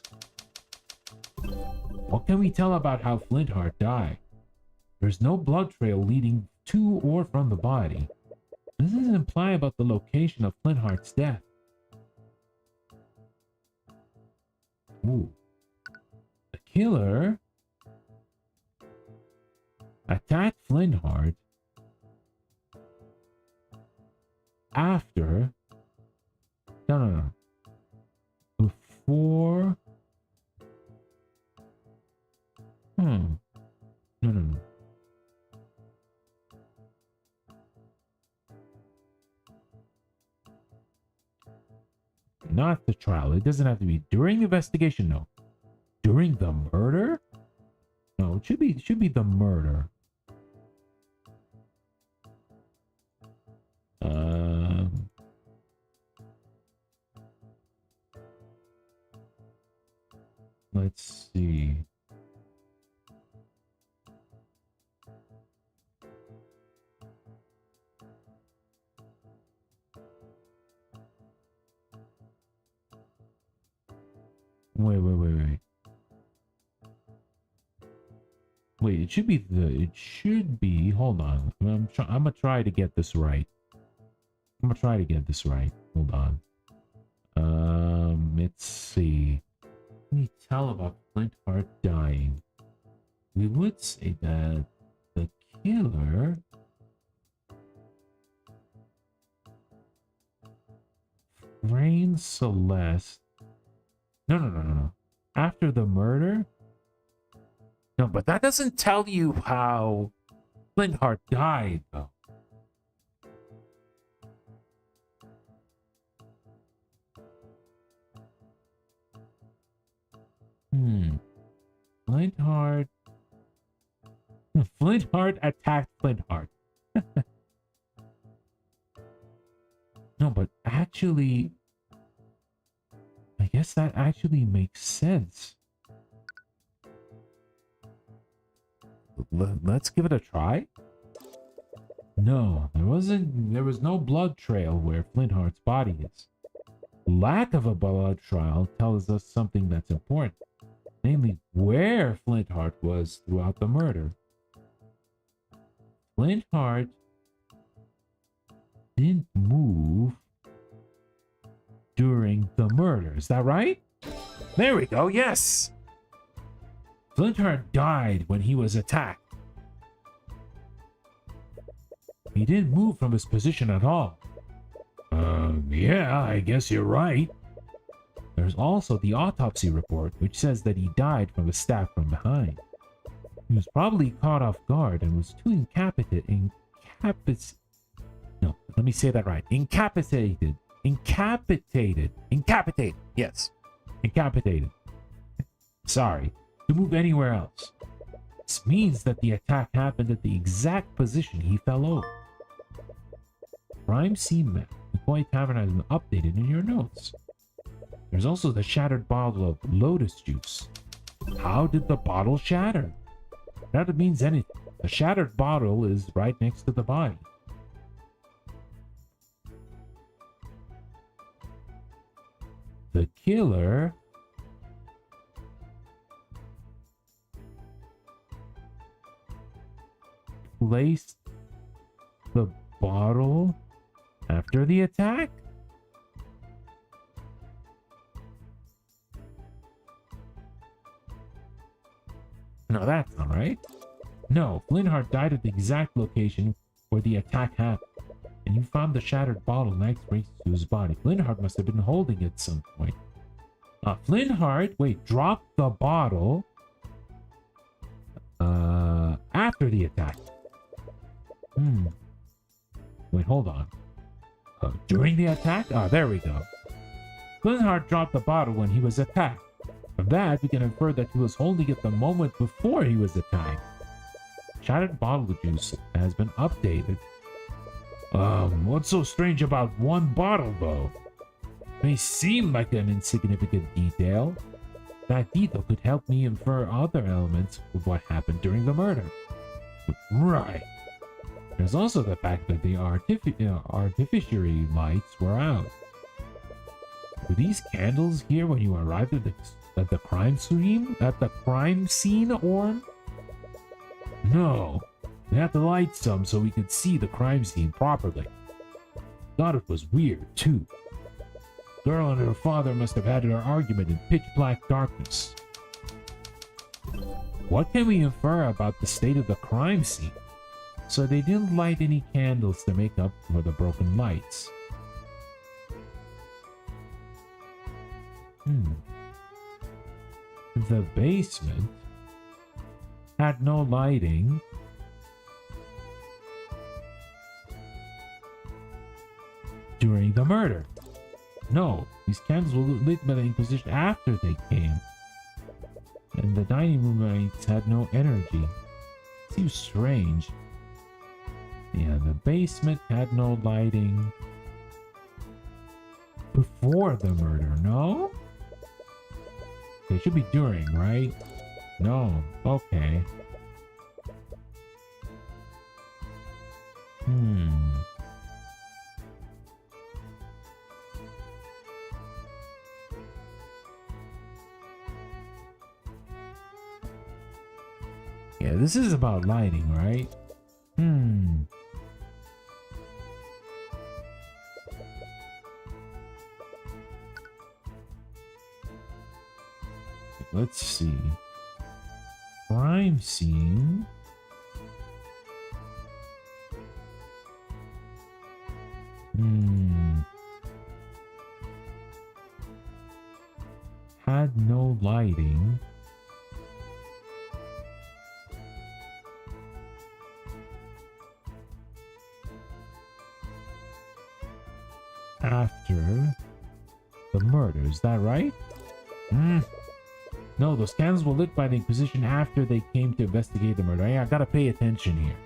B: What can we tell about how Flintheart died? There's no blood trail leading to or from the body. This doesn't imply about the location of Flintheart's death. Ooh. The killer attacked Flintheart after... No. Before... No. Not the trial. It doesn't have to be during the investigation, no. During the murder? No, it should be the murder. Let's see. Wait. Wait, it should be, hold on. I'm gonna try to get this right. Hold on. Let's see. What can you tell about Flintheart dying? We would say that the killer framed Celeste. No. After the murder?
A: No, but that doesn't tell you how
B: Flintheart died, though. Flintheart attacked Flintheart. No, but actually, I guess that actually makes sense.
A: Let's give it a try.
B: No, there was no blood trail where Flintheart's body is. Lack of a blood trail tells us something that's important, namely where Flintheart was throughout the murder. Flintheart didn't move during the murder. Is that right?
A: There we go. Yes.
B: Flintheart died when he was attacked. He didn't move from his position at all. Yeah, I guess you're right. There's also the autopsy report, which says that he died from a stab from behind. He was probably caught off guard and was too incapacitated.
A: No, let me say that right. Incapacitated. Yes.
B: Incapacitated. Sorry. To move anywhere else. This means that the attack happened at the exact position he fell over. Crime scene map. McCoy Tavern has been updated in your notes. There's also the shattered bottle of lotus juice. How did the bottle shatter? That means anything. The shattered bottle is right next to the body. The killer placed the bottle after the attack? No, that's not right. No, Flintheart died at the exact location where the attack happened, and you found the shattered bottle next to his body. Flintheart must have been holding it at some point. Flintheart, dropped the bottle after the attack. Wait, hold on. During the attack? There we go. Flintheart dropped the bottle when he was attacked. From that, we can infer that he was holding it the moment before he was attacked. Shattered bottle juice has been updated. What's so strange about one bottle, though? May seem like an insignificant detail. That detail could help me infer other elements of what happened during the murder. Right. There's also the fact that the artificiary lights were out. Were these candles here when you arrived at the crime scene, Orm? No. We had to light some so we could see the crime scene properly. Thought it was weird, too. Girl and her father must have had an argument in pitch black darkness. What can we infer about the state of the crime scene? So they didn't light any candles to make up for the broken lights. The basement had no lighting. During the murder. No, these candles were lit by the Inquisition after they came. And the dining room lights had no energy. Seems strange. Yeah, the basement had no lighting before the murder, no? It should be during, right? No. Okay. Yeah, this is about lighting, right? Let's see. Crime scene. Had no lighting. After the murder, is that right? No, those candles were lit by the Inquisition after they came to investigate the murder. Yeah, I gotta pay attention here.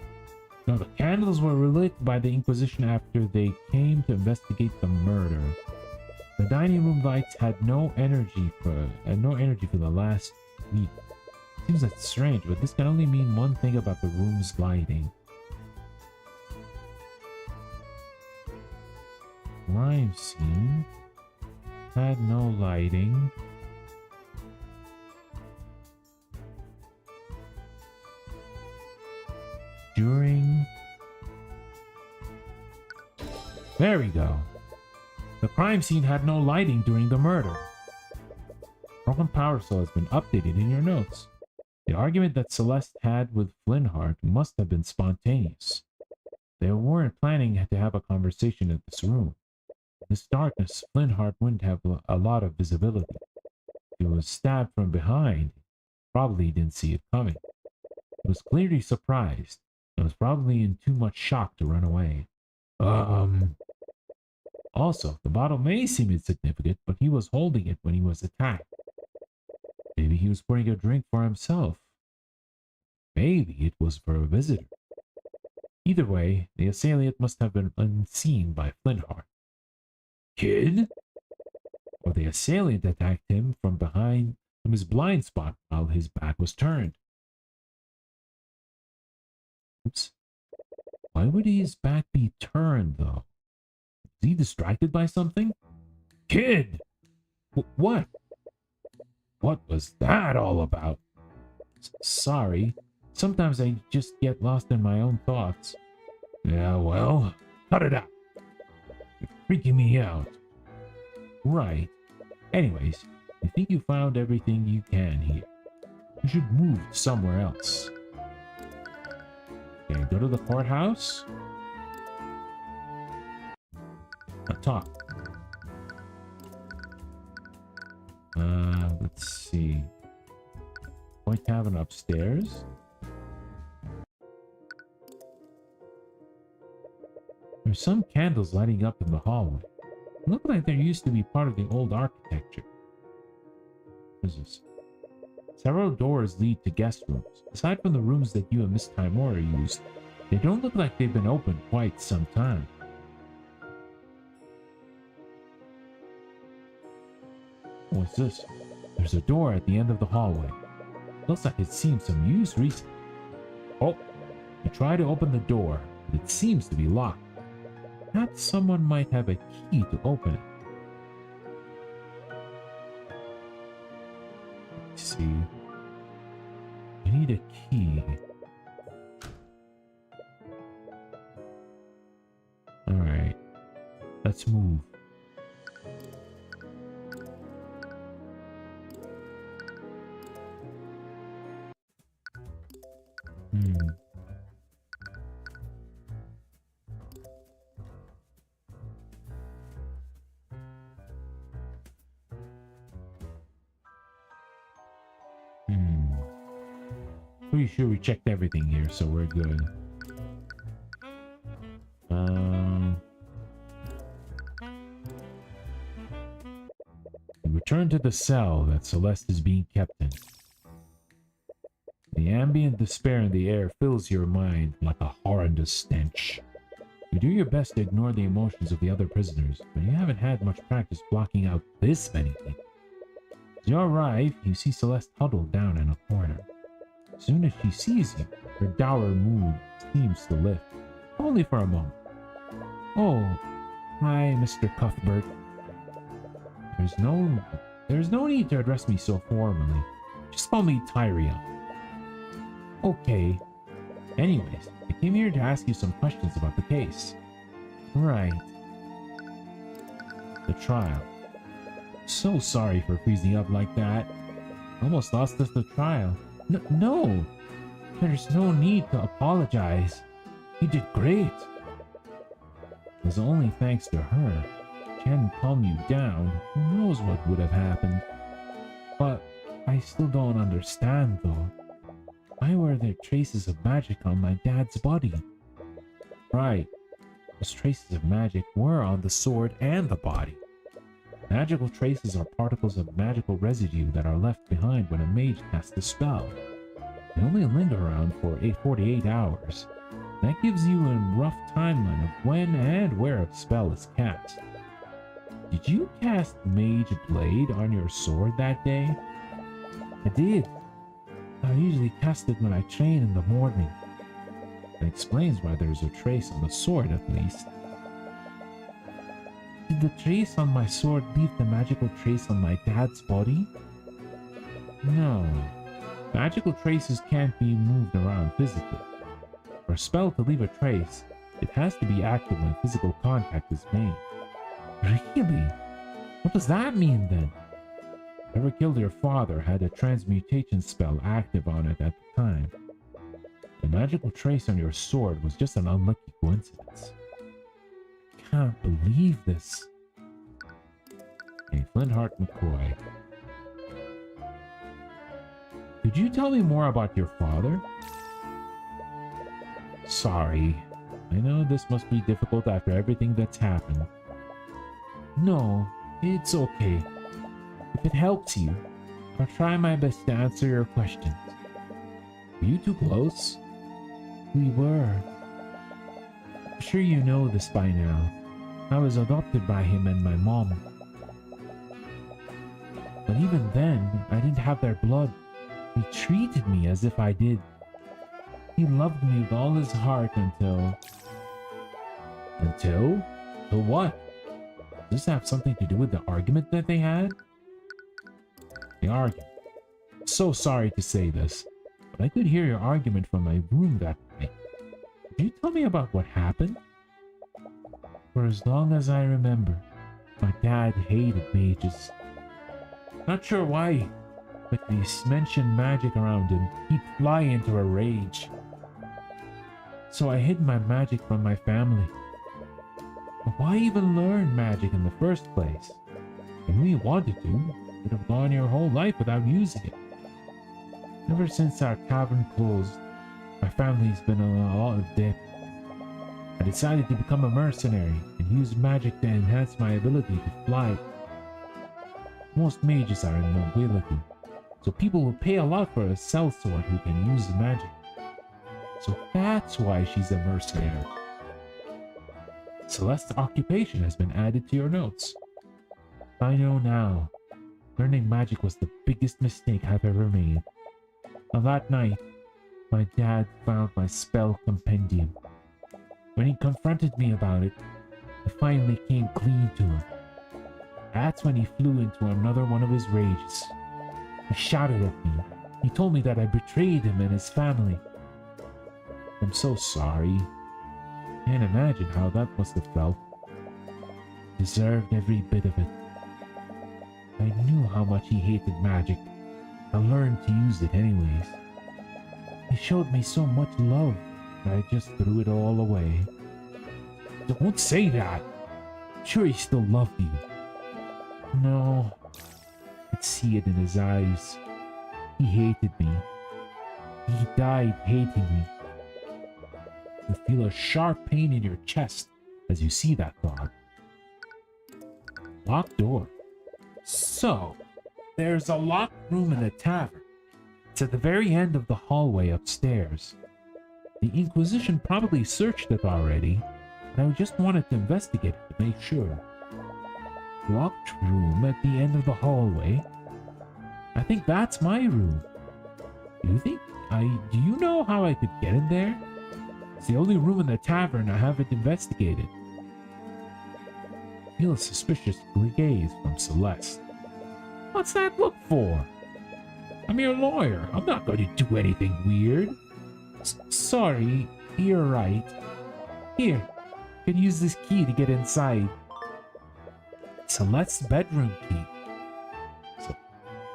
B: No, the candles were lit by the Inquisition after they came to investigate the murder. The dining room lights had no energy for the last week. Seems that's strange, but this can only mean one thing about the room's lighting. Crime scene had no lighting. During... There we go. The crime scene had no lighting during the murder. Broken power cell has been updated in your notes. The argument that Celeste had with Flintheart must have been spontaneous. They weren't planning to have a conversation in this room. In this darkness, Flintheart wouldn't have a lot of visibility. He was stabbed from behind. Probably didn't see it coming. He was clearly surprised. And was probably in too much shock to run away. Also, the bottle may seem insignificant, but he was holding it when he was attacked. Maybe he was pouring a drink for himself. Maybe it was for a visitor. Either way, the assailant must have been unseen by Flintheart. Kid? Or the assailant attacked him from behind from his blind spot while his back was turned. Oops. Why would his back be turned, though? Is he distracted by something? Kid! What? What was that all about? Sorry. Sometimes I just get lost in my own thoughts. Yeah, well, cut it out. You're freaking me out. Right. Anyways, I think you found everything you can here. You should move somewhere else. Okay, go to the courthouse. Now talk. Let's see. Point Tavern upstairs. There's some candles lighting up in the hallway. They look like they used to be part of the old architecture. What is this? Several doors lead to guest rooms. Aside from the rooms that you and Miss Timora used, they don't look like they've been open quite some time. What's this? There's a door at the end of the hallway. Looks like it's seen some use recently. Oh, you try to open the door, but it seems to be locked. Perhaps someone might have a key to open it. Let's see. I need a key. Alright. Let's move. Pretty sure we checked everything here, so we're good. Return to the cell that Celeste is being kept in. The ambient despair in the air fills your mind like a horrendous stench. You do your best to ignore the emotions of the other prisoners, but you haven't had much practice blocking out this many things. As you arrive, you see Celeste huddled down in a corner. As soon as she sees you, her dour mood seems to lift, only for a moment. Oh, hi, Mr. Cuthbert. There's no need to address me so formally. Just call me Tyrion. Okay. Anyways, I came here to ask you some questions about the case. Right. The trial. So sorry for freezing up like that. Almost lost us the trial. No! There's no need to apologize. You did great. It was only thanks to her. She hadn't calmed you down. Who knows what would have happened? But I still don't understand though. Why were there traces of magic on my dad's body? Right. Those traces of magic were on the sword and the body. Magical traces are particles of magical residue that are left behind when a mage casts a spell. They only linger around for 48 hours. That gives you a rough timeline of when and where a spell is cast. Did you cast Mage Blade on your sword that day? I did. I usually cast it when I train in the morning. That explains why there's a trace on the sword at least. Did the trace on my sword leave the magical trace on my dad's body? No. Magical traces can't be moved around physically. For a spell to leave a trace, it has to be active when physical contact is made. Really? What does that mean then? Whoever killed your father had a transmutation spell active on it at the time. The magical trace on your sword was just an unlucky coincidence. I can't believe this. Hey, Flintheart McCoy. Could you tell me more about your father? Sorry. I know this must be difficult after everything that's happened. No, it's okay. If it helps you, I'll try my best to answer your questions. Were you too close? We were. I'm sure you know this by now. I was adopted by him and my mom. But even then, I didn't have their blood. He treated me as if I did. He loved me with all his heart until... Until? Till what? Does this have something to do with the argument that they had? The argument. So sorry to say this, but I could hear your argument from my room that night. Could you tell me about what happened? For as long as I remember, my dad hated mages. Not sure why, but they mentioned magic around him, he'd fly into a rage. So I hid my magic from my family. But why even learn magic in the first place? If we wanted to, we would have gone your whole life without using it. Ever since our tavern closed, my family's been on a lot of debt. I decided to become a mercenary and use magic to enhance my ability to fly. Most mages are in nobility, so people will pay a lot for a sellsword who can use magic. So that's why she's a mercenary. Celeste's occupation has been added to your notes. I know now. Learning magic was the biggest mistake I've ever made. On that night, my dad found my spell compendium. When he confronted me about it, I finally came clean to him. That's when he flew into another one of his rages. He shouted at me. He told me that I betrayed him and his family. I'm so sorry. Can't imagine how that must have felt. Deserved every bit of it. I knew how much he hated magic. I learned to use it anyways. He showed me so much love that I just threw it all away. Don't say that! I'm sure he still loved you. No. I could see it in his eyes. He hated me. He died hating me. You feel a sharp pain in your chest as you see that thought. Locked door. So, there's a locked room in the tavern. It's at the very end of the hallway upstairs. The Inquisition probably searched it already, and I just wanted to investigate it to make sure. Locked room at the end of the hallway. I think that's my room. Do you know how I could get in there? It's the only room in the tavern I haven't investigated. I feel a suspicious gaze from Celeste. What's that look for? I'm your lawyer. I'm not going to do anything weird. Sorry, you're right. Here, you can use this key to get inside. Celeste's bedroom key.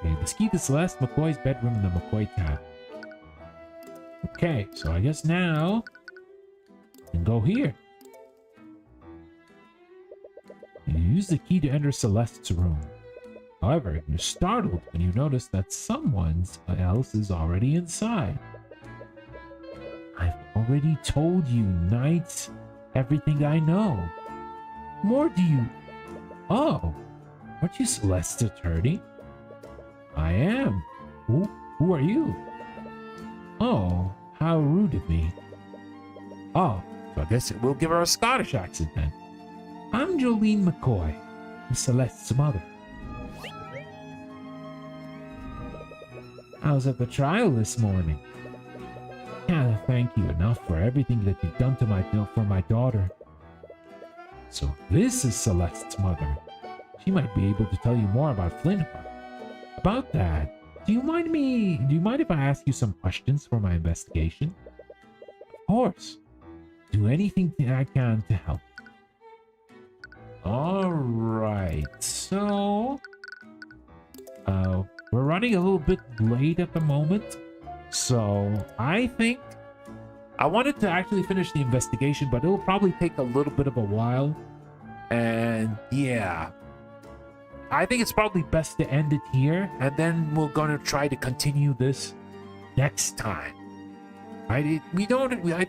B: Okay, this key to Celeste McCoy's bedroom in the McCoy tab. Okay, so I guess now I can go here. You use the key to enter Celeste's room. However, you're startled when you notice that someone else is already inside. I've already told you, Knights, everything I know. More do you... Oh, aren't you Celeste's attorney? I am. Who are you? Oh, how rude of me. Oh, so I guess we'll give her a Scottish accent then. I'm Jolene McCoy, Celeste's mother. I was at the trial this morning. Can't thank you enough for everything that you've done for my daughter. So this is Celeste's mother. She might be able to tell you more about Flintheart. About that, do you mind if I ask you some questions for my investigation? Of course. Do anything I can to help. Alright, so... we're running a little bit late at the moment. So, I think... I wanted to actually finish the investigation, but it'll probably take a little bit of a while. And, yeah... I think it's probably best to end it here, and then we're going to try to continue this next time. I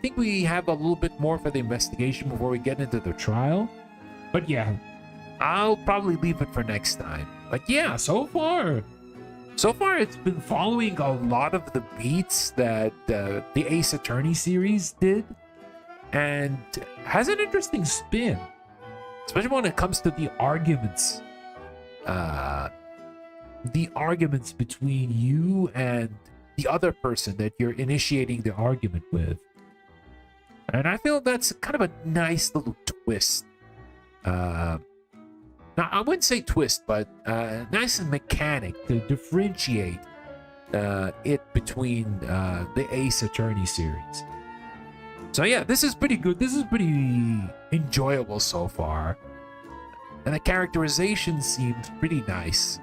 B: think we have a little bit more for the investigation before we get into the trial. But yeah, I'll probably leave it for next time. But yeah, so far it's been following a lot of the beats that the Ace Attorney series did, and has an interesting spin, especially when it comes to the arguments. The arguments between you and the other person that you're initiating the argument with. And I feel that's kind of a nice little twist. Now, I wouldn't say twist, but nice mechanic to differentiate it between the Ace Attorney series. So yeah, this is pretty good. This is pretty enjoyable so far. And the characterization seems pretty nice.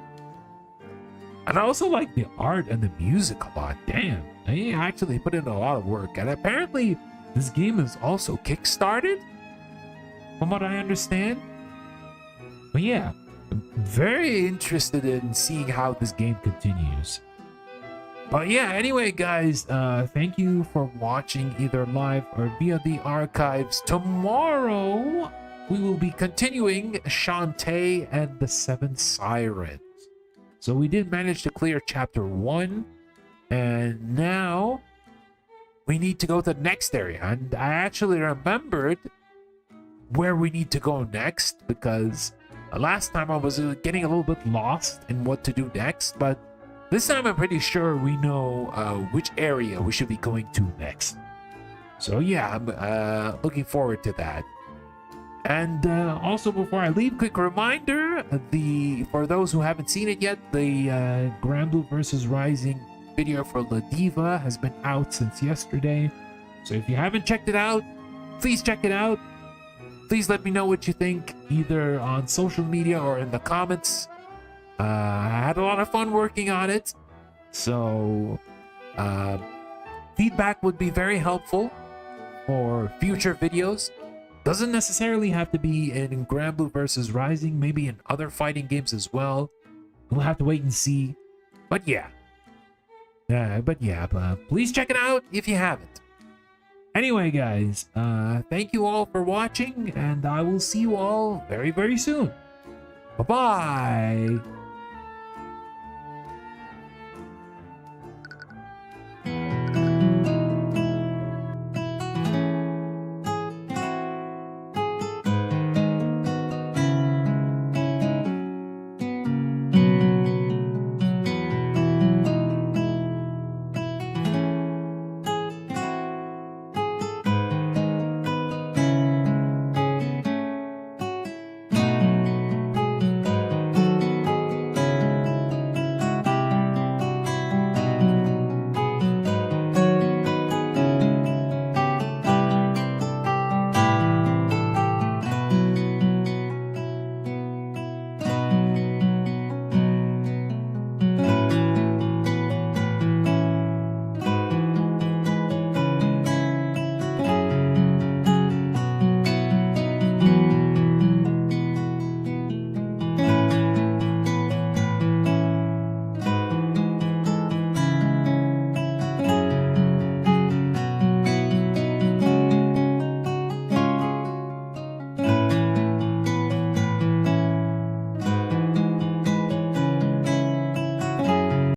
B: And I also like the art and the music a lot. Damn, they actually put in a lot of work. And apparently, this game is also kickstarted, from what I understand. But yeah, I'm very interested in seeing how this game continues. But yeah, anyway, guys, thank you for watching either live or via the archives. Tomorrow, we will be continuing Shantae and the Seven Sirens. So we did manage to clear chapter 1, and now we need to go to the next area. And I actually remembered where we need to go next, because last time I was getting a little bit lost in what to do next, but this time I'm pretty sure we know which area we should be going to next. So yeah, I'm looking forward to that. And also, before I leave, quick reminder, for those who haven't seen it yet, the Granblue vs. Rising video for La Diva has been out since yesterday. So if you haven't checked it out, please check it out. Please let me know what you think, either on social media or in the comments. I had a lot of fun working on it. So feedback would be very helpful for future videos. Doesn't necessarily have to be in Granblue vs. Rising, maybe in other fighting games as well. We'll have to wait and see. But yeah. Please check it out if you haven't. Anyway, guys, thank you all for watching, and I will see you all very, very soon. Bye-bye.